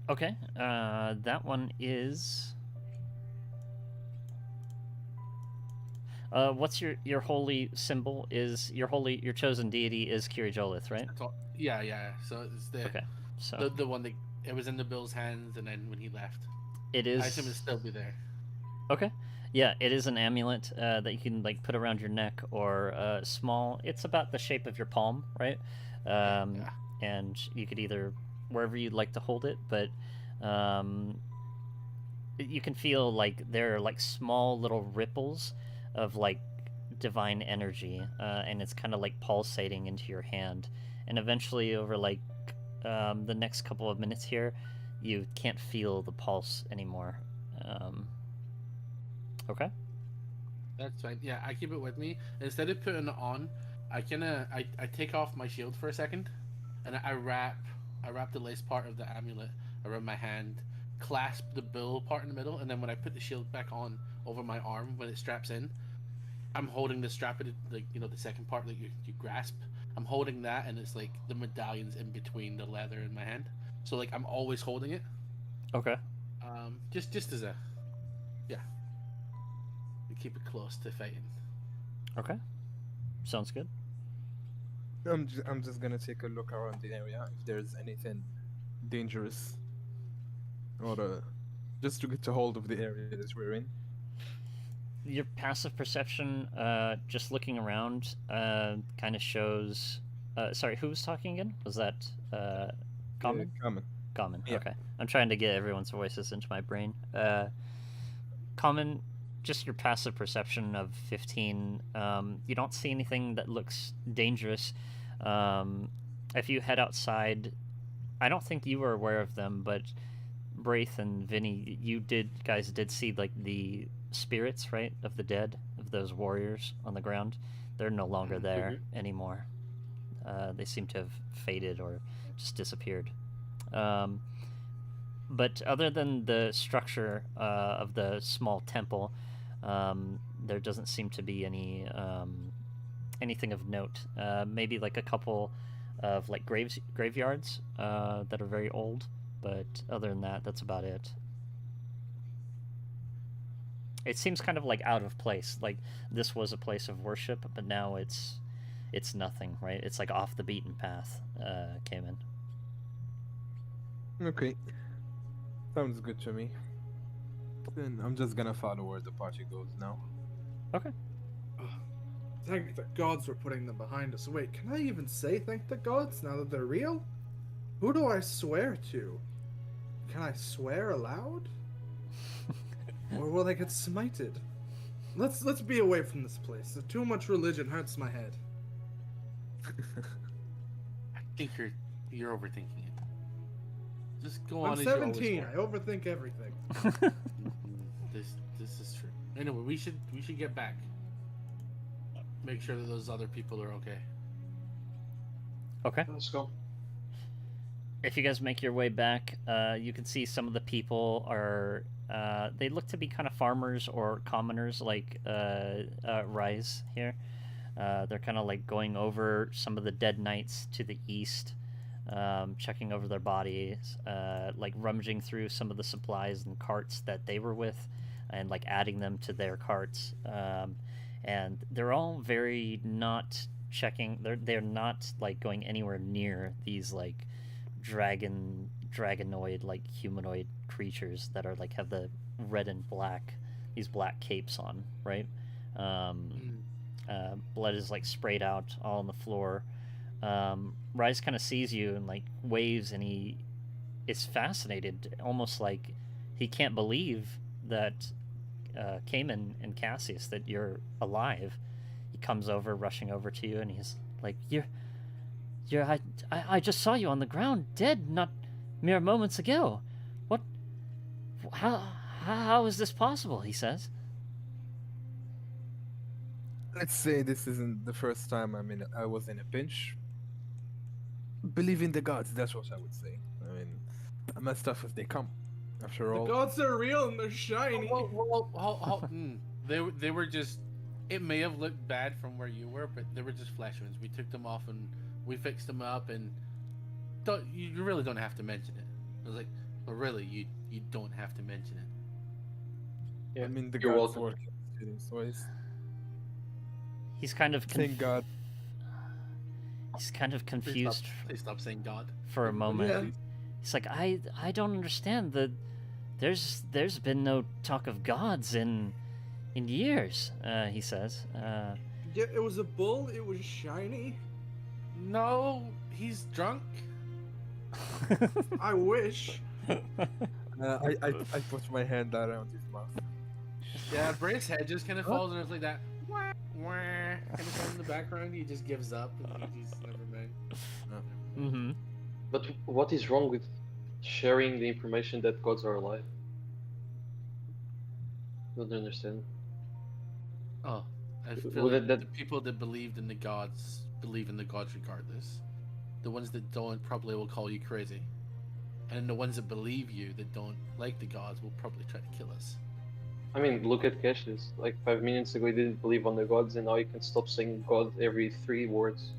Okay. That one is. What's your holy symbol? Is your chosen deity is Kiri Jolith, right? Yeah. So it's the Okay. So the one that it was in the Bill's hands, and then when he left, it is. I assume it'll still be there. Okay. Yeah, it is an amulet that you can like put around your neck, or small. It's about the shape of your palm, right? Yeah. And you could either wherever you'd like to hold it, but you can feel like there are like small little ripples of like divine energy, and it's kind of like pulsating into your hand. And eventually, over like the next couple of minutes here, you can't feel the pulse anymore. Okay. That's fine. Yeah, I keep it with me. Instead of putting it on, I take off my shield for a second, and I wrap the lace part of the amulet around my hand, clasp the bull part in the middle, and then when I put the shield back on over my arm when it straps in, I'm holding the strap of the second part that you grasp. I'm holding that, and it's like the medallion's in between the leather in my hand, so like I'm always holding it. Okay. Just as a we keep it close to fighting. Okay. Sounds good. I'm just gonna take a look around the area if there's anything dangerous, or just to get a hold of the area that we're in. Your passive perception, just looking around, kind of shows. Sorry, who was talking again? Was that Common? Common. Common. Yeah. Okay. I'm trying to get everyone's voices into my brain. Common, just your passive perception of 15. You don't see anything that looks dangerous. If you head outside, I don't think you were aware of them, but Braith and Vinny, you guys did see like the spirits, right, of the dead, of those warriors on the ground. They're no longer there anymore. They seem to have faded or just disappeared. But other than the structure of the small temple, there doesn't seem to be anything of note. Maybe like a couple of like graveyards that are very old, but other than that, that's about it. It seems kind of like out of place. Like this was a place of worship, but now it's nothing, right? It's like off the beaten path. Came in. Okay. Sounds good to me. Then I'm just gonna follow where the party goes now. Okay. Thank the gods for putting them behind us. Wait, can I even say thank the gods now that they're real? Who do I swear to? Can I swear aloud? Or will I get smited? Let's be away from this place. Too much religion hurts my head. I think you're overthinking it. Just go on. I'm as you always 17. were. I overthink everything. This is true. Anyway, we should get back. Make sure that those other people are okay. Okay. Let's go. If you guys make your way back, you can see some of the people are. They look to be kind of farmers or commoners, like Rise here. They're kind of like going over some of the dead knights to the east, checking over their bodies, like rummaging through some of the supplies and carts that they were with, and like adding them to their carts. And they're all very not checking. They're not like going anywhere near these like dragonoid like humanoid creatures that are like have the red and black, these black capes on, right? Blood is like sprayed out all on the floor. Rise kind of sees you and like waves, and he is fascinated, almost like he can't believe that Cayman and Cassius, that you're alive. He comes over, rushing over to you, and he's like, I just saw you on the ground, dead, not mere moments ago. What? How is this possible? He says. Let's say this isn't the first time I was in a pinch. Believe in the gods, that's what I would say. I mean, I'm as tough as they come. After The all, gods are real and they're shiny. They were just. It may have looked bad from where you were, but they were just flesh wounds. We took them off and we fixed them up, and you really don't have to mention it. I was like, but really, you don't have to mention it. I mean, the You're gods welcome. work in these ways. He's kind of Thank God. He's kind of Please confused Please stop saying God. for a moment. Yeah. He's like, I don't understand. There's been no talk of gods in years. He says. Yeah, it was a bull. It was shiny. No, he's drunk. I wish. I put my hand around his mouth. Yeah, Braith's head just kind of falls and it's like that. wah kind of sound in the background. He just gives up and he's never mind. Mm-hmm. But what is wrong with sharing the information that gods are alive? Don't understand. Oh, I feel Would like it that the people that believed in the gods believe in the gods regardless. The ones that don't probably will call you crazy, and the ones that believe you that don't like the gods will probably try to kill us. I mean, look at Cassius. Like 5 minutes ago, he didn't believe on the gods, and now he can stop saying God every 3 words.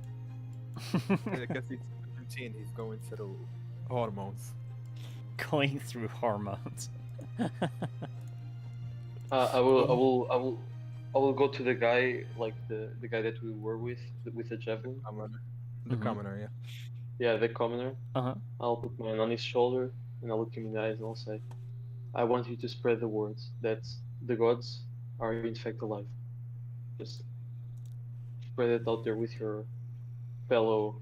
I guess it's 17. He's going through hormones. Going through hormones. I will go to the guy, like the guy that we were with the javelin. Commoner. The Mhm. commoner, yeah. Yeah, the commoner. Uh-huh. I'll put mine on his shoulder, and I'll look him in the eyes, and I'll say, "I want you to spread the words that the gods are in fact alive. Just spread it out there with your fellow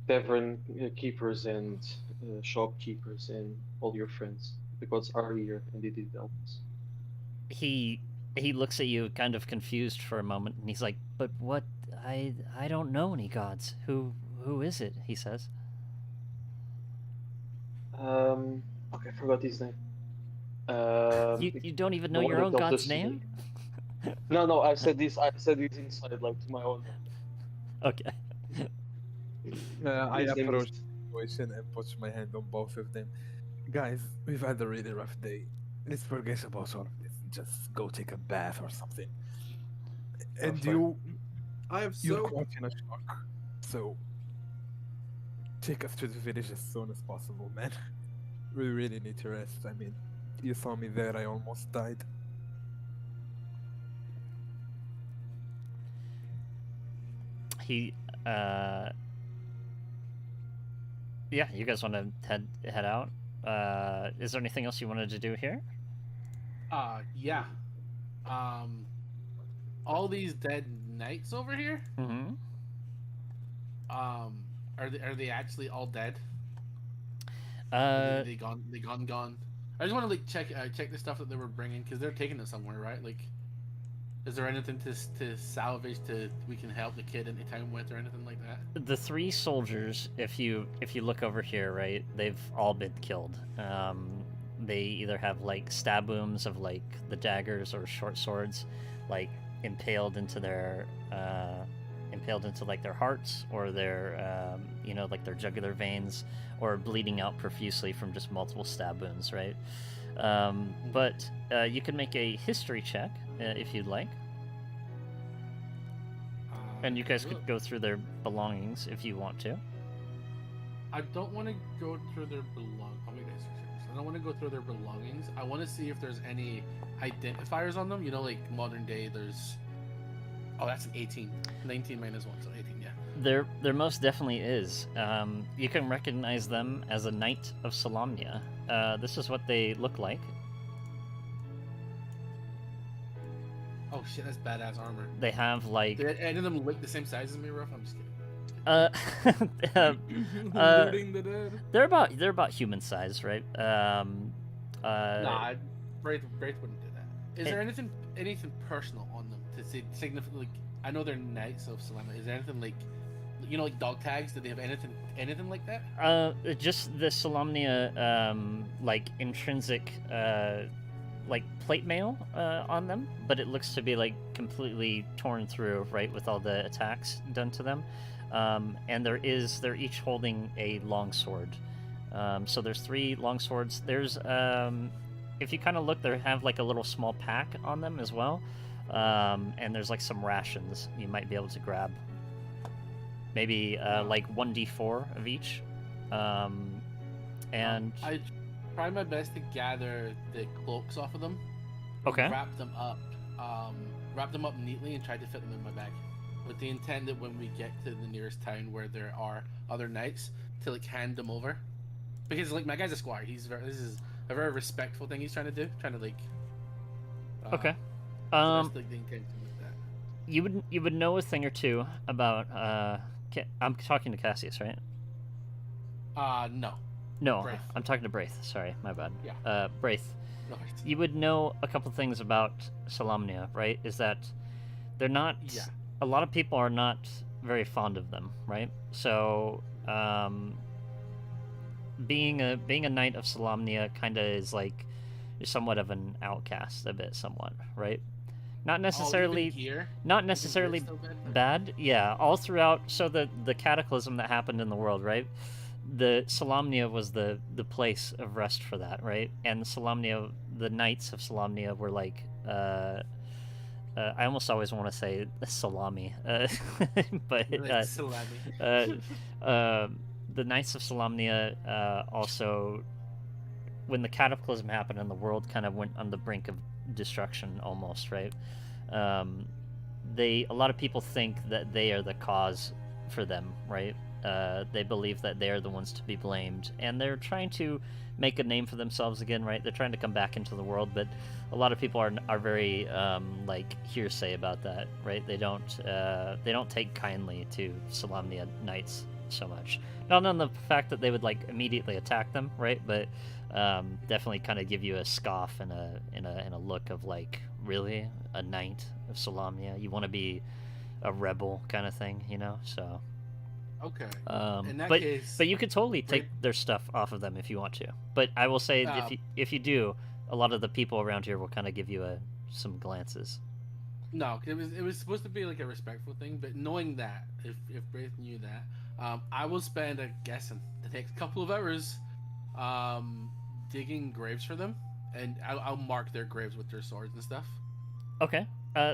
tavern keepers and shopkeepers and all your friends. The gods are here, and they did help us." He looks at you kind of confused for a moment, and he's like, "But what? I don't know any gods. Who is it?" He says. Okay, I forgot his name. You don't even know the one your that own helped god's us- name? No, I said this inside, like to my own. Okay. I His name approach is- the situation and put my hand on both of them. Guys, we've had a really rough day. Let's forget about all of this and just go take a bath or something. And fine. I have you're so quite in a shock. So take us to the village as soon as possible, man. We really need to rest. I mean, you saw me there, I almost died. He yeah, you guys want to head out? Is there anything else you wanted to do here? Yeah. All these dead knights over here. Mm-hmm. Are they actually all dead? Uh, They gone. I just want to like check the stuff that they were bringing because they're taking it somewhere, right? Like, is there anything to salvage we can help the kid into town with or anything like that? the 3 soldiers, if you look over here, right, they've all been killed. They either have like stab wounds of like the daggers or short swords, like impaled into like their hearts or their like their jugular veins, or bleeding out profusely from just multiple stab wounds, right? But you can make a history check if you'd like. And you guys could go through their belongings if you want to. I don't want to go through their belongings. I don't want to go through their belongings. I want to see if there's any identifiers on them. You know, like modern day, there's. Oh, that's an 18. 19 minus 1, so 18, yeah. There most definitely is. You can recognize them as a Knight of Solamnia. This is what they look like. Oh shit, that's badass armor. They have like Did any of them look the same size as me, Ruff? I'm just kidding. looting the dead. they're about human size, right? Nah, Braith wouldn't do that. Is there anything personal on them to say significantly? I know they're knights of Salama. Is there anything like, you know, like dog tags? Do they have anything like that? Just the Solamnia, like intrinsic, like plate mail on them, but it looks to be like completely torn through, right, with all the attacks done to them. And they're each holding a long sword. So there's 3 long swords. There's if you kind of look, they have like a little small pack on them as well. And there's like some rations you might be able to grab. Maybe like 1d4 of each. And I try my best to gather the cloaks off of them. okay. Wrap them up neatly, and try to fit them in my bag, with the intent that when we get to the nearest town where there are other knights, to like hand them over, because like my guy's a squire. This is a very respectful thing he's trying to do, like. Okay. So that's like the intention with that. You would know a thing or two about I'm talking to Cassius, right? No. No, Braith. I'm talking to Braith. Sorry, my bad. Yeah. Braith. No. You would know a couple things about Solamnia, right? Is that they're not. Yeah. A lot of people are not very fond of them, right? So, being a knight of Solamnia kind of is like somewhat of an outcast, a bit, somewhat, right? Not necessarily, Oh, even here? not Even here necessarily it's still bad? bad. Yeah, all throughout. So the cataclysm that happened in the world, right? The Solamnia was the place of rest for that, right? And Solamnia, the knights of Solamnia were like, I almost always want to say salami, but Like salami. uh, the knights of Solamnia also, when the cataclysm happened and the world kind of went on the brink of destruction, almost, right? A lot of people think that they are the cause for them, right? They believe that they are the ones to be blamed, and they're trying to make a name for themselves again, right? They're trying to come back into the world, but a lot of people are very like hearsay about that, right? They don't take kindly to Solamnia knights so much. Not on the fact that they would like immediately attack them, right? But definitely kind of give you a scoff and a look of like, really, a knight of Solamnia? You want to be a rebel kind of thing, you know? So. Okay. In that But case, you could totally take their stuff off of them if you want to. But I will say if you do, a lot of the people around here will kind of give you some glances. no, it was supposed to be like a respectful thing, but knowing that, if Braith knew that, I will spend guessing the next couple of hours, digging graves for them, and I'll mark their graves with their swords and stuff. Okay.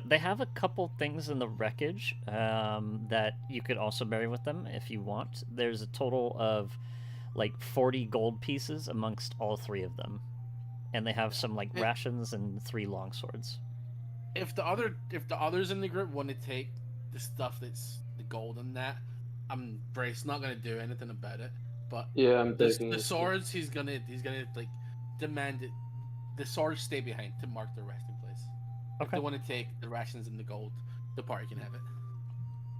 They have a couple things in the wreckage that you could also bury with them if you want. There's a total of like 40 gold pieces amongst all three of them, and they have some like rations and 3 longswords. If the others in the group want to take the stuff that's the gold and that, Brace not gonna do anything about it. But Yeah, I'm taking the it. swords, he's gonna like demand it. The swords stay behind to mark their resting place. If Okay. they want to take the rations and the gold, the party can have it.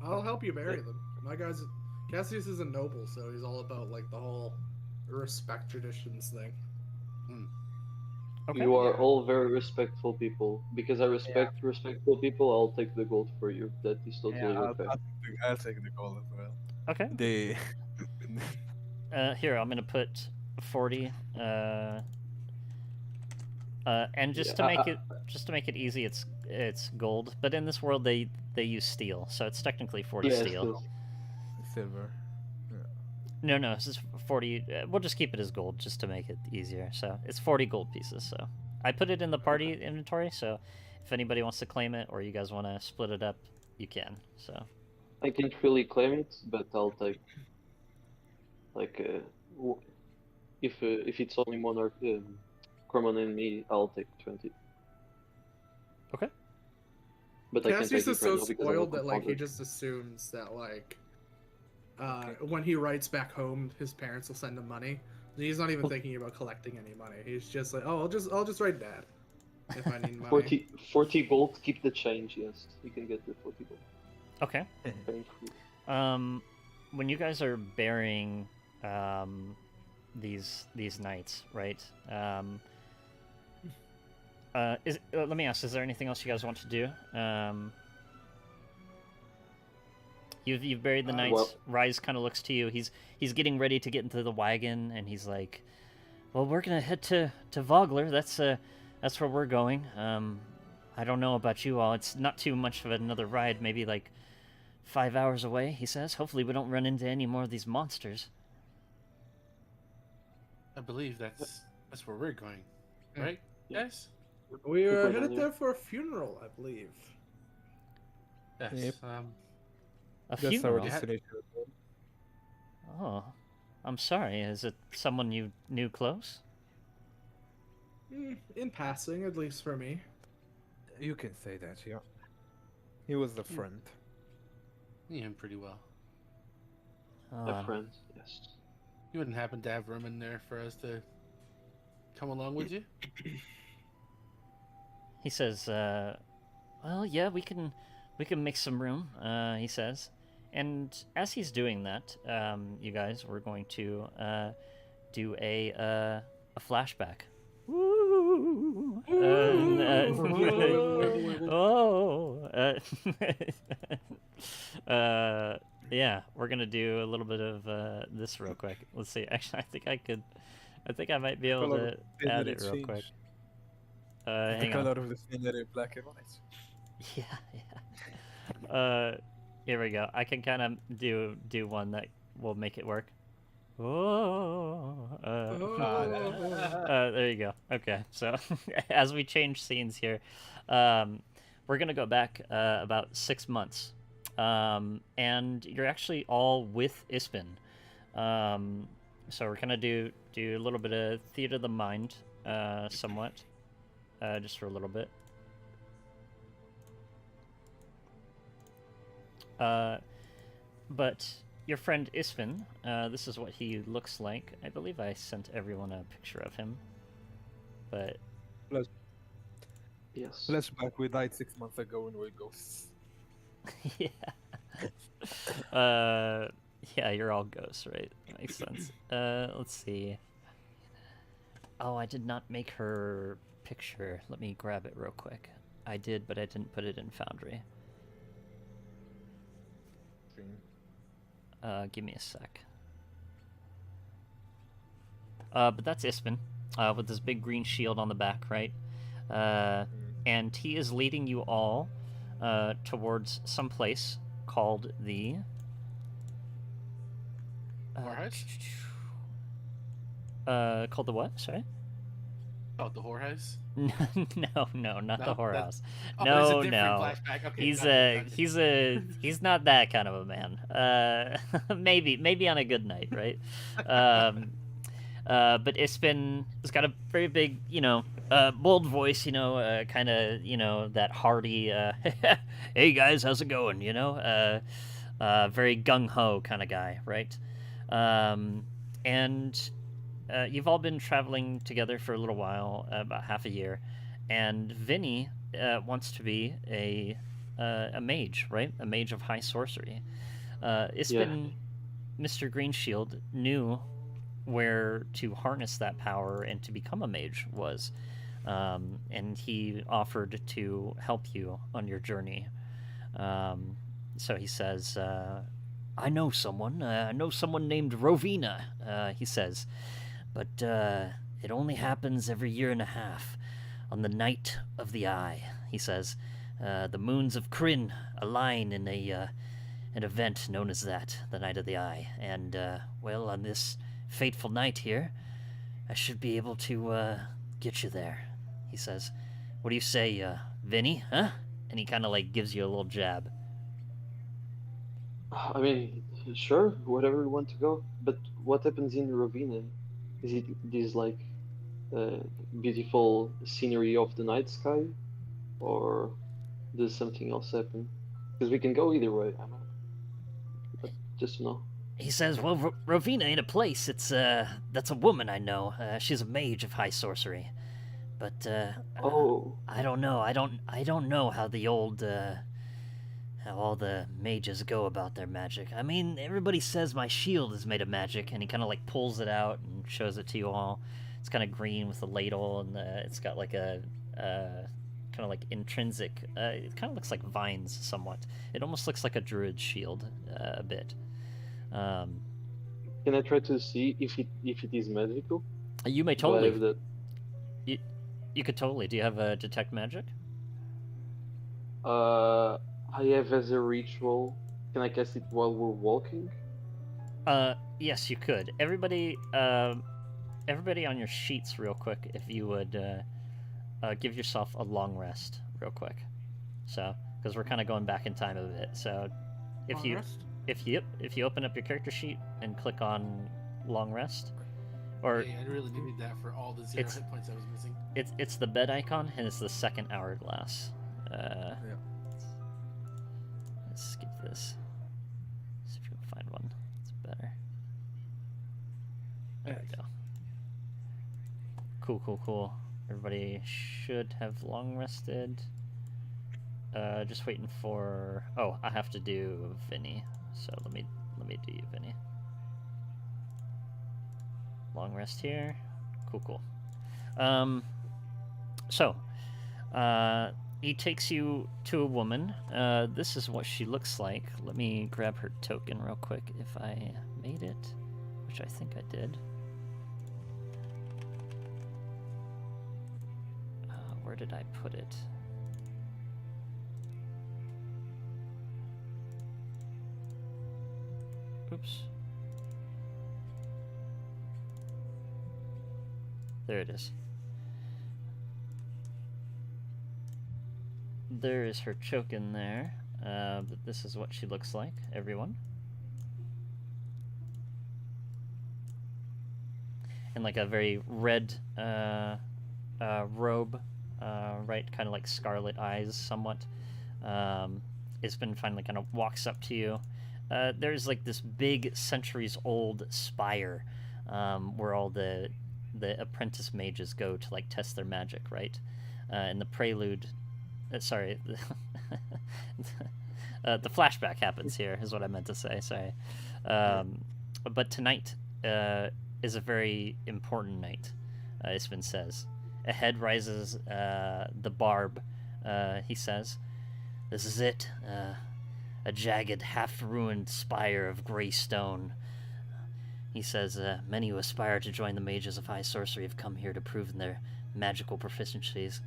I'll help you bury them. My guy's Cassius is a noble, so he's all about like the whole respect traditions thing. Okay. You are all very respectful people. Because I respect respectful people, I'll take the gold for you. That is totally okay. I'll take the goal as well. Okay. They Here, I'm gonna put 40. And just to make it easy, it's gold. But in this world, they use steel, so it's technically 40 Yeah, steel. silver. No, this is 40. We'll just keep it as gold just to make it easier. So it's 40 gold pieces. So I put it in the party inventory. So if anybody wants to claim it or you guys want to split it up, you can. So I can't really claim it, but I'll take if it's only Monarch, Corman and me, I'll take 20. Okay. But I can't Cassius take is it right so now because I'm spoiled not that like he conquered. just assumes that like when he writes back home, his parents will send him money. He's not even thinking about collecting any money. He's just like, oh, I'll just write Dad if I need money. 40 gold, keep the change, yes. You can get the 40 gold. Okay. Painful. When you guys are burying these knights, right? Let me ask: is there anything else you guys want to do? You've buried the knights. Well- Rise kind of looks to you. He's getting ready to get into the wagon, and he's like, "Well, we're gonna head to Vogler. That's where we're going. I don't know about you all. It's not too much of another ride. Maybe like 5 hours away." He says. "Hopefully, we don't run into any more of these monsters." I believe that's where we're going, right, Yeah. guys? We are Super headed value. there for a funeral, I believe. Yes. Yep. A That's our funeral. destination. Oh, I'm sorry. Is it someone you knew close? In passing, at least for me. You can say that, yeah. He was the friend. Yeah, pretty well. A friend, yes. You wouldn't happen to have room in there for us to come along with you? He says, "Well, yeah, we can make some room." He says, and as he's doing that, you guys, we're going to do a flashback. Woo! Oh, Yeah, we're gonna do a little bit of this real quick. Let's see. Actually, I think I might be able Color to of add scenery it real quick. change. The Hang on. color of the scenery black and white. Yeah, yeah. Here we go. I can kind of do one that will make it work. Oh, there you go. Okay, so as we change scenes here, we're gonna go back about 6 months, and you're actually all with Ispin. So we're gonna do a little bit of theater of the mind, somewhat, just for a little bit. But your friend Ispin, this is what he looks like. I believe I sent everyone a picture of him. But Yes. Flashback, we died 6 months ago and we're ghosts. yeah, yeah, you're all ghosts, right? Makes sense. Let's see. Oh, I did not make her picture. Let me grab it real quick. I did, but I didn't put it in Foundry. Give me a sec. But that's Ispin, with this big green shield on the back, right? And he is leading you all towards some place called the... Whorehouse? Called the what? Sorry? Oh, the whorehouse? No, not the No, whorehouse. Oh, No, it's a different no. flashback. Okay, He's gotcha. he's not that kind of a man. Maybe on a good night, right? But Ispin has got a very big, bold voice, kind of, that hearty, hey guys, how's it going? Very gung ho kind of guy, right? And you've all been traveling together for a little while, about half a year, and Vinny wants to be a mage, right? A mage of high sorcery. Ispin, Mr. Greenshield, knew where to harness that power and to become a mage was, and he offered to help you on your journey. So he says, I know someone named Rovina, he says, but it only happens every year and a half, on the Night of the Eye, he says. The moons of Kryn align in an event known as that, the Night of the Eye, and, well, on this fateful night here, I should be able to get you there, he says. What do you say, Vinny, huh? And he kind of, gives you a little jab. I mean, sure, whatever you want to go. But what happens in Ravina? Is it this beautiful scenery of the night sky, or does something else happen? Because we can go either way. I know, but just to know. He says, well, Rovina ain't a place. That's a woman I know. She's a mage of high sorcery. But, Oh, I don't know. I don't know how how all the mages go about their magic. I mean, everybody says my shield is made of magic, and he kind of, pulls it out and shows it to you all. It's kind of green with a ladle, and it's got, a kind of, intrinsic... it kind of looks like vines, somewhat. It almost looks like a druid shield, a bit. can I try to see if it is magical? You may Do I totally. have that? You could totally. Do you have a detect magic? I have as a ritual. Can I cast it while we're walking? Yes, you could. Everybody on your sheets, real quick, if you would give yourself a long rest, real quick. So, because we're kind of going back in time a bit. So, if you open up your character sheet and click on long rest, or Hey, I really needed that for all the 0 It's- hit points I was missing. it's the bed icon and it's the second hourglass. Let's skip this. See if we can find one. It's better. There we go. Cool. Everybody should have long rested. Just waiting for... Oh, I have to do Vinny. So let me do you, Vinny. Long rest here. Cool. So, he takes you to a woman. This is what she looks like. Let me grab her token real quick if I made it, which I think I did. Where did I put it? Oops. There it is. There is her token there. But this is what she looks like, everyone. In like a very red robe, right? Kind of like scarlet eyes, somewhat. Isbin finally kind of walks up to you. There's like this big centuries-old spire where all the apprentice mages go to like test their magic, right? And the prelude, sorry, the flashback happens here is what I meant to say. Sorry, but tonight is a very important night. Isbin says. Ahead rises the barb. He says, "This is it. A jagged, half-ruined spire of gray stone." He says, "Many who aspire to join the mages of high sorcery have come here to prove their magical proficiencies.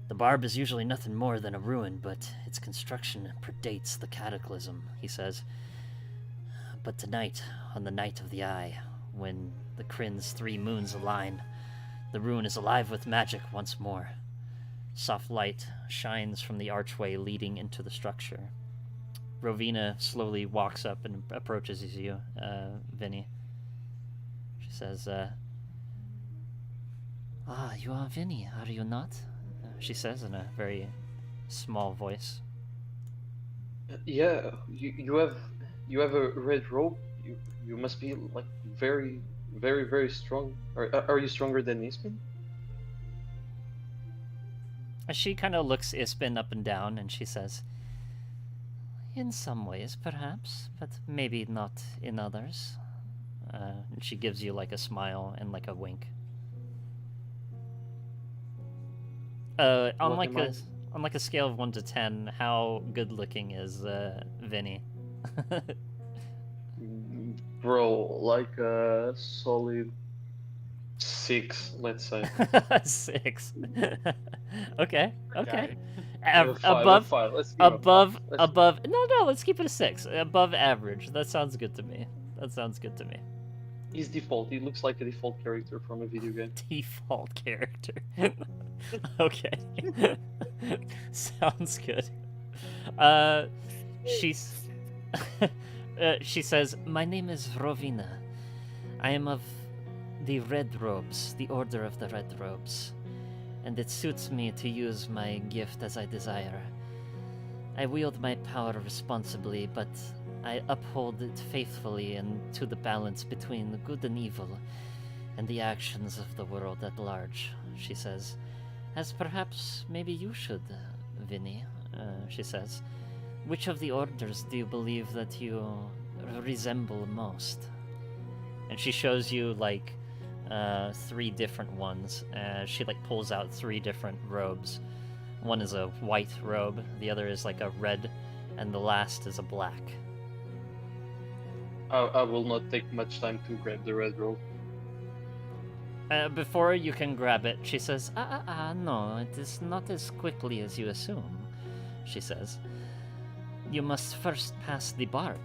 The barb is usually nothing more than a ruin, but its construction predates the cataclysm," he says. "But tonight, on the night of the eye, when the Kryn's 3 moons align, the ruin is alive with magic once more. Soft light shines from the archway leading into the structure." Rovina slowly walks up and approaches you, Vinny. She says, "You are Vinny, are you not?" She says in a very small voice. Yeah, you have a red robe. You must be like very, very, very strong. Are you stronger than Isbin? She kind of looks Isbin up and down, and she says, "In some ways, perhaps, but maybe not in others." And she gives you like a smile and like a wink. On like a scale of 1 to 10, how good looking is Vinny? Bro, like a solid 6, let's say. 6. Okay. Okay. Above. Five. Let's give it a five. Above. No. Let's keep it a 6. Above average. That sounds good to me. He's default. He looks like a default character from a video game. Default character. Okay. Sounds good. She says, "My name is Rovina. I am of the Red Robes, the Order of the Red Robes, and it suits me to use my gift as I desire. I wield my power responsibly, but I uphold it faithfully and to the balance between the good and evil and the actions of the world at large," she says. "As perhaps maybe you should, Vinny," she says. "Which of the orders do you believe that you resemble most?" And she shows you like 3 different ones. She like pulls out 3 different robes. One is a white robe, the other is like a red, and the last is a black. I will not take much time to grab the red robe. Before you can grab it, she says, no, it is not as quickly as you assume," she says. "You must first pass the barb."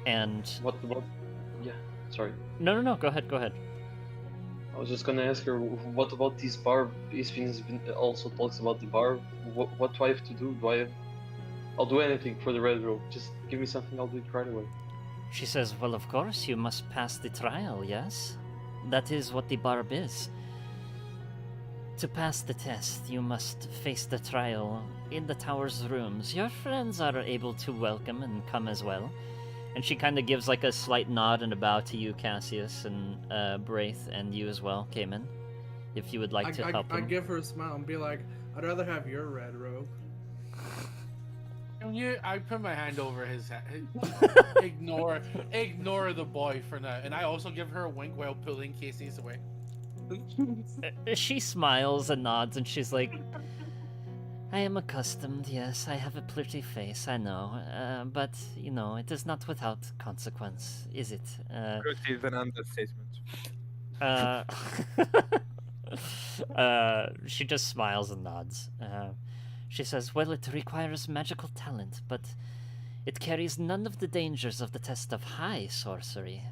And... What? Yeah, sorry. No, go ahead. I was just gonna ask her, what about this barb? Isbin also talks about the barb. What do I have to do? I'll do anything for the red robe. Just give me something, I'll do it right away. She says, "Well, of course, you must pass the trial, yes? That is what the barb is. To pass the test, you must face the trial in the tower's rooms. Your friends are able to welcome and come as well." And she kind of gives like a slight nod and a bow to you, Cassius, and Braith, and you as well, Cayman, if you would like to help I him. give her a smile and be like, "I'd rather have your red robe." I put my hand over his head. Ignore the boy for now, and I also give her a wink while pulling Casey's away. She smiles and nods, and she's like, I am accustomed, yes, I have a pretty face, I know. But, it is not without consequence, is it? Pretty is an understatement. Uh, she just smiles and nods. She says, well, it requires magical talent, but it carries none of the dangers of the test of high sorcery.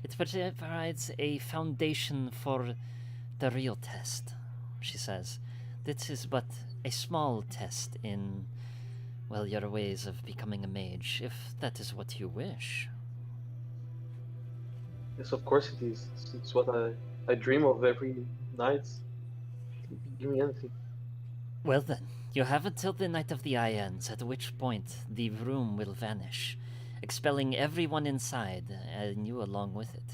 It provides a foundation for the real test, she says. This is but a small test in, well, your ways of becoming a mage, if that is what you wish. Yes, of course it is. It's what I dream of every night. Give me anything. Well then, you have until the night of the eye ends, at which point the room will vanish, expelling everyone inside, and you along with it.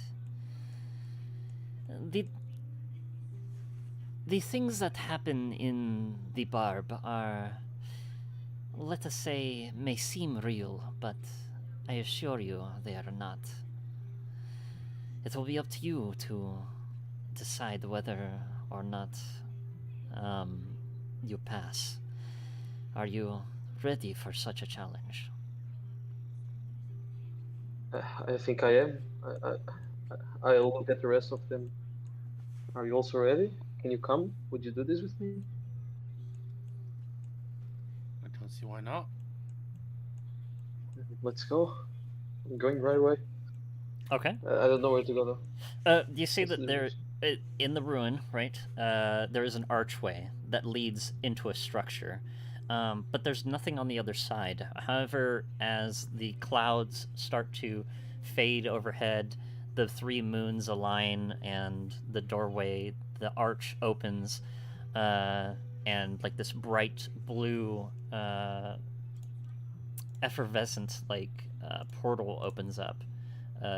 The things that happen in the barb are, let us say, may seem real, but I assure you they are not. It will be up to you to decide whether or not you pass. Are you ready for such a challenge? I think I am. I'll look at the rest of them. Are you also ready? Can you come? Would you do this with me? I don't see why not. Let's go. I'm going right away. Okay. I don't know where to go though. You see What's that the there, news? in the ruin, right? There is an archway that leads into a structure, but there's nothing on the other side. However, as the clouds start to fade overhead, the three moons align, and the doorway, the arch opens, and like this bright blue, effervescent portal opens up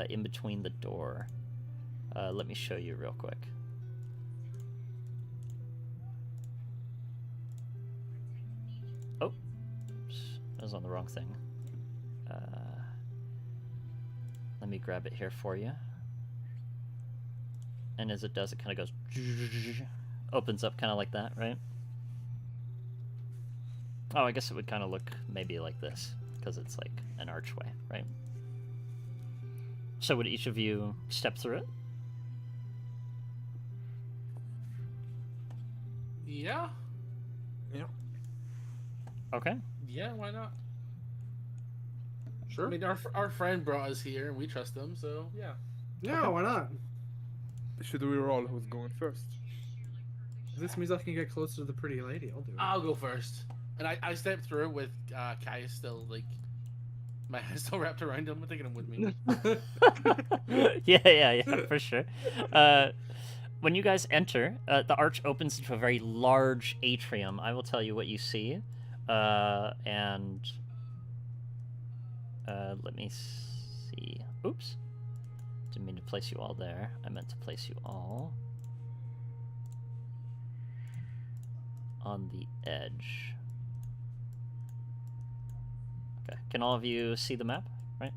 in between the door. Let me show you real quick. Oh, I was on the wrong thing. Let me grab it here for you. And as it does, it kind of goes, opens up kind of like that, right? Oh, I guess it would kind of look maybe like this, because it's like an archway, right? So would each of you step through it? Yeah. Yeah. Okay. Yeah, why not? Sure. I mean, our friend brought us here, and we trust him, so yeah. Yeah, why not? Should we roll who's going first? If this means I can get closer to the pretty lady, I'll do it. I'll go first. And I stepped through with Kai still, like, my head still wrapped around him. I'm taking him with me. yeah, for sure. When you guys enter, the arch opens into a very large atrium. I will tell you what you see. And let me see. Oops. Didn't mean to place you all there. I meant to place you all on the edge. Okay. Can all of you see the map, right?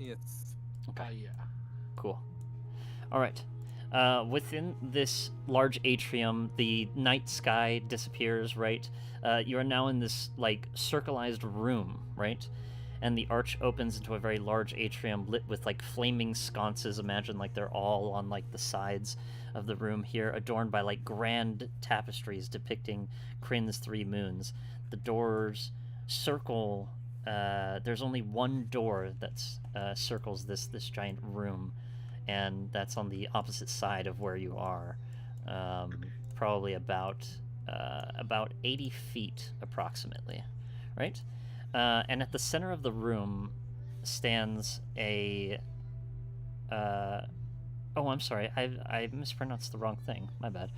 Yes. Yeah. Cool. All right. Within this large atrium, the night sky disappears, right? You are now in this, like, circleized room, right? And the arch opens into a very large atrium lit with, like, flaming sconces. Imagine, like, they're all on, like, the sides of the room here, adorned by, like, grand tapestries depicting Kryn's three moons. The doors circle... there's only one door that circles this giant room, and that's on the opposite side of where you are, probably about 80 feet approximately, right? And at the center of the room stands a... oh, I'm sorry, I mispronounced the wrong thing, my bad.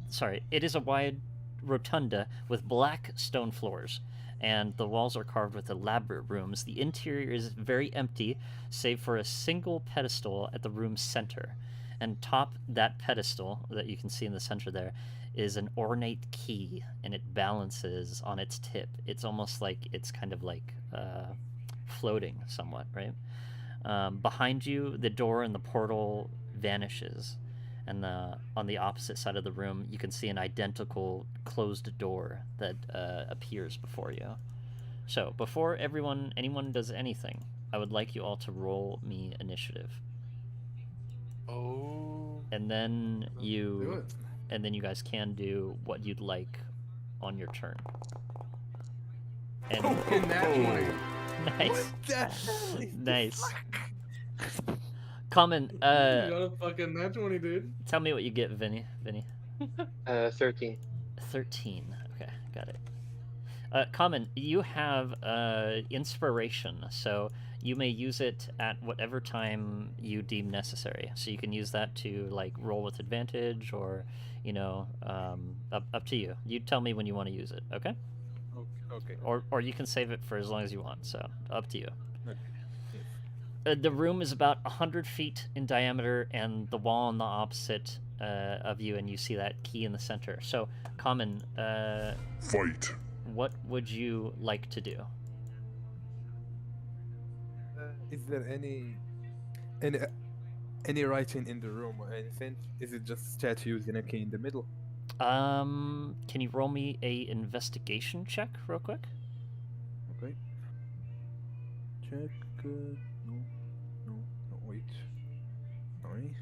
Sorry, it is a wide rotunda with black stone floors, and the walls are carved with elaborate rooms. The interior is very empty, save for a single pedestal at the room's center. And top that pedestal that you can see in the center there is an ornate key, and it balances on its tip. It's almost like it's kind of like floating somewhat, right? Behind you, the door and the portal vanishes, and on the opposite side of the room, you can see an identical closed door that appears before you. So before anyone does anything, I would like you all to roll me initiative, Oh. and then Do you it. and then you guys can do what you'd like on your turn. And Fucking nat 20. nice, What the hell is nice. this? Common. You got a fucking nat 20, dude. Tell me what you get, Vinny. 13. 13. Okay, got it. Common, you have inspiration, so you may use it at whatever time you deem necessary. So you can use that to like roll with advantage, or up to you. You tell me when you want to use it, okay? Okay. Or you can save it for as long as you want. So up to you. Okay. Yes. The room is about 100 feet in diameter, and the wall on the opposite of you, and you see that key in the center. So, Common, Fight. what would you like to do? Is there any writing in the room or anything? Is it just statues and a key in the middle? Can you roll me a investigation check real quick? Okay. Check. No, wait. Sorry.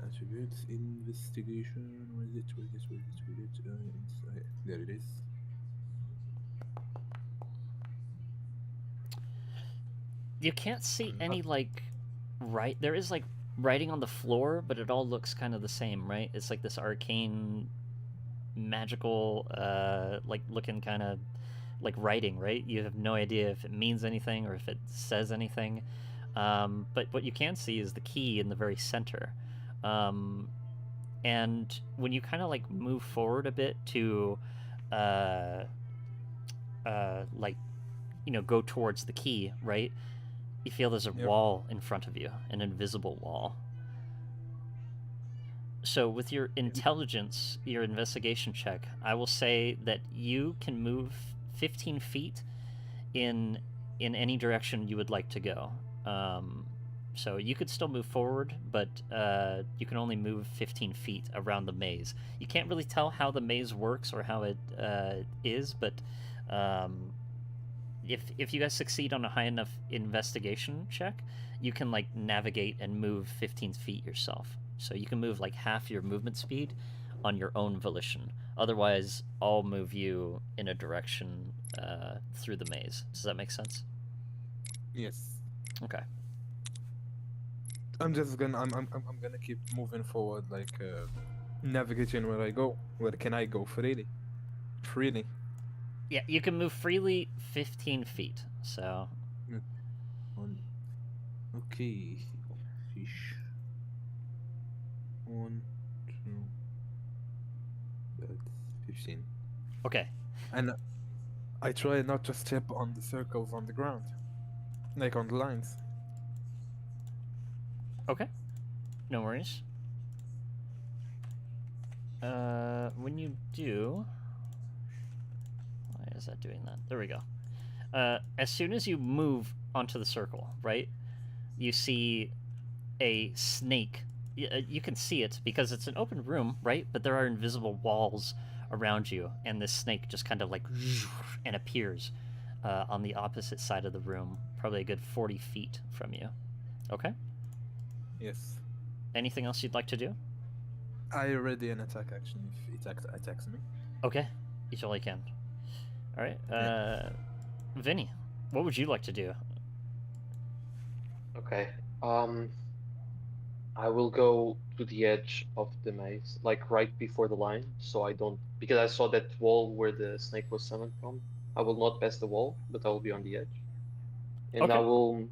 Attributes, investigation. Where is it? Inside. There it is. You can't see any there is like writing on the floor, but it all looks kind of the same, right? It's like this arcane, magical, like looking kind of like writing, right? You have no idea if it means anything or if it says anything. But what you can see is the key in the very center. And when you kind of like move forward a bit to, go towards the key, right? You feel there's a Yep. wall in front of you, an invisible wall. So with your intelligence, your investigation check, I will say that you can move 15 feet in any direction you would like to go. So you could still move forward, but you can only move 15 feet around the maze. You can't really tell how the maze works or how it is, but if you guys succeed on a high enough investigation check, you can like navigate and move 15 feet yourself. So you can move like half your movement speed on your own volition. Otherwise, I'll move you in a direction through the maze. Does that make sense? Yes. Okay. I'm gonna keep moving forward, like navigating where I go. Where can I go freely? Freely. Yeah, you can move freely 15 feet. So Okay. Fish. 1, 2. That's 15. okay. And I try not to step on the circles on the ground, like on the lines. Okay. No worries. When you do... Why is that doing that? There we go. As soon as you move onto the circle, right, you see a snake. You can see it because it's an open room, right? But there are invisible walls around you, and this snake just kind of like and appears on the opposite side of the room, probably a good 40 feet from you. Okay? Yes. Anything else you'd like to do? I ready an attack action if it attacks me. Okay, you totally can. All right, Yeah. Vinny, what would you like to do? Okay. I will go to the edge of the maze, like right before the line, so I don't, because I saw that wall where the snake was summoned from. I will not pass the wall, but I will be on the edge. And Okay.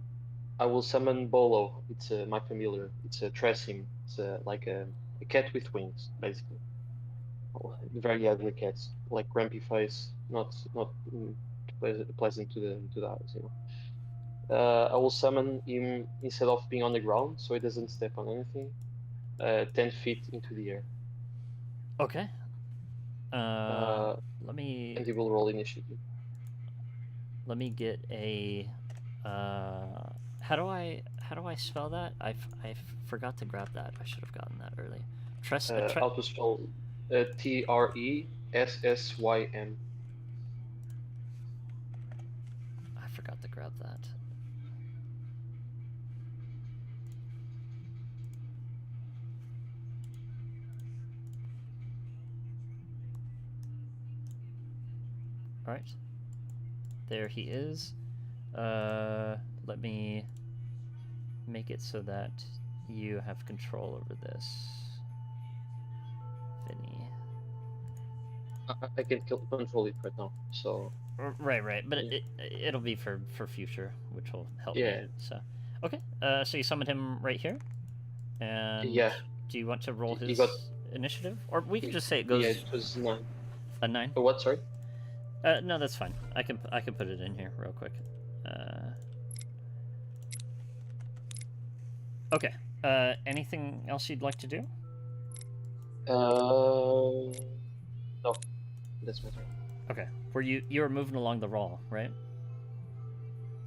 I will summon Bolo. It's my familiar. It's a Tresim. It's like a cat with wings, basically. Oh, very ugly cats, like grumpy face, not pleasant to the eyes, you know. I will summon him instead of being on the ground, so he doesn't step on anything. 10 feet into the air. Okay. Uh, Let me and he will roll initiative. get a. How how do I spell that? I forgot to grab that. I should have gotten that early. How to spell Tressym. I forgot to grab that. All right. There he is. Let me make it so that you have control over this, Vinny. I can control it right now. So Right. But yeah. it'll be for future, which will help Yeah. me. So, okay. So you summoned him right here, and Yeah. do you want to roll You his got- initiative, or we can just say it goes Yeah, it was 9. a 9? What? Sorry. No, that's fine. I can put it in here real quick. Okay. Anything else you'd like to do? No, that's my turn. Okay. Were you were moving along the roll, right?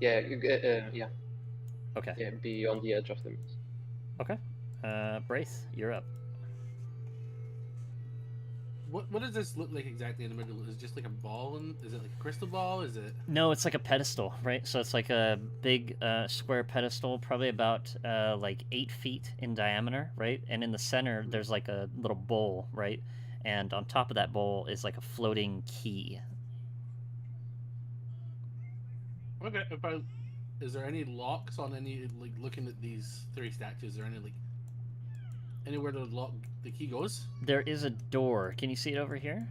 Yeah, yeah, Okay. yeah. Be on the edge of the mess. Okay. Braith, you're up. What does this look like exactly in the middle? Is it just like a ball? And is it like a crystal ball? Is it? No, it's like a pedestal, right? So it's like a big square pedestal, probably about like 8 feet in diameter, right? And in the center, there's like a little bowl, right? And on top of that bowl is like a floating key. Okay. Is there any locks on any, like, looking at these 3 statues? Is there any, like, anywhere the key goes? There is a door. Can you see it over here?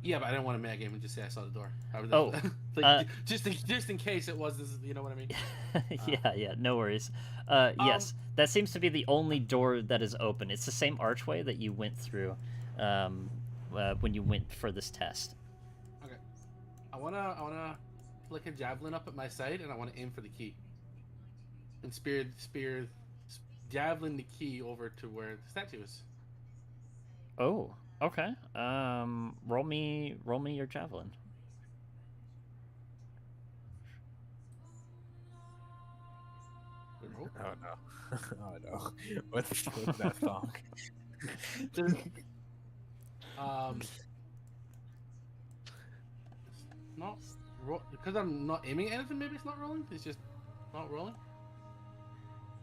Yeah, but I didn't want to metagame and just say I saw the door. Oh, like, just in case it was this, you know what I mean? Yeah, no worries. Yes, that seems to be the only door that is open. It's the same archway that you went through when you went for this test. Okay. I wanna flick a javelin up at my side, and I want to aim for the key. And javelin the key over to where the statue is. Oh, okay. Roll me your javelin. Oh. Oh no. Oh no. What's that song? It's not because I'm not aiming at anything. Maybe it's not rolling. It's just not rolling.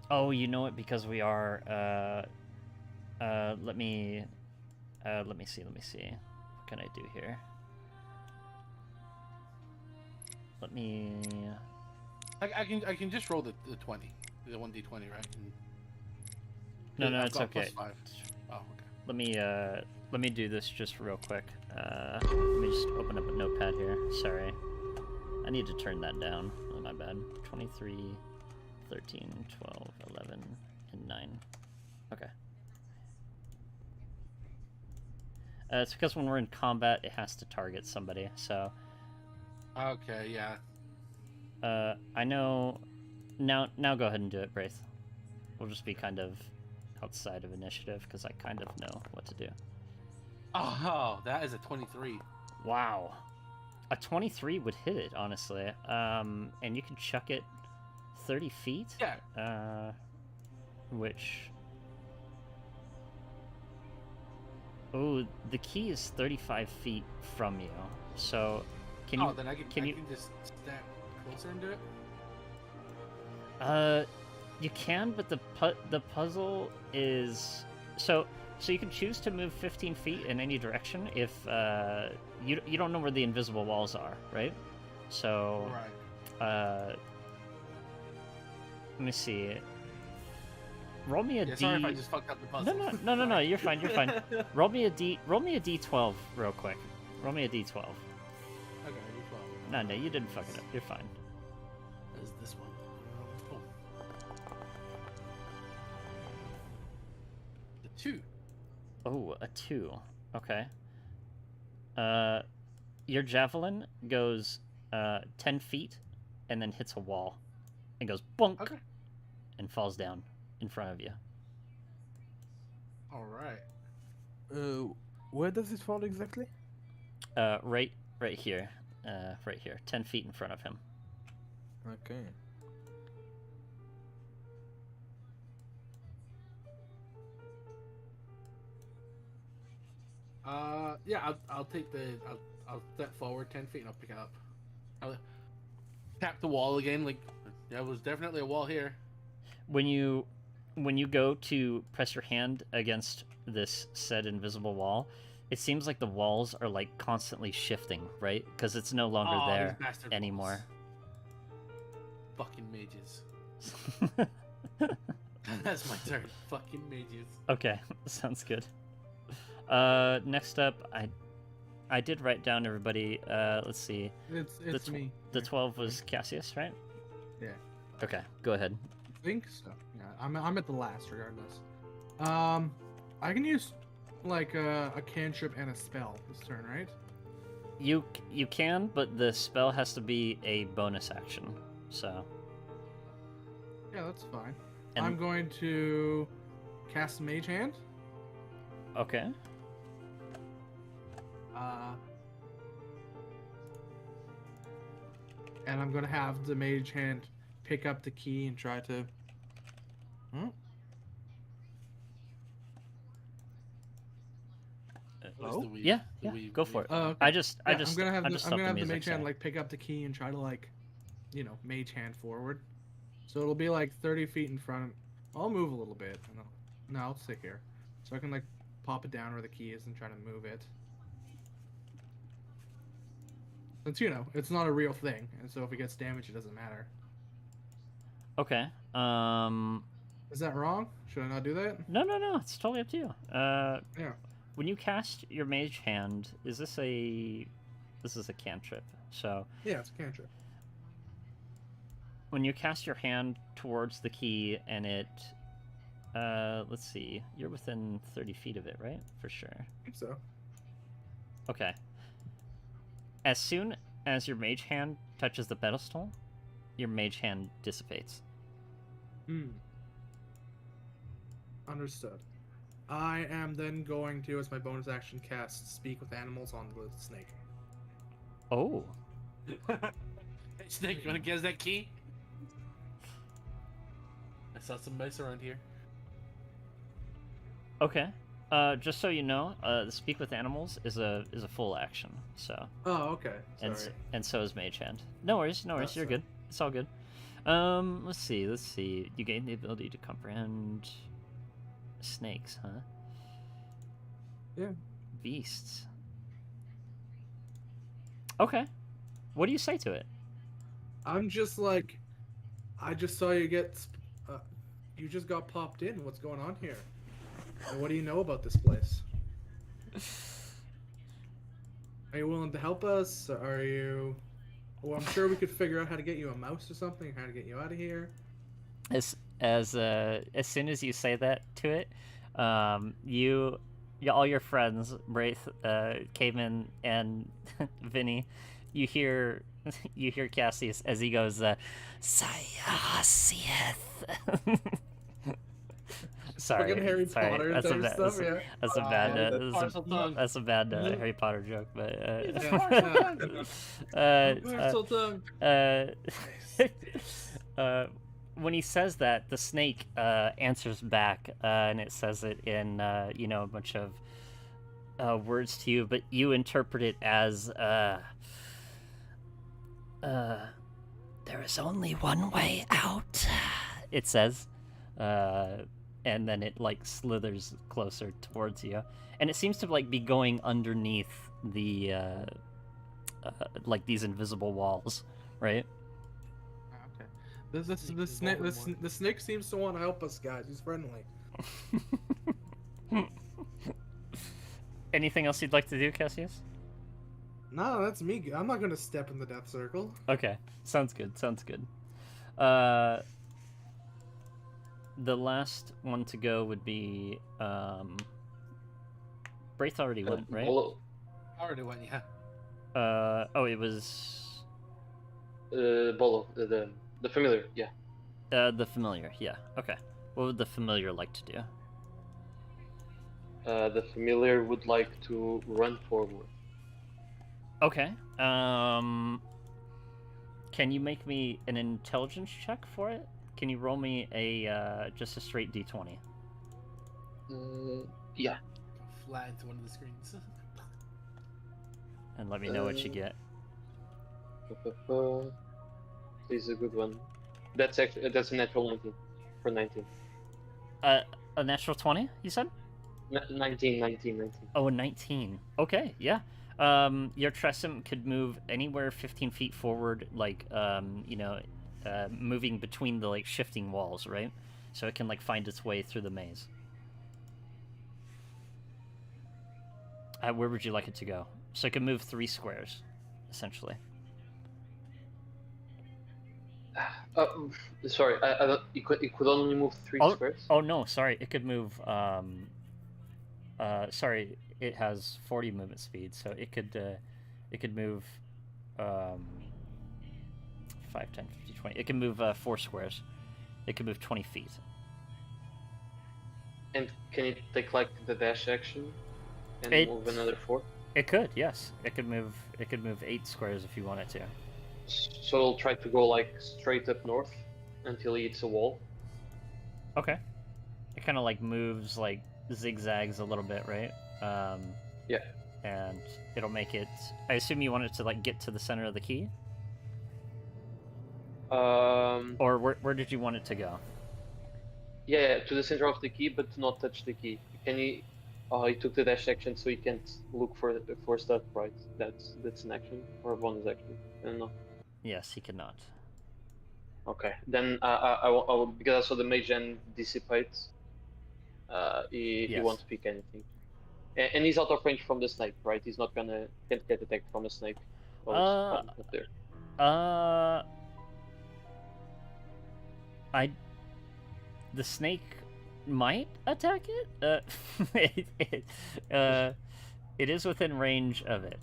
Oh, you know it because we are. Let me see. What can I do here? Let me. I can just roll the 20, the 1d20, right? And No, I've it's got okay. +5. Oh, okay. Let me do this just real quick. Let me just open up a notepad here. Sorry, I need to turn that down. Oh, my bad. 23, 13, 12, 11, and 9. Okay. It's because when we're in combat, it has to target somebody. So. Okay, yeah. I know. Now go ahead and do it, Braith. We'll just be kind of outside of initiative because I kind of know what to do. Oh, that is a 23. Wow, a 23 would hit it, honestly. And you can chuck it 30 feet. Yeah. Which. Oh, the key is 35 feet from you. So, can you? Then I can just step closer and do it. You can, but the puzzle is so you can choose to move 15 feet in any direction if you don't know where the invisible walls are, right? So Right. Let me see. Roll me a D. Sorry if I just fucked up the puzzle. No. You're fine. Roll me a D12 real quick. Roll me a D12. Okay, D12. No, you didn't fuck it up. You're fine. Is this one? Oh. The 2. Oh, a 2. Okay. Your javelin goes 10 feet and then hits a wall and goes bonk and falls down in front of you. All right. Where does it fall exactly? Right here. Right here. 10 feet in front of him. Okay. Yeah, I'll take the I'll step forward 10 feet and I'll pick it up. I'll tap the wall again. Like there was definitely a wall here. When you go to press your hand against this said invisible wall, it seems like the walls are like constantly shifting, right? Because it's no longer Oh, there these bastard anymore. walls. Fucking mages. That's my turn. Fucking mages. Okay, sounds good. Next up, I did write down everybody. Let's see. It's me. The 12 was Cassius, right? Yeah. Okay, go ahead. I think so. Yeah, I'm at the last regardless. I can use like a cantrip and a spell this turn, right? You can, but the spell has to be a bonus action. So. Yeah, that's fine. And- I'm going to cast Mage Hand. Okay. And I'm gonna have the Mage Hand pick up the key and try to. Where's the weave? Yeah, The yeah, weave- go the for it. weave. Oh, okay. I'm gonna have I the, just I'm stopped gonna have the the music. Mage Hand sorry. like pick up the key and try to like, Mage Hand forward. So it'll be like 30 feet in front. I'll move a little bit. And I'll stay here, so I can like pop it down where the key is and try to move it. Since it's not a real thing, and so if it gets damaged, it doesn't matter. Okay. Is that wrong? Should I not do that? No, it's totally up to you. Yeah. When you cast your Mage Hand, is this a cantrip? So Yeah, it's a cantrip. when you cast your hand towards the key and it, let's see, you're within 30 feet of it, right? For sure. I think so. Okay. As soon as your Mage Hand touches the pedestal, your Mage Hand dissipates. Understood. I am then going to, as my bonus action, cast Speak with Animals on the snake. Oh. Hey, Snake, you wanna give us that key? I saw some mice around here. Okay. Just so you know, the Speak with Animals is a full action. So. Oh, okay. And Sorry. and so is Mage Hand. No worries. You're sorry. good. It's all good. Let's see. You gain the ability to comprehend snakes, huh? Yeah. Beasts. Okay. What do you say to it? I'm just like, I just saw you get, you just got popped in. What's going on here? And what do you know about this place? Are you willing to help us? Are you? Well, I'm sure we could figure out how to get you a mouse or something, how to get you out of here. As soon as you say that to it, all your friends, Wraith, Cayman, and Vinny, you hear Cassius as he goes, Sayasieth. Sorry, Fucking Harry sorry. Potter That's a type bad, stuff, yeah. that's a bad, Parcel tongue. that's a bad Harry Potter joke, but Parcel tongue. when he says that, the snake answers back, and it says it in a bunch of words to you, but you interpret it as there is only one way out. It says, and then it like slithers closer towards you, and it seems to like be going underneath the like these invisible walls, right? Okay. The snake seems to want to help us, guys. He's friendly. Anything else you'd like to do, Cassius? No, that's me. I'm not gonna step in the death circle. Okay, sounds good. The last one to go would be Braith already went, right? Bolo, I already went, yeah. It was Bolo, the familiar, yeah. the familiar. Yeah. Okay. What would the familiar like to do? The familiar would like to run forward. Okay. Can you make me an intelligence check for it? Can you roll me a just a straight d20? Yeah. flat into one of the screens. And let me know what you get. This is a good one. That's actually that's a natural 19 for 19. A natural 20, you said? 19. Oh, a 19. Okay, yeah. Your Tressum could move anywhere 15 feet forward, like, moving between the, like, shifting walls, right? So it can, like, find its way through the maze. Where would you like it to go? So it can move 3 squares, essentially. Sorry, I don't. It could only move 3 squares. Oh no, sorry. It could move. Sorry, it has 40 movement speed, so it could move, 5, 10, 50, 20. It can move 4 squares. It can move 20 feet. And can it take like the dash action and move another 4? It could, yes. It could move 8 squares if you wanted to. So it'll try to go like straight up north until it hits a wall. Okay. It kind of like moves, like zigzags a little bit, right? Yeah. And it'll make it. I assume you want it to like get to the center of the key. Or where did you want it to go? Yeah, to the center of the key, but to not touch the key. Can he? Oh, he took the dash action, so he can't look for stuff, right? That's an action or a bonus action. I don't know. Yes, he cannot. Okay, then I will, because I saw the mage and dissipates. He won't pick anything, and he's out of range from the snake, right? He's not can't get attacked from a snake. While it's up there. The snake might attack it. It is within range of it.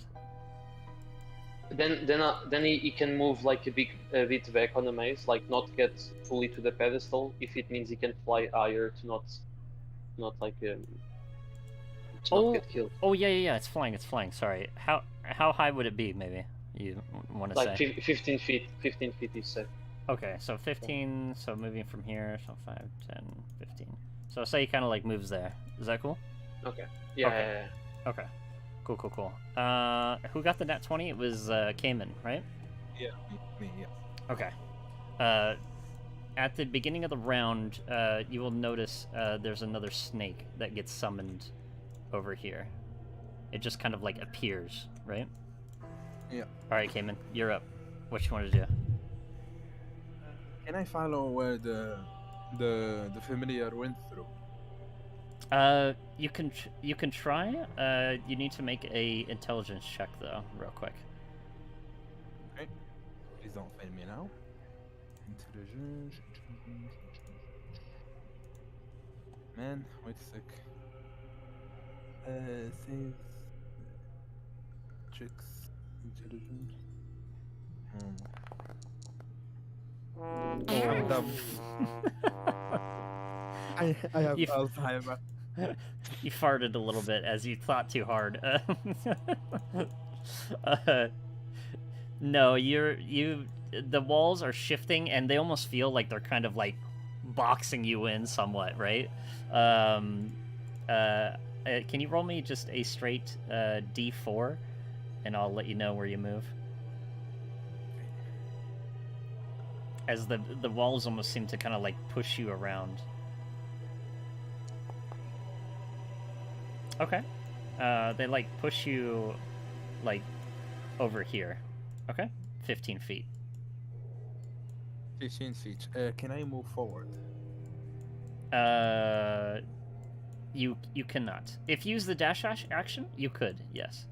Then he can move like a bit back on the maze, like not get fully to the pedestal, if it means he can fly higher to not like to not get killed. Oh yeah, it's flying. Sorry. How high would it be? Maybe you want to like say 15 feet. 15 feet is safe. Okay, so 15. So moving from here, so 5, 10, 15. So say he kind of like moves there. Is that cool? Okay. Yeah. Okay. Okay. Cool. Who got the nat 20? It was Cayman, right? Yeah, me, yeah. Okay. At the beginning of the round, you will notice there's another snake that gets summoned over here. It just kind of like appears, right? Yeah. All right, Cayman, you're up. What you want to do? Can I follow where the familiar went through? You can try. You need to make a intelligence check though, real quick. Okay. Please don't fail me now. Intelligence. Man, wait a sec. Save. Checks. Intelligence. I'm dumb. I have Alzheimer. You farted a little bit as you thought too hard. No, the walls are shifting and they almost feel like they're kind of like boxing you in somewhat, right? Can you roll me just a straight D4 and I'll let you know where you move? As the walls almost seem to kind of like push you around. Okay. They like push you like over here. Okay. 15 feet. 15 feet. Can I move forward? You cannot. If you use the dash action, you could, yes.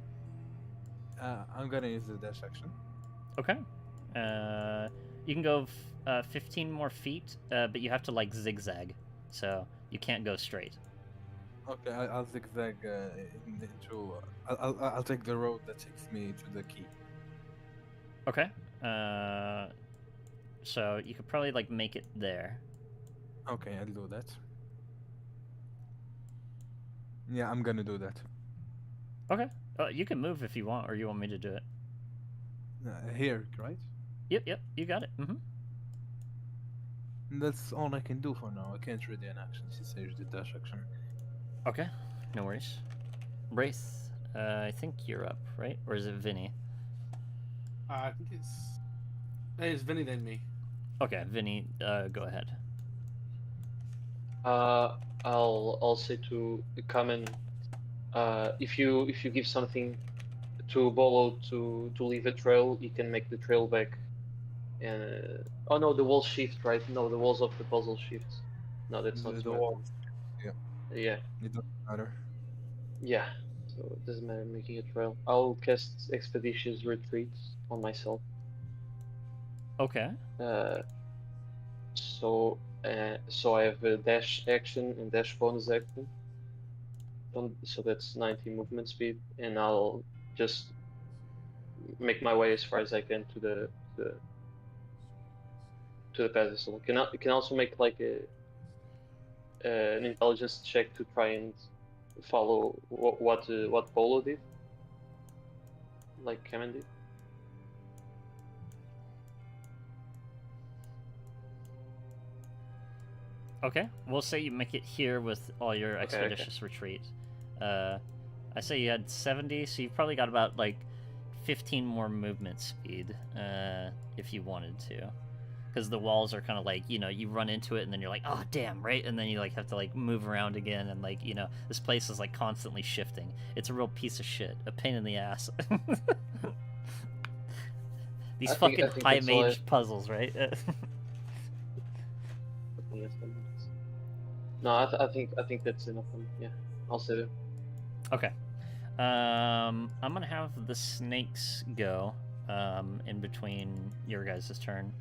I'm gonna use the dash action. Okay. You can go 15 more feet, but you have to like zigzag, so you can't go straight. Okay, I'll zigzag into. I'll take the road that takes me to the key. Okay. So you could probably like make it there. Okay, I'll do that. Yeah, I'm gonna do that. Okay. You can move if you want, or you want me to do it. Here, right? Yep. You got it. Mm-hmm. That's all I can do for now. I can't ready an action. She says the dash action. Okay. No worries. Wraith, I think you're up, right? Or is it Vinny? I think it's Vinny then me. Okay, Vinny, go ahead. I'll say to Kamen, if you give something to Bolo to leave a trail, you can make the trail back. And oh no, the walls shift, right? No, the walls of the puzzle shifts. No, that's not The true. wall. Yeah, It doesn't matter. yeah. So it doesn't matter making a trail. I'll cast Expeditious Retreat on myself. Okay. So I have a dash action and dash bonus action. So that's 90 movement speed, and I'll just make my way as far as I can to the pedestal. Can also make like an intelligence check to try and follow what Polo did, like Kamen did. Okay, we'll say you make it here with all your Okay, expeditious retreat. I say you had 70, so you've probably got about like 15 more movement speed if you wanted to. Because the walls are kind of like, you know, you run into it and then you're like, oh, damn, right? And then you like have to like move around again and like, you know, this place is like constantly shifting. It's a real piece of shit. A pain in the ass. These I fucking think high that's all mage puzzles, right? No, I think that's enough. Yeah, I'll save it. Okay. I'm gonna have the snakes go in between your guys' turn.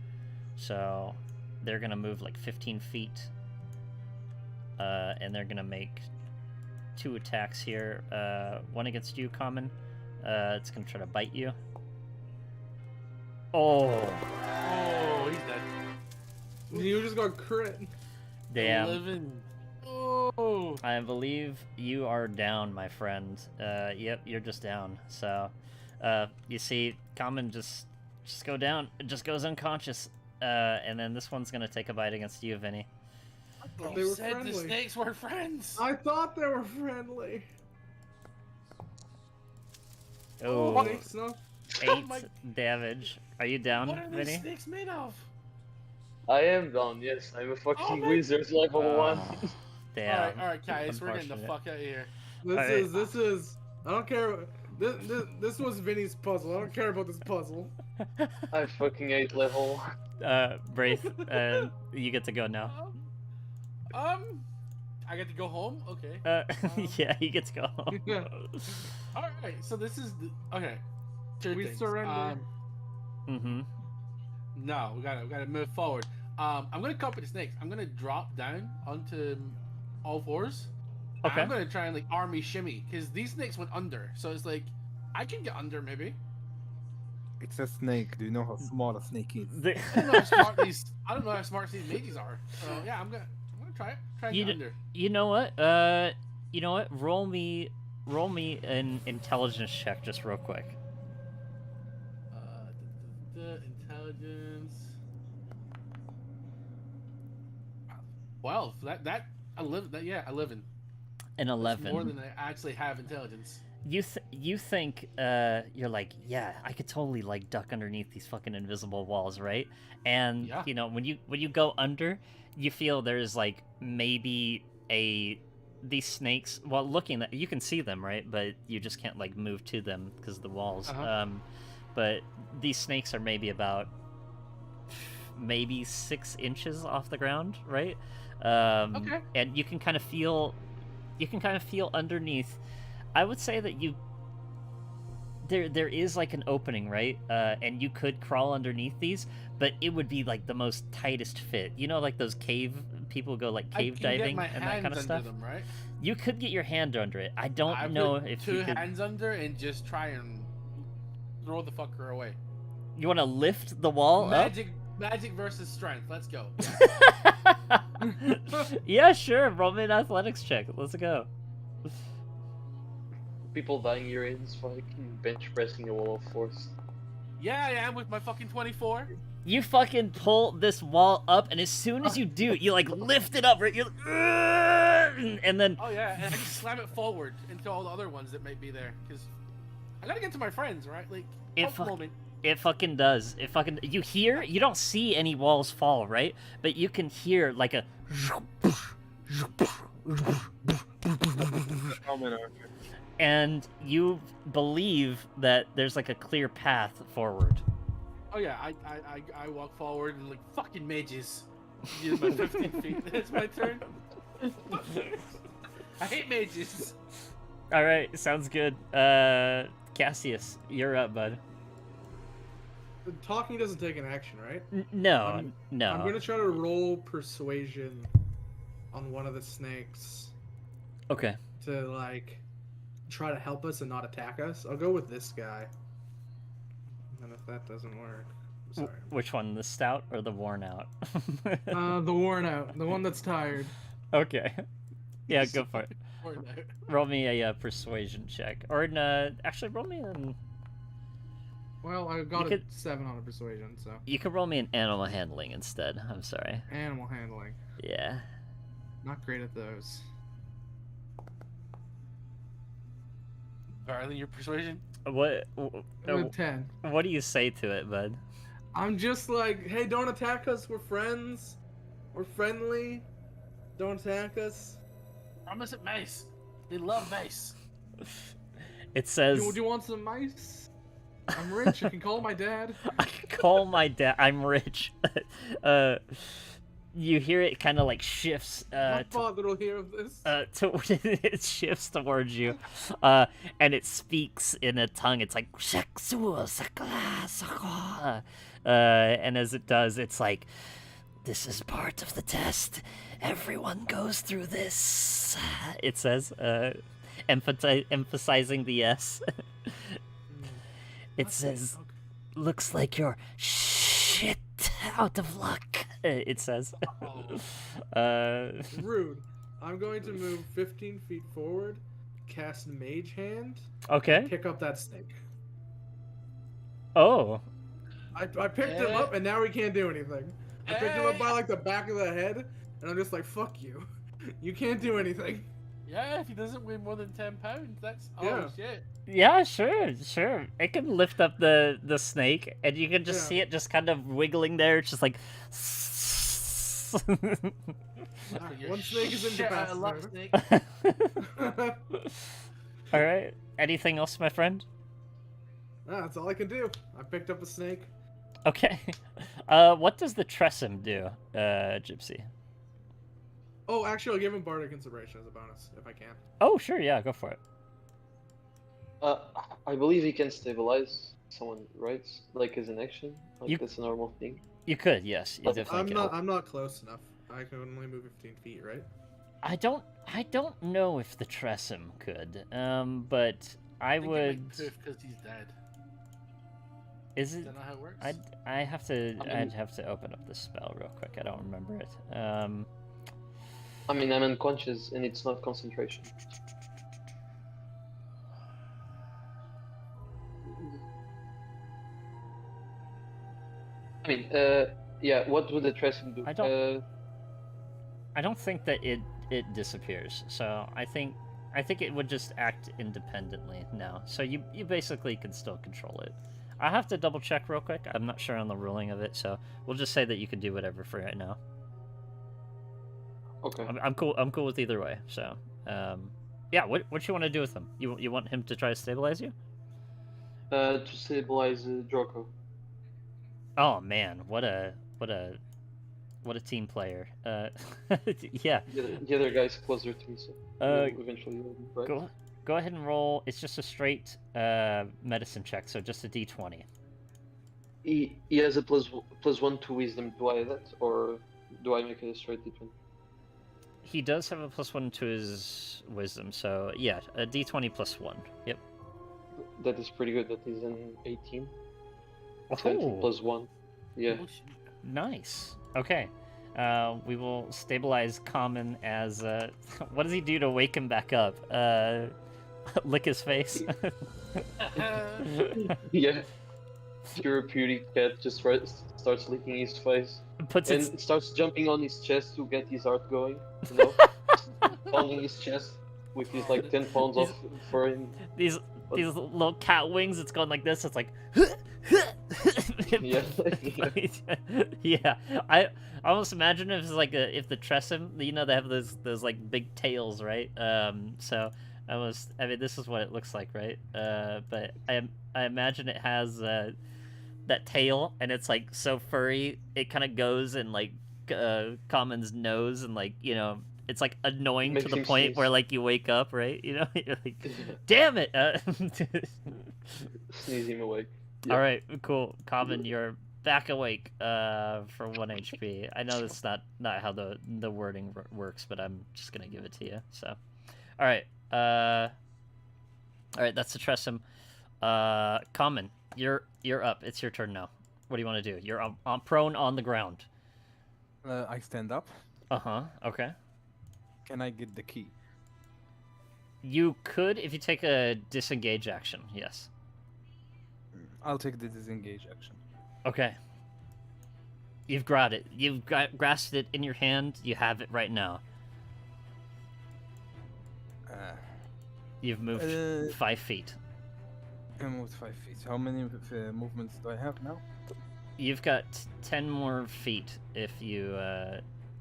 So they're gonna move like 15 feet. And they're gonna make 2 attacks here. One against you, Common. It's gonna try to bite you. Oh, Oh, he's dead. You just got crit. damn. 11. Oh. I believe you are down, my friend. Yep, you're just down. So, you see, Common just go down. It just goes unconscious. And then this one's gonna take a bite against you, Vinny. They You were said friendly. the snakes were friends. I thought they were friendly. Oh, Snakes, no? 8 my- damage. Are you down, What are these Vinny? snakes made of? I am down. Yes, I'm a fucking Oh my- wizard level Oh, 1. damn. All right, guys, we're getting the Unfortunate. fuck out of here. This is. I don't care. This was Vinny's puzzle. I don't care about this puzzle. I fucking hate level 1. Braith, you get to go now. I get to go home. Okay. Yeah, you get to go home. Yeah. All right. So this is okay. Two We things. surrender. Mm-hmm. No, we gotta move forward. I'm gonna copy the snakes. I'm gonna drop down onto all fours. and Okay. I'm gonna try and like army shimmy because these snakes went under. So it's like I can get under maybe. It's a snake. Do you know how small a snake is? I don't know how smart these. I don't know how smart these mages are. So yeah, I'm gonna try it. Try and You get d- under. You know what? Roll me an intelligence check just real quick. Intelligence. 12. That 11. Yeah, 11. An That's 11. more than I actually have intelligence. You think you're like, yeah, I could totally like duck underneath these fucking invisible walls, right? And Yeah. you know, when you go under, you feel there's like maybe these snakes. Well, looking at you can see them, right? But you just can't like move to them because of the walls. Uh-huh. But these snakes are maybe about 6 inches off the ground, right? Okay. And you can kind of feel underneath. I would say that there is like an opening, right? And you could crawl underneath these, but it would be like the most tightest fit. You know, like those cave people go like cave I can diving get my and that hands kind of under stuff. them, right? You could get your hand under it. I don't I know put if two you could. hands under and just try and throw the fucker away. You want to lift the wall Magic versus strength. Let's go. up? Yeah, sure. Roll me an athletics check. Let's go. People dying your ends fucking bench pressing a wall of force. Yeah, I am with my fucking 24. You fucking pull this wall up, and as soon as you do, you like lift it up, right? You're like, "Ugh!" and and then Oh yeah, and I just slam it forward into all the other ones that might be there, because I gotta get to my friends, right? Like, moment. It fucking does. It fucking. You don't see any walls fall, right? But you can hear like a. And you believe that there's like a clear path forward. Oh yeah, I walk forward and like fucking mages. Use my 15 feet. It's my turn. I hate mages. All right, sounds good. Cassius, you're up, bud. Talking doesn't take an action, right? No, no. I'm gonna try to roll persuasion on one of the snakes Okay. to like try to help us and not attack us. I'll go with this guy. And if that doesn't work, I'm sorry. Which one, the stout or the worn out? The worn out, the one that's tired. Okay. Yeah, go for it. Or no. Roll me a persuasion check, or actually roll me an. Well, I got a 7 on a persuasion, so. You could roll me an animal handling instead. I'm sorry. Animal handling. Yeah. Not great at those. Better than your persuasion. What? 10. What do you say to it, bud? I'm just like, hey, don't attack us. We're friends. We're friendly. Don't attack us. Promise it mice. They love mice. It says. Do you want some mice? I'm rich. I can call my dad. I can call my dad. I'm rich. You hear it kind of like shifts. My father will hear of this. It shifts towards you, and it speaks in a tongue. It's like, and as it does, it's like, this is part of the test. Everyone goes through this. It says, emphasizing the S. It says, looks like you're shit out of luck. It says. Rude. I'm going to move 15 feet forward, cast Mage Hand, Okay. pick up that snake. Oh. I picked him up, and now he can't do anything. I picked him up by like the back of the head, and I'm just like, fuck you. You can't do anything. Yeah, if he doesn't weigh more than 10 pounds, that's Yeah. shit. Yeah, sure. It can lift up the snake, and you can just Yeah. see it just kind of wiggling there. It's just like. You're One snake is shit out of luck, incapacitated. snake. All right. Anything else, my friend? That's all I can do. I picked up a snake. Okay. What does the Tressum do, Gypsy? Oh, actually, I'll give him Bardic Inspiration as a bonus, if I can. Oh, sure. Yeah, go for it. I believe he can stabilize someone, right? Like as an action, like You- that's a normal thing. You could, yes. You But definitely can. I'm not close enough. I can only move 15 feet, right? I don't know if the Tressum could. But I would. Because he's dead. Is Is it? that not how it works? I'd have to. I mean- I'd have to open up the spell real quick. I don't remember it. I mean, I'm unconscious and it's not concentration. I mean, yeah. What would the tracing do? I don't think that it disappears. So I think it would just act independently now. So you basically can still control it. I have to double check real quick. I'm not sure on the ruling of it, so we'll just say that you can do whatever for right now. Okay. I'm cool. I'm cool with either way. So, yeah. What you want to do with him? You want him to try to stabilize you? To stabilize Draco. Oh man, what a team player. Yeah. The other guy's closer to me, so eventually you'll be right. Go ahead and roll. It's just a straight medicine check, so just a d20. He has a +1 to wisdom. Do I add that, or do I make it a straight d20? He does have a +1 to his wisdom, so yeah, a d20 +1. Yep. That is pretty good. That is an 18. Oh, +1. Yeah. Oh, shit. nice. Okay. We will stabilize Common as what does he do to wake him back up? Lick his face. Yeah. Therapeutic cat just starts licking his face Puts and its starts jumping on his chest to get his heart going. You know? pounding his chest with his like 10 pounds of for him. These little cat wings. It's going like this. It's like. Yeah. Yeah. I almost imagine if it's like if the Tressum, they have those like big tails, right? So I mean, this is what it looks like, right? But I imagine it has that tail, and it's like so furry. It kind of goes in like Common's nose, and like it's like annoying Makes to the him point sneeze. where like you wake up, right? You're like, damn it. Sneeze him away. All right, cool. Common, you're back awake for 1 HP. I know that's not how the wording works, but I'm just gonna give it to you. So, all right, that's the Tressum. Common, you're up. It's your turn now. What do you want to do? You're on prone on the ground. I stand up. Okay. Can I get the key? You could if you take a disengage action. Yes. I'll take the disengage action. Okay. You've got it. You've grasped it in your hand. You have it right now. You've moved 5 feet. I moved 5 feet. How many movements do I have now? You've got 10 more feet if you...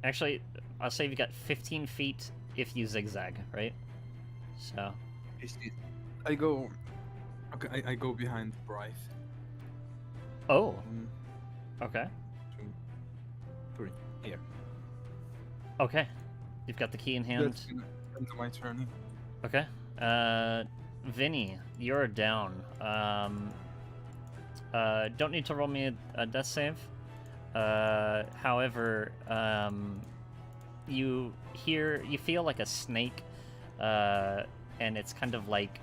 Actually, I'll say you've got 15 feet if you zigzag, right? So... I go... Okay, I go behind Bryce. Oh. 1, Okay. 2, 3. Here. Okay. You've got the key in hand. That's gonna come to my turn. Okay. Vinny, you're down. Don't need to roll me a death save. However, you feel like a snake, and it's kind of like,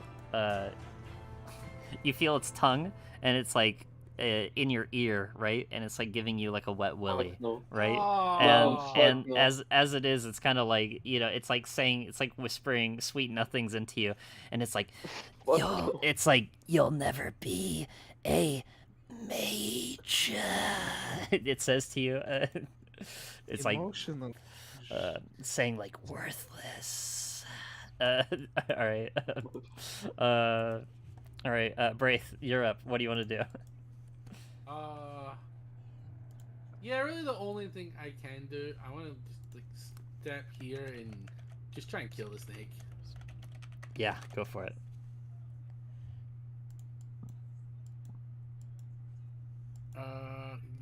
you feel its tongue, and it's like in your ear, right? And it's like giving you like a wet willy, No. right? Oh, and no. as it is, it's kind of like it's like whispering sweet nothings into you, and it's like you'll never be a mage. It says to you, it's Emotional. saying like worthless. All right. All right, Braith, you're up. What do you want to do? Yeah, really the only thing I can do, I want to just like step here and just try and kill the snake. Yeah, go for it.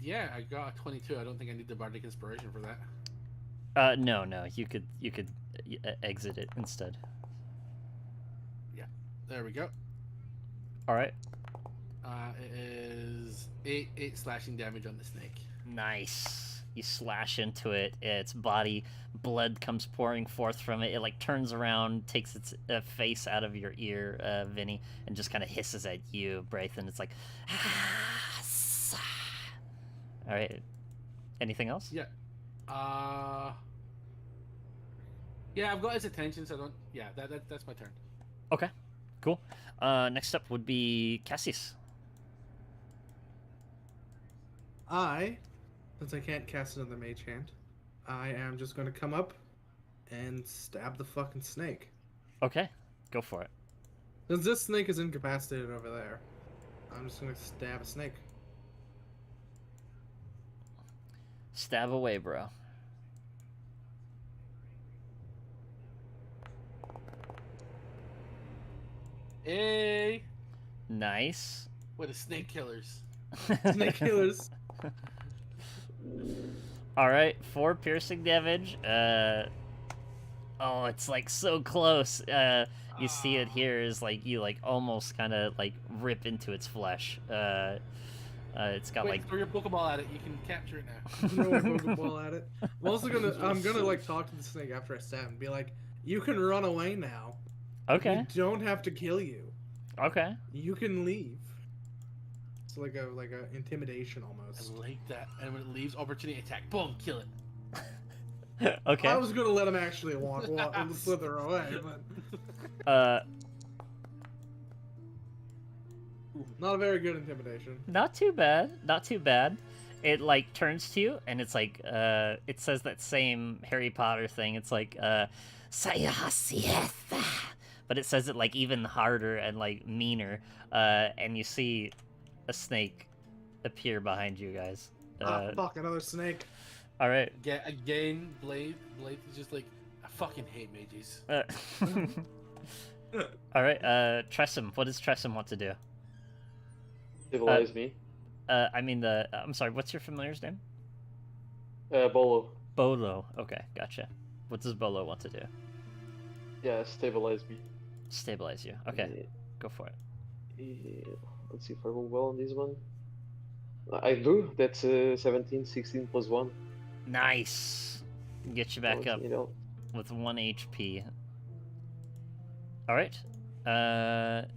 Yeah, I got a 22. I don't think I need the bardic inspiration for that. No, you could exit it instead. Yeah, there we go. All right. It is 8 slashing damage on the snake. Nice. You slash into it. Its body, blood comes pouring forth from it. It like turns around, takes its face out of your ear, Vinny, and just kind of hisses at you, Braith, and it's like, all right. Anything else? Yeah. Yeah, I've got his attention, so I don't. Yeah, that's my turn. Okay. Cool. Next up would be Cassius. Since I can't cast another mage hand, I am just going to come up and stab the fucking snake. Okay. Go for it. Since this snake is incapacitated over there, I'm just going to stab a snake. Stab away, bro. Hey, Nice. what a snake killers. Snake killers. All right, 4 piercing damage. Oh, it's like so close. You see it here is like you like almost kind of like rip into its flesh. It's got Wait, like throw your Pokeball at it. You can capture it now. Throw a Pokeball at it. I'm gonna like talk to the snake after I stab and be like, you can run away now. okay, You don't have to kill you. okay. You can leave. It's like a intimidation I almost. like that. And when it leaves, opportunity attack. Boom, kill it. Okay. I was gonna let him actually walk and slither away, but not a very good intimidation. Not too bad. Not too bad. it like turns to you and it's like it says that same Harry Potter thing. It's like Sayasietha, but it says it like even harder and like meaner. And you see a snake appear behind you guys. Fuck, another snake. All right. Again, Blade is just like, I fucking hate mages. All right. Tressum, what does Tressum want to do? Civilize me. I'm sorry. What's your familiar's name? Bolo. Bolo. Okay, gotcha. What does Bolo want to do? Yeah, stabilize me. Stabilize you. Okay, go for it. Let's see if I roll well on this one. I do. That's 17, 16 plus 1. Nice. Get you back up with 1 HP. All right. The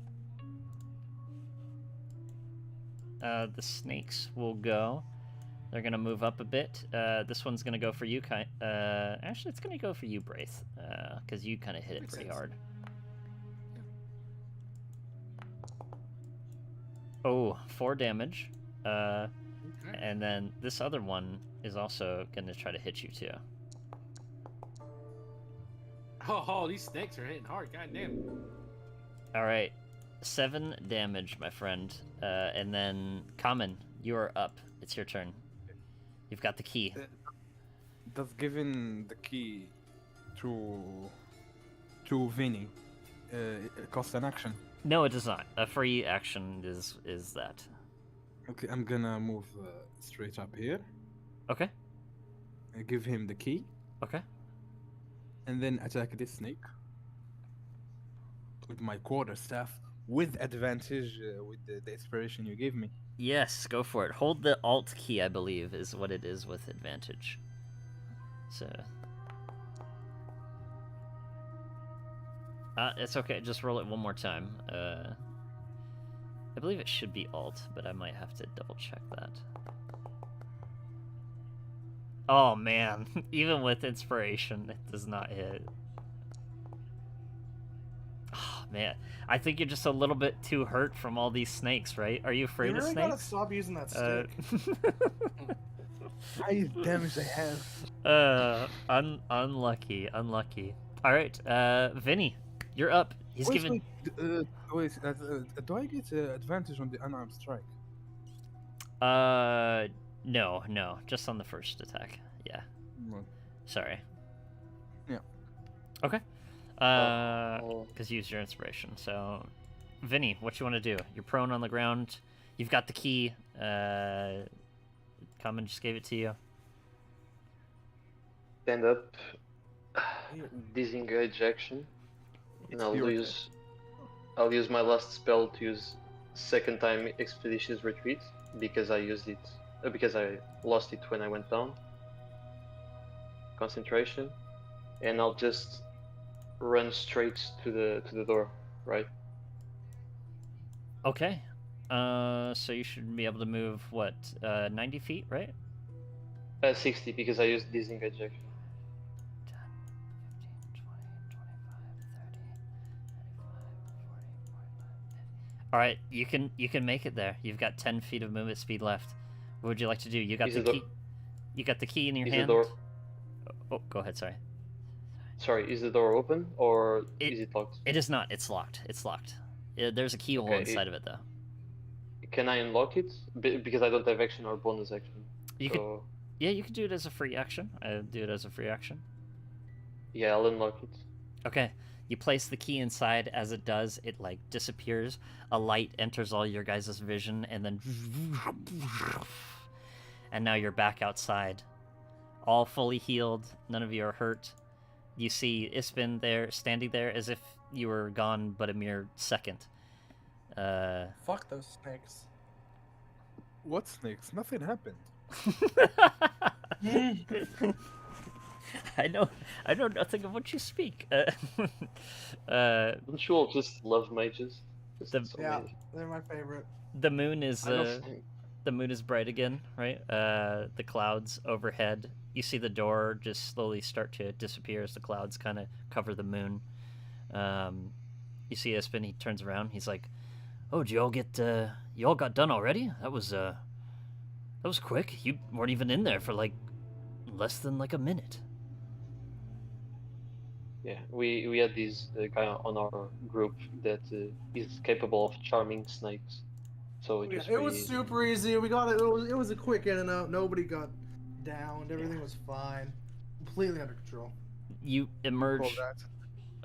snakes will go. They're gonna move up a bit. This one's gonna go for you, actually, it's gonna go for you, Braith, because you kind of hit it pretty hard. Oh, 4 damage. And then this other one is also gonna try to hit you too. Oh, these snakes are hitting hard. God damn. All right, 7 damage, my friend. And then Common, you are up. It's your turn. You've got the key. Does giving the key to Vinny cost an action? No, it does not. A free action is that. Okay, I'm gonna move straight up here. Okay. I give him the key. Okay. And then attack this snake with my quarterstaff with advantage with the inspiration you gave me. Yes, go for it. Hold the Alt key, I believe, is what it is with advantage. So... it's okay. Just roll it one more time. I believe it should be Alt, but I might have to double check that. Oh, man. Even with inspiration, it does not hit. Oh, man. I think you're just a little bit too hurt from all these snakes, right? Are you afraid You of really snakes? gotta stop using that stick. Highest damage I have. Unlucky. All right, Vinny, you're up. He's given. do I get advantage on the unarmed strike? No, just on the first attack. Yeah. Sorry. Yeah. Okay. Because you used your inspiration. So, Vinny, what you want to do? You're prone on the ground. You've got the key. Common just gave it to you. Stand up. Disengage action. And I'll use my last spell to use second time Expeditious Retreat because I used it because I lost it when I went down. Concentration, and I'll just run straight to the door, right? Okay. So you should be able to move what 90 feet, right? 60 because I used disengage action. 10, 15, 20, 25, 30, 35, 40, 45, 50. All right, you can make it there. You've got 10 feet of movement speed left. What would you like to do? You got the key. You got the key in your hand. Oh, go ahead. Sorry, is the door open or is it locked? It is not. It's locked. There's a keyhole inside of it, though. Can I unlock it? Because I don't have action or bonus action. You could do it as a free action. I do it as a free action. Yeah, I'll unlock it. Okay. You place the key inside. As it does, it like disappears. A light enters all your guys' vision, and then and now you're back outside, all fully healed. None of you are hurt. You see Ispin there, standing there as if you were gone but a mere second. Fuck those snakes. What snakes? Nothing happened. I know nothing of what you speak. Don't you all just love mages? Yeah, they're my favorite. The moon is bright again, right? The clouds overhead. You see the door just slowly start to disappear as the clouds kind of cover the moon. You see Espen. He turns around. He's like, "Oh, did you all got done already? That was That was quick. You weren't even in there for like less than like a minute. Yeah, we had this guy on our group that is capable of charming snakes, so it Yeah, was it pretty was easy. super easy. We got it. It was a quick in and out. Nobody got downed. Everything was fine. Completely under control. You You emerge. call that?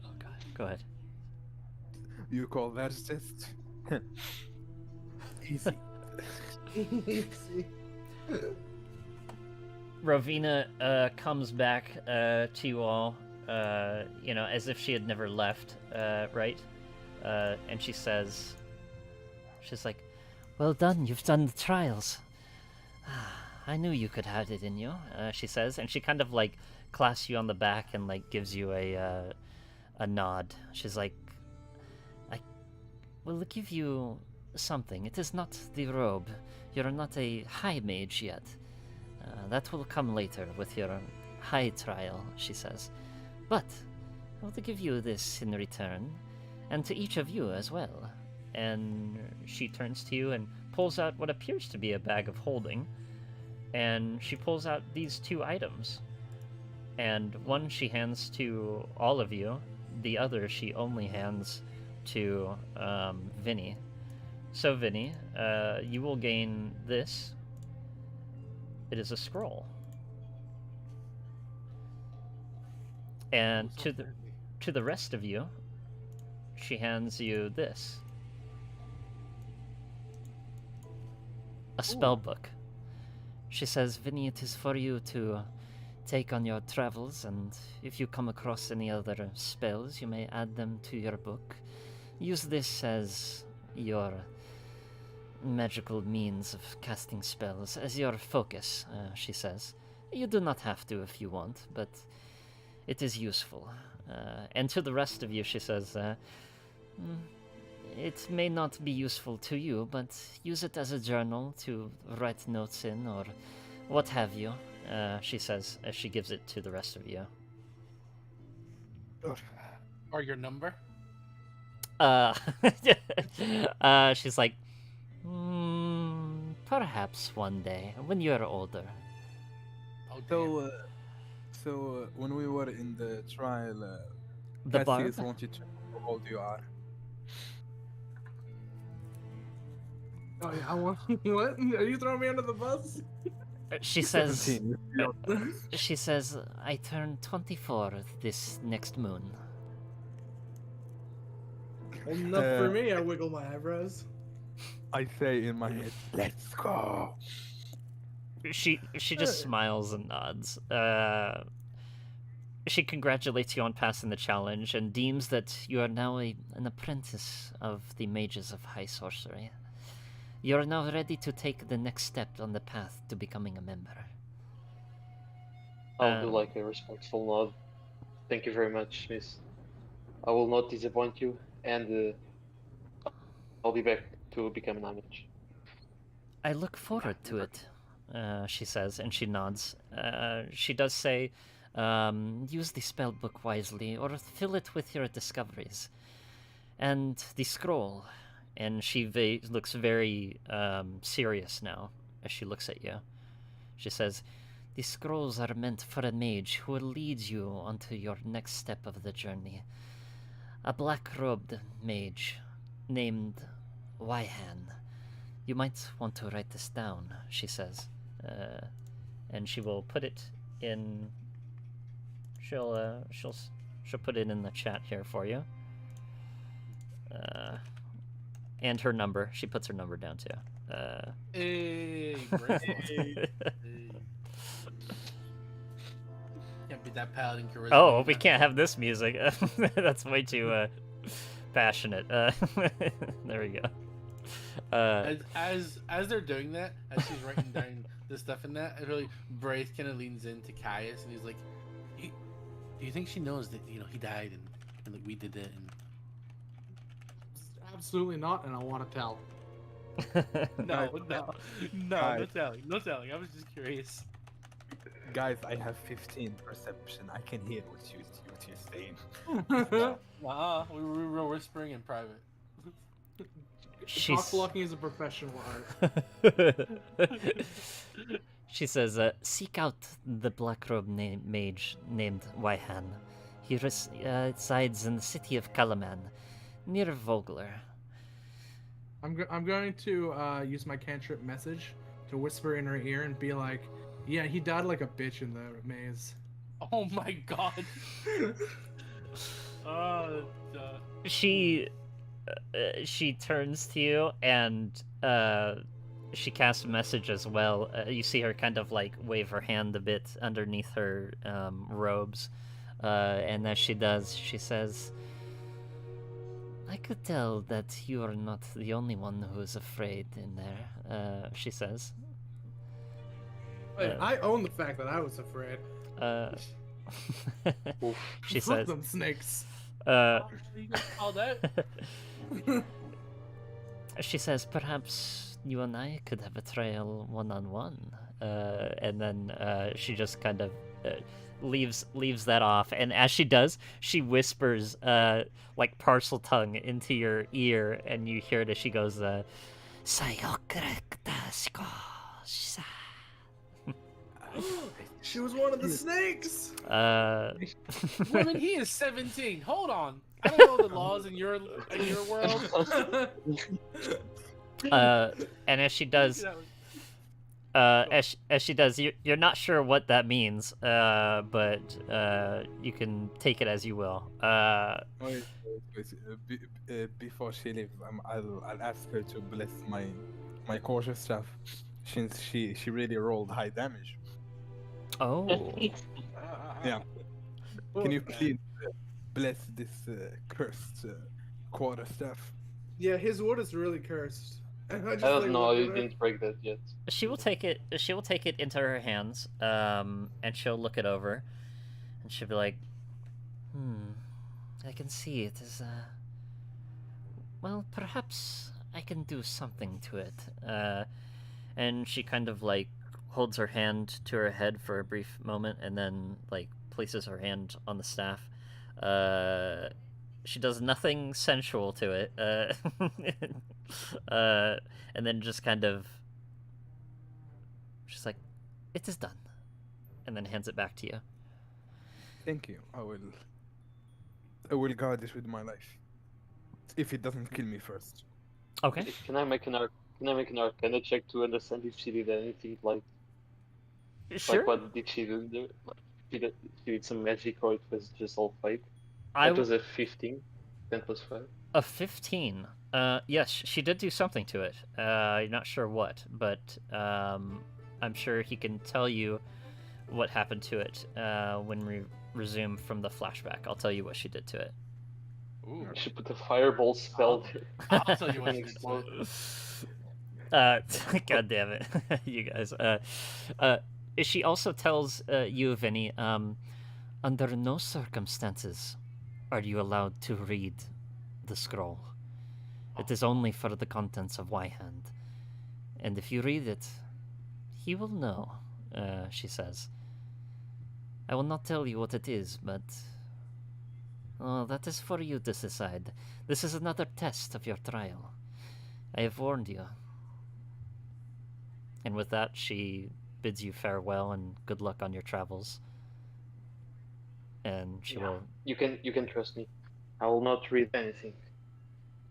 Oh god, go ahead. You call that just easy? Easy. Rovina comes back to you all, as if she had never left, right? And she's like, "Well done, you've done the trials. I knew you could have it in you," she says, and she kind of like clasps you on the back and like gives you a nod. She's like, "I will give you something. It is not the robe. You're not a high mage yet. That will come later with your high trial," she says. "But I will give you this in return, and to each of you as well." And she turns to you and pulls out what appears to be a bag of holding, and she pulls out these 2 items. And one she hands to all of you, the other she only hands to Vinny. So Vinny, you will gain this. It is a scroll. And to the rest of you, she hands you this. A spell book. She says, "Vinny, it is for you to take on your travels, and if you come across any other spells, you may add them to your book. Use this as your magical means of casting spells, as your focus," she says. "You do not have to if you want, but it is useful." And to the rest of you, she says, "It may not be useful to you, but use it as a journal to write notes in, or what have you," she says, as she gives it to the rest of you. Or your number? She's like, perhaps one day, when you're older." Oh, damn. So when we were in the trial, The Cassius bard? wanted to know how old you are. Oh yeah, what? Are you throwing me under the bus? She says, 17. she says, "I turn 24 this next moon." Enough for me. I wiggle my eyebrows. I say in my head, "Let's go." She just smiles and nods. She congratulates you on passing the challenge and deems that you are now an apprentice of the mages of high sorcery. You are now ready to take the next step on the path to becoming a member. I'll do like a respectful nod. Thank you very much, miss. I will not disappoint you, and I'll be back to become an image. "I look forward to it," she says, and she nods. She does say, "Use the spell book wisely, or fill it with your discoveries. And the scroll," and she looks very serious now as she looks at you. She says, "The scrolls are meant for a mage who will lead you onto your next step of the journey. A black-robed mage named Wyhan. You might want to write this down," she says. And she will put it in... She'll put it in the chat here for you. And her number. She puts her number down too. Hey, great. Hey. Can't beat that paladin charisma. Oh, we can't have this music. That's way too passionate. There we go. As they're doing that, as she's writing down the stuff in that, really Braith kind of leans into Caius and he's like, "Do you think she knows that he died and like we did it?" And Absolutely not, and I want to tell. no, Guys. no telling. I was just curious. Guys, I have 15 perception. I can hear what you're saying. We were whispering in private. She's... Cock blocking is a professional art. She says, seek out the black robe mage named Waihan. He resides in the city of Kalaman, near Vogler. I'm going to use my cantrip message to whisper in her ear and be like, yeah, he died like a bitch in the maze. Oh my god. She turns to you and she casts a message as well. You see her kind of like wave her hand a bit underneath her robes, and as she does, she says, I could tell that you are not the only one who is afraid in there, she says. Wait, I own the fact that I was afraid. She Fuck says, them snakes. You got called out? She says, perhaps you and I could have a trial one-on-one. And then she just kind of leaves that off. And as she does, she whispers like parcel tongue into your ear, and you hear it as she goes, She was one of the snakes. Woman, he is 17. Hold on. I don't know the laws in your world. And as she does, as she does, you're not sure what that means, but you can take it as you will. Wait, before she leaves, I'll ask her to bless my cautious staff, since she really rolled high damage. Oh. Yeah. Can you please bless this cursed quarterstaff? Yeah, his wood is really cursed. And I don't know. look You at her. didn't break that yet. She will take it. She will take it into her hands, and she'll look it over, and she'll be like, I can see it is. Well, perhaps I can do something to it. And she kind of like holds her hand to her head for a brief moment, and then like places her hand on the staff. She does nothing sensual to it, and then just kind of, she's like, "It is done," and then hands it back to you. Thank you. I will guard this with my life, if it doesn't kill me first. Okay. Can I make an Arcana check to understand if she did anything like Sure. like what did she do there? Like, she did some magic, or it was just all fake? I That was a 15. 10 plus 5. A 15. Yes, she did do something to it. You're not sure what, but I'm sure he can tell you what happened to it when we resume from the flashback. I'll tell you what she did to it. Ooh. She put a fireball spell I'll tell you what and you did to it. explode. God damn it, you guys. She also tells you, Vinny, under no circumstances are you allowed to read the scroll. It is only for the contents of Wyhand. And if you read it, he will know, she says. I will not tell you what it is, but... Oh, that is for you to decide. This is another test of your trial. I have warned you. And with that, she bids you farewell and good luck on your travels. And she will... You can trust me. I will not read anything.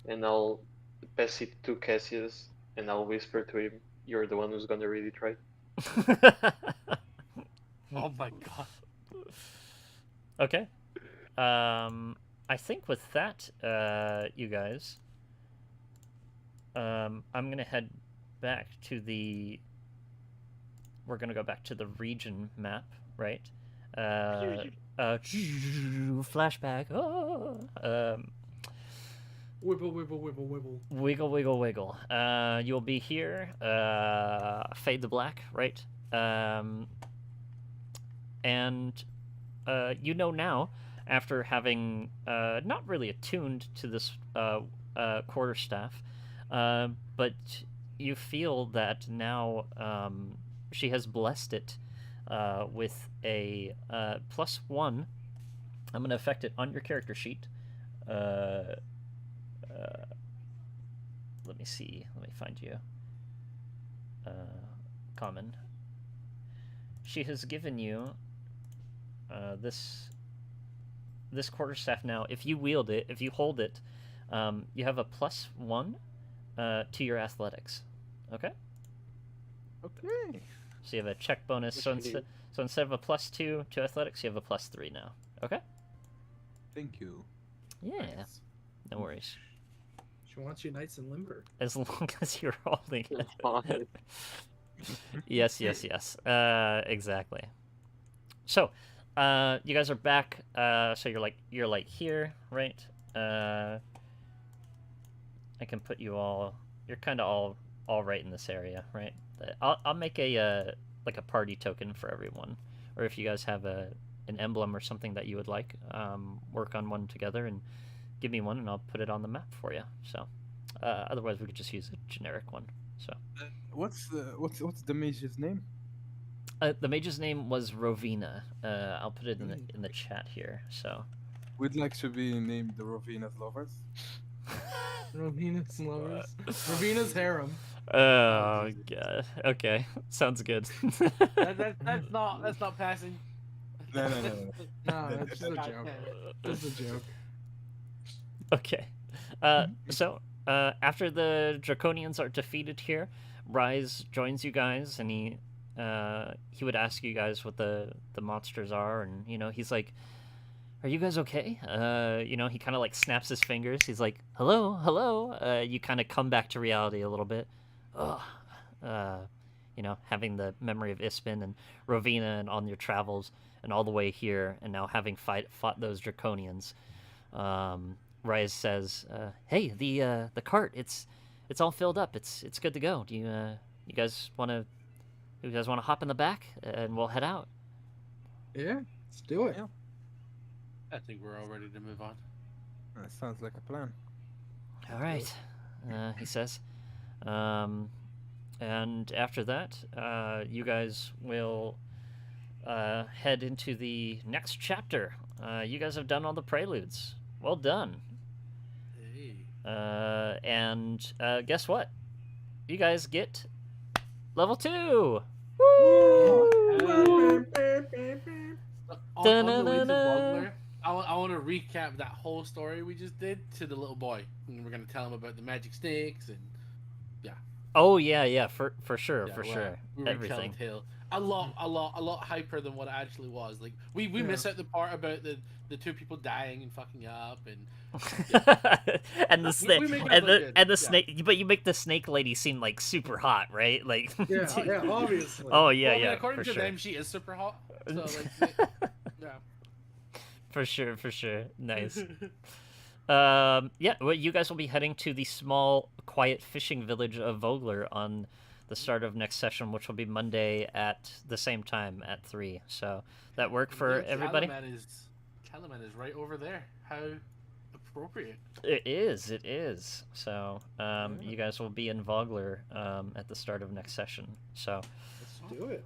And I'll pass it to Cassius, and I'll whisper to him, "You're the one who's gonna read it, right?" Oh my god. Okay. I think with that, you guys, I'm gonna head back to the... We're gonna go back to the region map, right? Flashback. Wibble, wibble, wibble, wibble. Wiggle, wiggle, wiggle. You'll be here. Fade to black, right? And you know now, after having not really attuned to this quarterstaff, but you feel that now she has blessed it with a +1. I'm going to affect it on your character sheet. let me see. Let me find you. Common. She has given you this quarterstaff now. If you wield it, if you hold it, you have a +1 to your athletics. Okay. Okay. So you have a check bonus. So instead of a +2 to athletics, you have a +3 now. Okay. Thank you. Yeah. Nice. No worries. She wants you nice and limber. As long as you're holding it. Fine. Yes. Exactly. So, you guys are back. So you're like here, right? I can put you all. You're kind of all right in this area, right? I'll make a like a party token for everyone, or if you guys have an emblem or something that you would like, work on one together and give me one, and I'll put it on the map for you. So, otherwise we could just use a generic one. So. What's the mage's name? The mage's name was Rovina. I'll put it in the chat here. So. We'd like to be named the Rovina's lovers. Rovina's lovers. Rovina's harem. Oh god. Okay, sounds good. That's not passing. No. No, that's just a joke. Just a joke. Okay. So after the Draconians are defeated here, Rise joins you guys, and he would ask you guys what the monsters are, and he's like, "Are you guys okay?" He kind of like snaps his fingers. He's like, "Hello." You kind of come back to reality a little bit. Having the memory of Ispin and Rovina and on your travels and all the way here, and now having fought those Draconians. Rise says, "Hey, the cart, it's all filled up. It's good to go. Do you guys want to hop in the back and we'll head out?" Yeah, let's do it. Yeah. I think we're all ready to move on. That sounds like a plan. All right, he says. And after that, you guys will head into the next chapter. You guys have done all the preludes. Well done. Hey. And guess what? You guys get level 2. Woo! On the way to Wogler, I want to recap that whole story we just did to the little boy. And we're gonna tell him about the magic snakes and Oh yeah, for sure, yeah, for well, sure. we were Everything. tale. A lot hyper than what it actually was. Like we miss out the part about the two people dying and fucking up and and the snake, make it and look the good. and the Yeah. snake, but you make the snake lady seem like super hot, right? Like, Yeah, obviously. oh yeah, Well, I mean, yeah, according for to sure. them, she is super hot. So yeah. For sure. Nice. Yeah, well, you guys will be heading to the small, quiet fishing village of Vogler on the start of next session, which will be Monday at the same time at 3. So that work for Yeah, everybody? Calaman is right over there. How appropriate. It is. So you guys will be in Vogler at the start of next session. So Let's do it.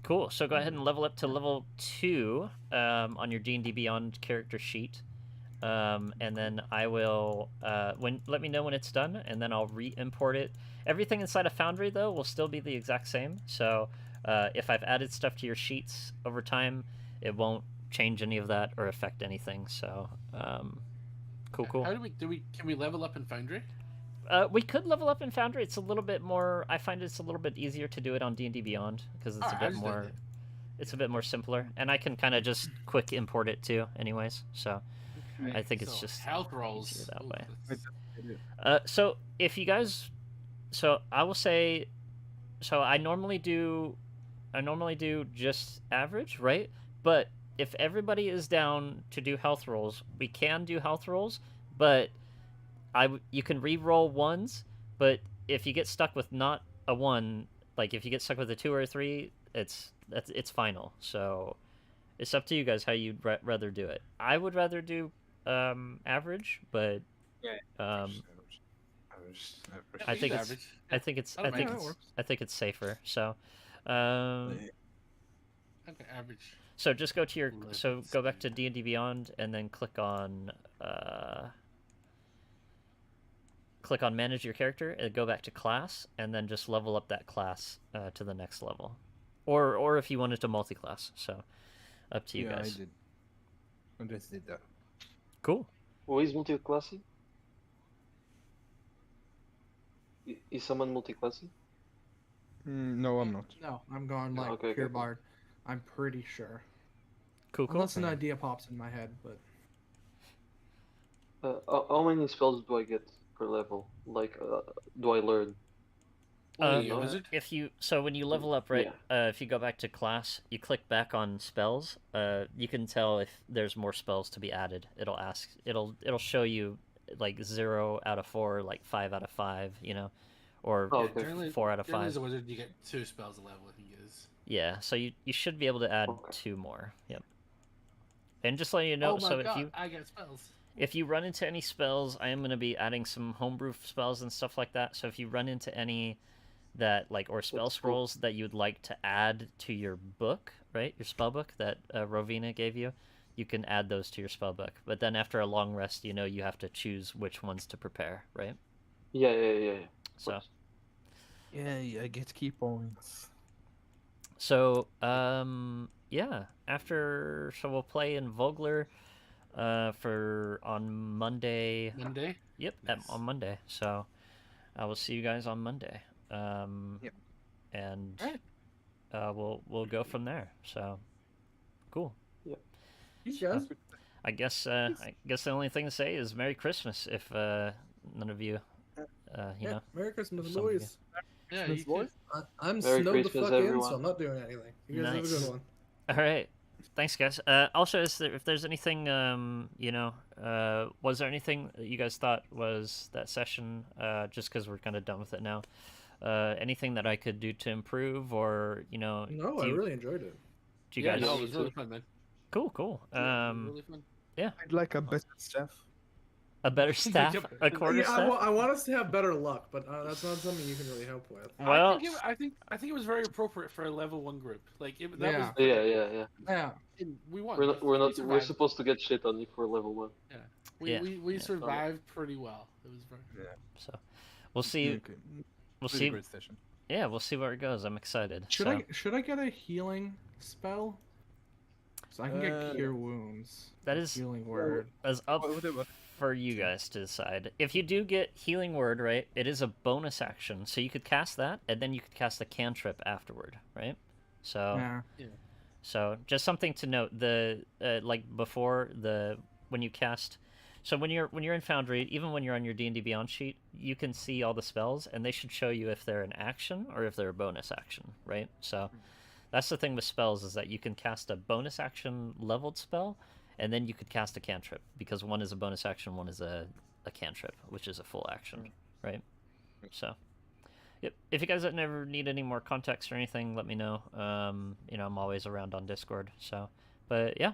cool. So go ahead and level up to level 2 on your D&D Beyond character sheet. And then I will let me know when it's done, and then I'll re-import it. Everything inside of Foundry though will still be the exact same. So if I've added stuff to your sheets over time, it won't change any of that or affect anything. So cool. How can we level up in Foundry? We could level up in Foundry. It's a little bit more. I find it's a little bit easier to do it on D&D Beyond because it's a bit more. It's a bit more simpler, and I can kind of just quick import it too, anyways. So. I think it's just health rolls easier that way. that's- So if you guys, so I will say, so I normally do just average, right? But if everybody is down to do health rolls, we can do health rolls, but you can re-roll ones, but if you get stuck with not a 1, like if you get stuck with a 2 or a 3, it's final. So it's up to you guys how you'd rather do it. I would rather do average, but Average. I think it's average. I think it's Oh, yeah, I think it's safer. So Okay, average. so just go to your Let's go back to see. D&D Beyond and then click on click on manage your character and go back to class, and then just level up that class to the next level, or if you wanted to multi-class. So up to you Yeah, guys. I did. I just did that. Cool. Who is multi-classing? Is someone multi-classing? No, I'm not. No, I'm going like Okay, pure okay. bard. I'm pretty sure. Cool. Unless an idea pops in my head, but How many spells do I get per level? Like, do I learn? What are Uh, you, a wizard? when you level up, right? If you go back to class, you click back on spells. You can tell if there's more spells to be added. It'll show you like 0 out of 4, like 5 out of 5, or Oh, okay. Generally, 4 out of generally 5. as a wizard, you get 2 spells a level, I think it is. Yeah, so you should be able to add Okay. 2 more. Yep. And just letting you know, Oh my so god, I get spells. if you run into any spells, I am going to be adding some homebrew spells and stuff like that. So if you run into any that or spell That's cool. scrolls that you would like to add to your book, right? Your spell book that Rovina gave you, you can add those to your spell book. But then after a long rest, you have to choose which ones to prepare, right? Yeah. So Yeah, I get key points. so yeah, so we'll play in Vogler on Monday. Monday? Yep, Nice. on Monday. So I will see you guys on Monday. Yep. And Alright. we'll go from there. So cool. you guys. I guess the only thing to say is Merry Christmas if none of you Yeah, Merry Christmas, some of you. boys. Yeah, Christmas you boys? I'm Merry snowed the Christmas, fuck in, everyone. so I'm not doing anything. You guys have a Nice. good one. All right. Thanks, guys. Also, if there's anything, was there anything that you guys thought was that session, just because we're kind of done with it now, anything that I could do to improve, or, No, I really enjoyed it. do you yeah, guys... no, it was really fun, man. Cool. Really fun. I'd like a better staff. A better staff, a quarter Yeah, staff? I want us to have better luck, but that's not something you can really help with. Well, I think it was very appropriate for a level 1 group. Like that Yeah. was Yeah. Yeah. we won. We're survived. supposed to get shit on you for level 1. We survived pretty well. It was very so we'll see. Okay. We'll Really see. great session. Yeah, we'll see where it goes. I'm excited. Should I get a healing spell? So I can get cure wounds. That is Healing word. up Whatever. for you guys to decide. If you do get healing word, right, it is a bonus action, so you could cast that, and then you could cast a cantrip afterward, right? So, Yeah. so just something to note. Before when you cast, so when you're in Foundry, even when you're on your D&D Beyond sheet, you can see all the spells, and they should show you if they're an action or if they're a bonus action, right? So. That's the thing with spells, is that you can cast a bonus action leveled spell, and then you could cast a cantrip, because one is a bonus action, one is a cantrip, which is a full action, right? So, yep. If you guys never need any more context or anything, let me know. I'm always around on Discord. So, but yeah,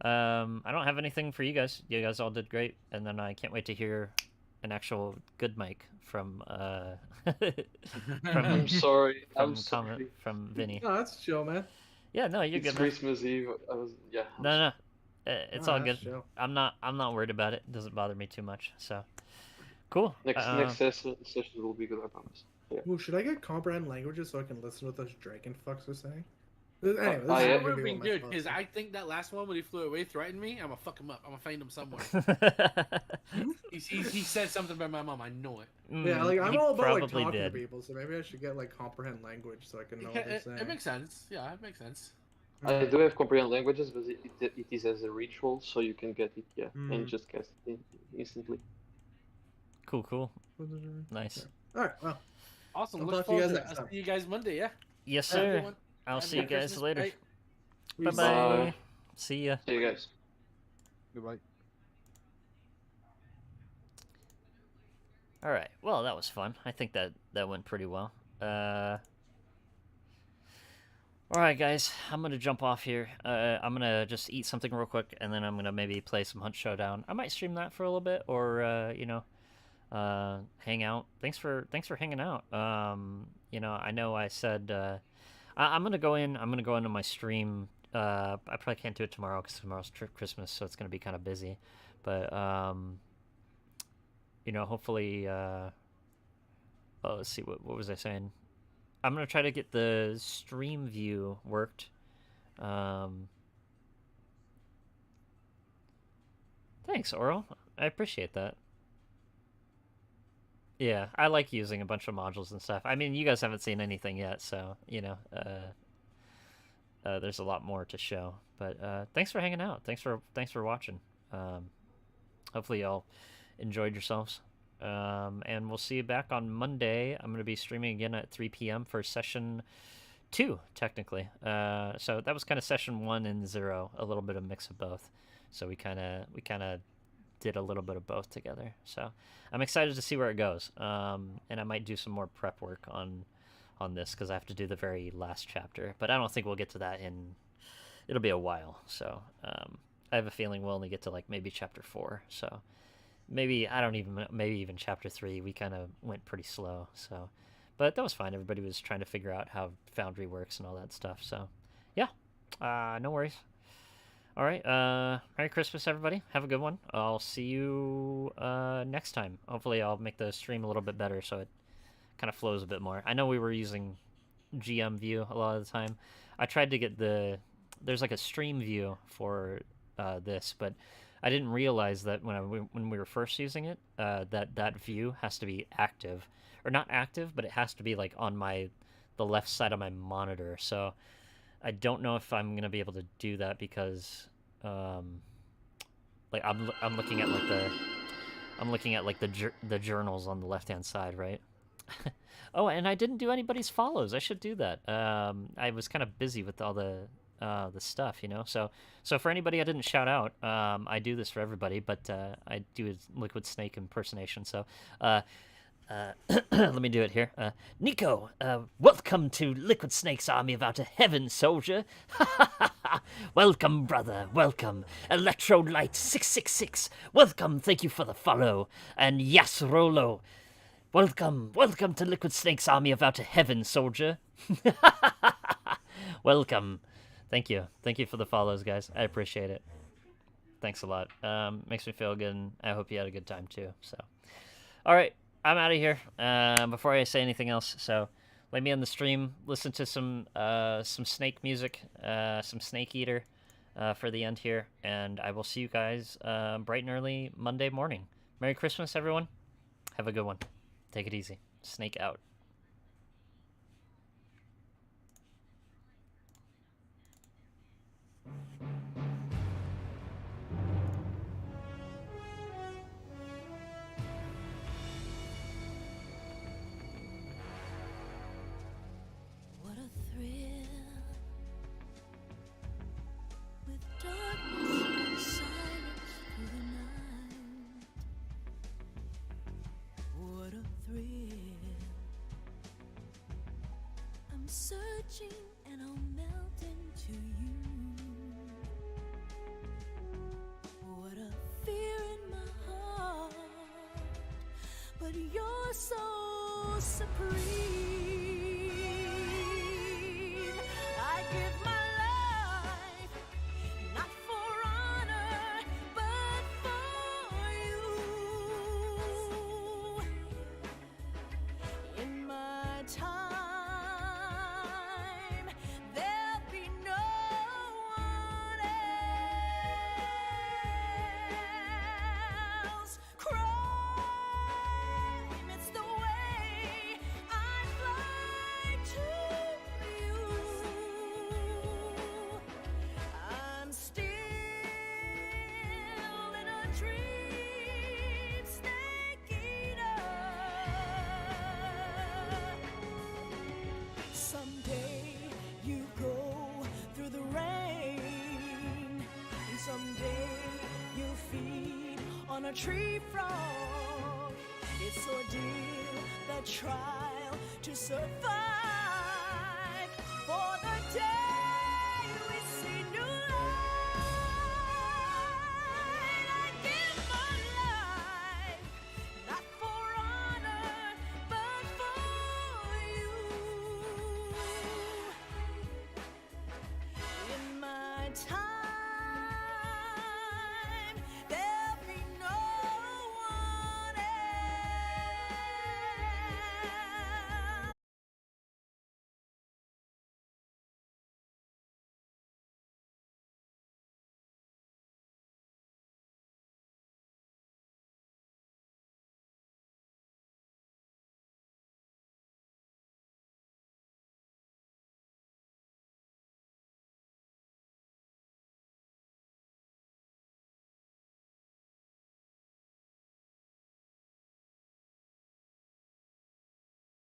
I don't have anything for you guys. You guys all did great, and then I can't wait to hear an actual good mic from I'm sorry. from I'm sorry. comment from Vinny. No, that's chill, man. Yeah, no, you're It's good. Man. Christmas Eve. No, it's No, all that's good. chill. I'm not worried about it. It doesn't bother me too much. So, cool. Next session will be good, I promise. Yeah. Ooh, should I get comprehend languages so I can listen to what those dragon fucks are saying? Anyway, this is yeah. That gonna would have be been what my good, thoughts because are. I think that last one when he flew away threatened me. I'm gonna fuck him up. I'm gonna find him somewhere. he said something about my mom. I know it. Yeah, like I'm He all about like probably talking did. to people, so maybe I should get like comprehend language so I can know what they're saying. It makes sense. Yeah, it makes sense. I do have comprehend languages, but it is as a ritual, so you can get it, and just cast it instantly. Cool. Nice. All right, well, Awesome. I'll Look talk to you forward guys to it. next I'll time. see you guys Monday. Yeah. Yes, Have a good sir. one. I'll Have a see you good guys Christmas. later. Bye. Bye Bye. bye. See ya. See you guys. Goodbye. All right. Well, that was fun. I think that went pretty well. All right, guys. I'm gonna jump off here. I'm gonna just eat something real quick, and then I'm gonna maybe play some Hunt Showdown. I might stream that for a little bit, or hang out. Thanks for hanging out. I know I said I'm gonna go in. I'm gonna go into my stream. I probably can't do it tomorrow because tomorrow's Christmas, so it's gonna be kind of busy. But you know, hopefully, oh, let's see, what was I saying? I'm gonna try to get the stream view worked. Thanks, Oral. I appreciate that. Yeah, I like using a bunch of modules and stuff. I mean, you guys haven't seen anything yet, so, you know, there's a lot more to show. But thanks for hanging out. Thanks for watching. Hopefully y'all enjoyed yourselves. And we'll see you back on Monday. I'm going to be streaming again at 3 p.m. for session 2, technically. So that was kind of session 1 and 0, a little bit of mix of both. So we kind of did a little bit of both together. So I'm excited to see where it goes. And I might do some more prep work on this because I have to do the very last chapter. But I don't think we'll get to that it'll be a while. So I have a feeling we'll only get to like maybe chapter 4. So maybe even chapter 3. We kind of went pretty slow. So, but that was fine. Everybody was trying to figure out how Foundry works and all that stuff. So yeah, no worries. All right. Merry Christmas, everybody. Have a good one. I'll see you next time. Hopefully I'll make the stream a little bit better so it kind of flows a bit more. I know we were using GM view a lot of the time. I tried to get there's like a stream view for this, but I didn't realize that when we were first using it, that view has to be active, or not active, but it has to be like on the left side of my monitor. So I don't know if I'm gonna be able to do that because, like I'm looking at like the journals on the left hand side, right? Oh, and I didn't do anybody's follows. I should do that. I was kind of busy with all the stuff, you know. So for anybody I didn't shout out, I do this for everybody, but I do a Liquid Snake impersonation. So let me do it here. Nico, welcome to Liquid Snake's Army of Outer Heaven, soldier. Welcome, brother, welcome. Electrolight 666, welcome, thank you for the follow. And Yas Rolo, welcome to Liquid Snake's Army of Outer Heaven, soldier. Welcome. Thank you for the follows, guys. I appreciate it. Thanks a lot. Makes me feel good, and I hope you had a good time too. So, all right. I'm out of here before I say anything else. So let me end the stream, listen to some snake music, some Snake Eater for the end here, and I will see you guys bright and early Monday morning. Merry Christmas, everyone. Have a good one. Take it easy. Snake out. Searching and I'll melt into you. What a fear in my heart, but you're so supreme. I give my life not for honor, but for you. In my time, someday you'll feed on a tree frog. It's ordeal, the trial to survive for the day.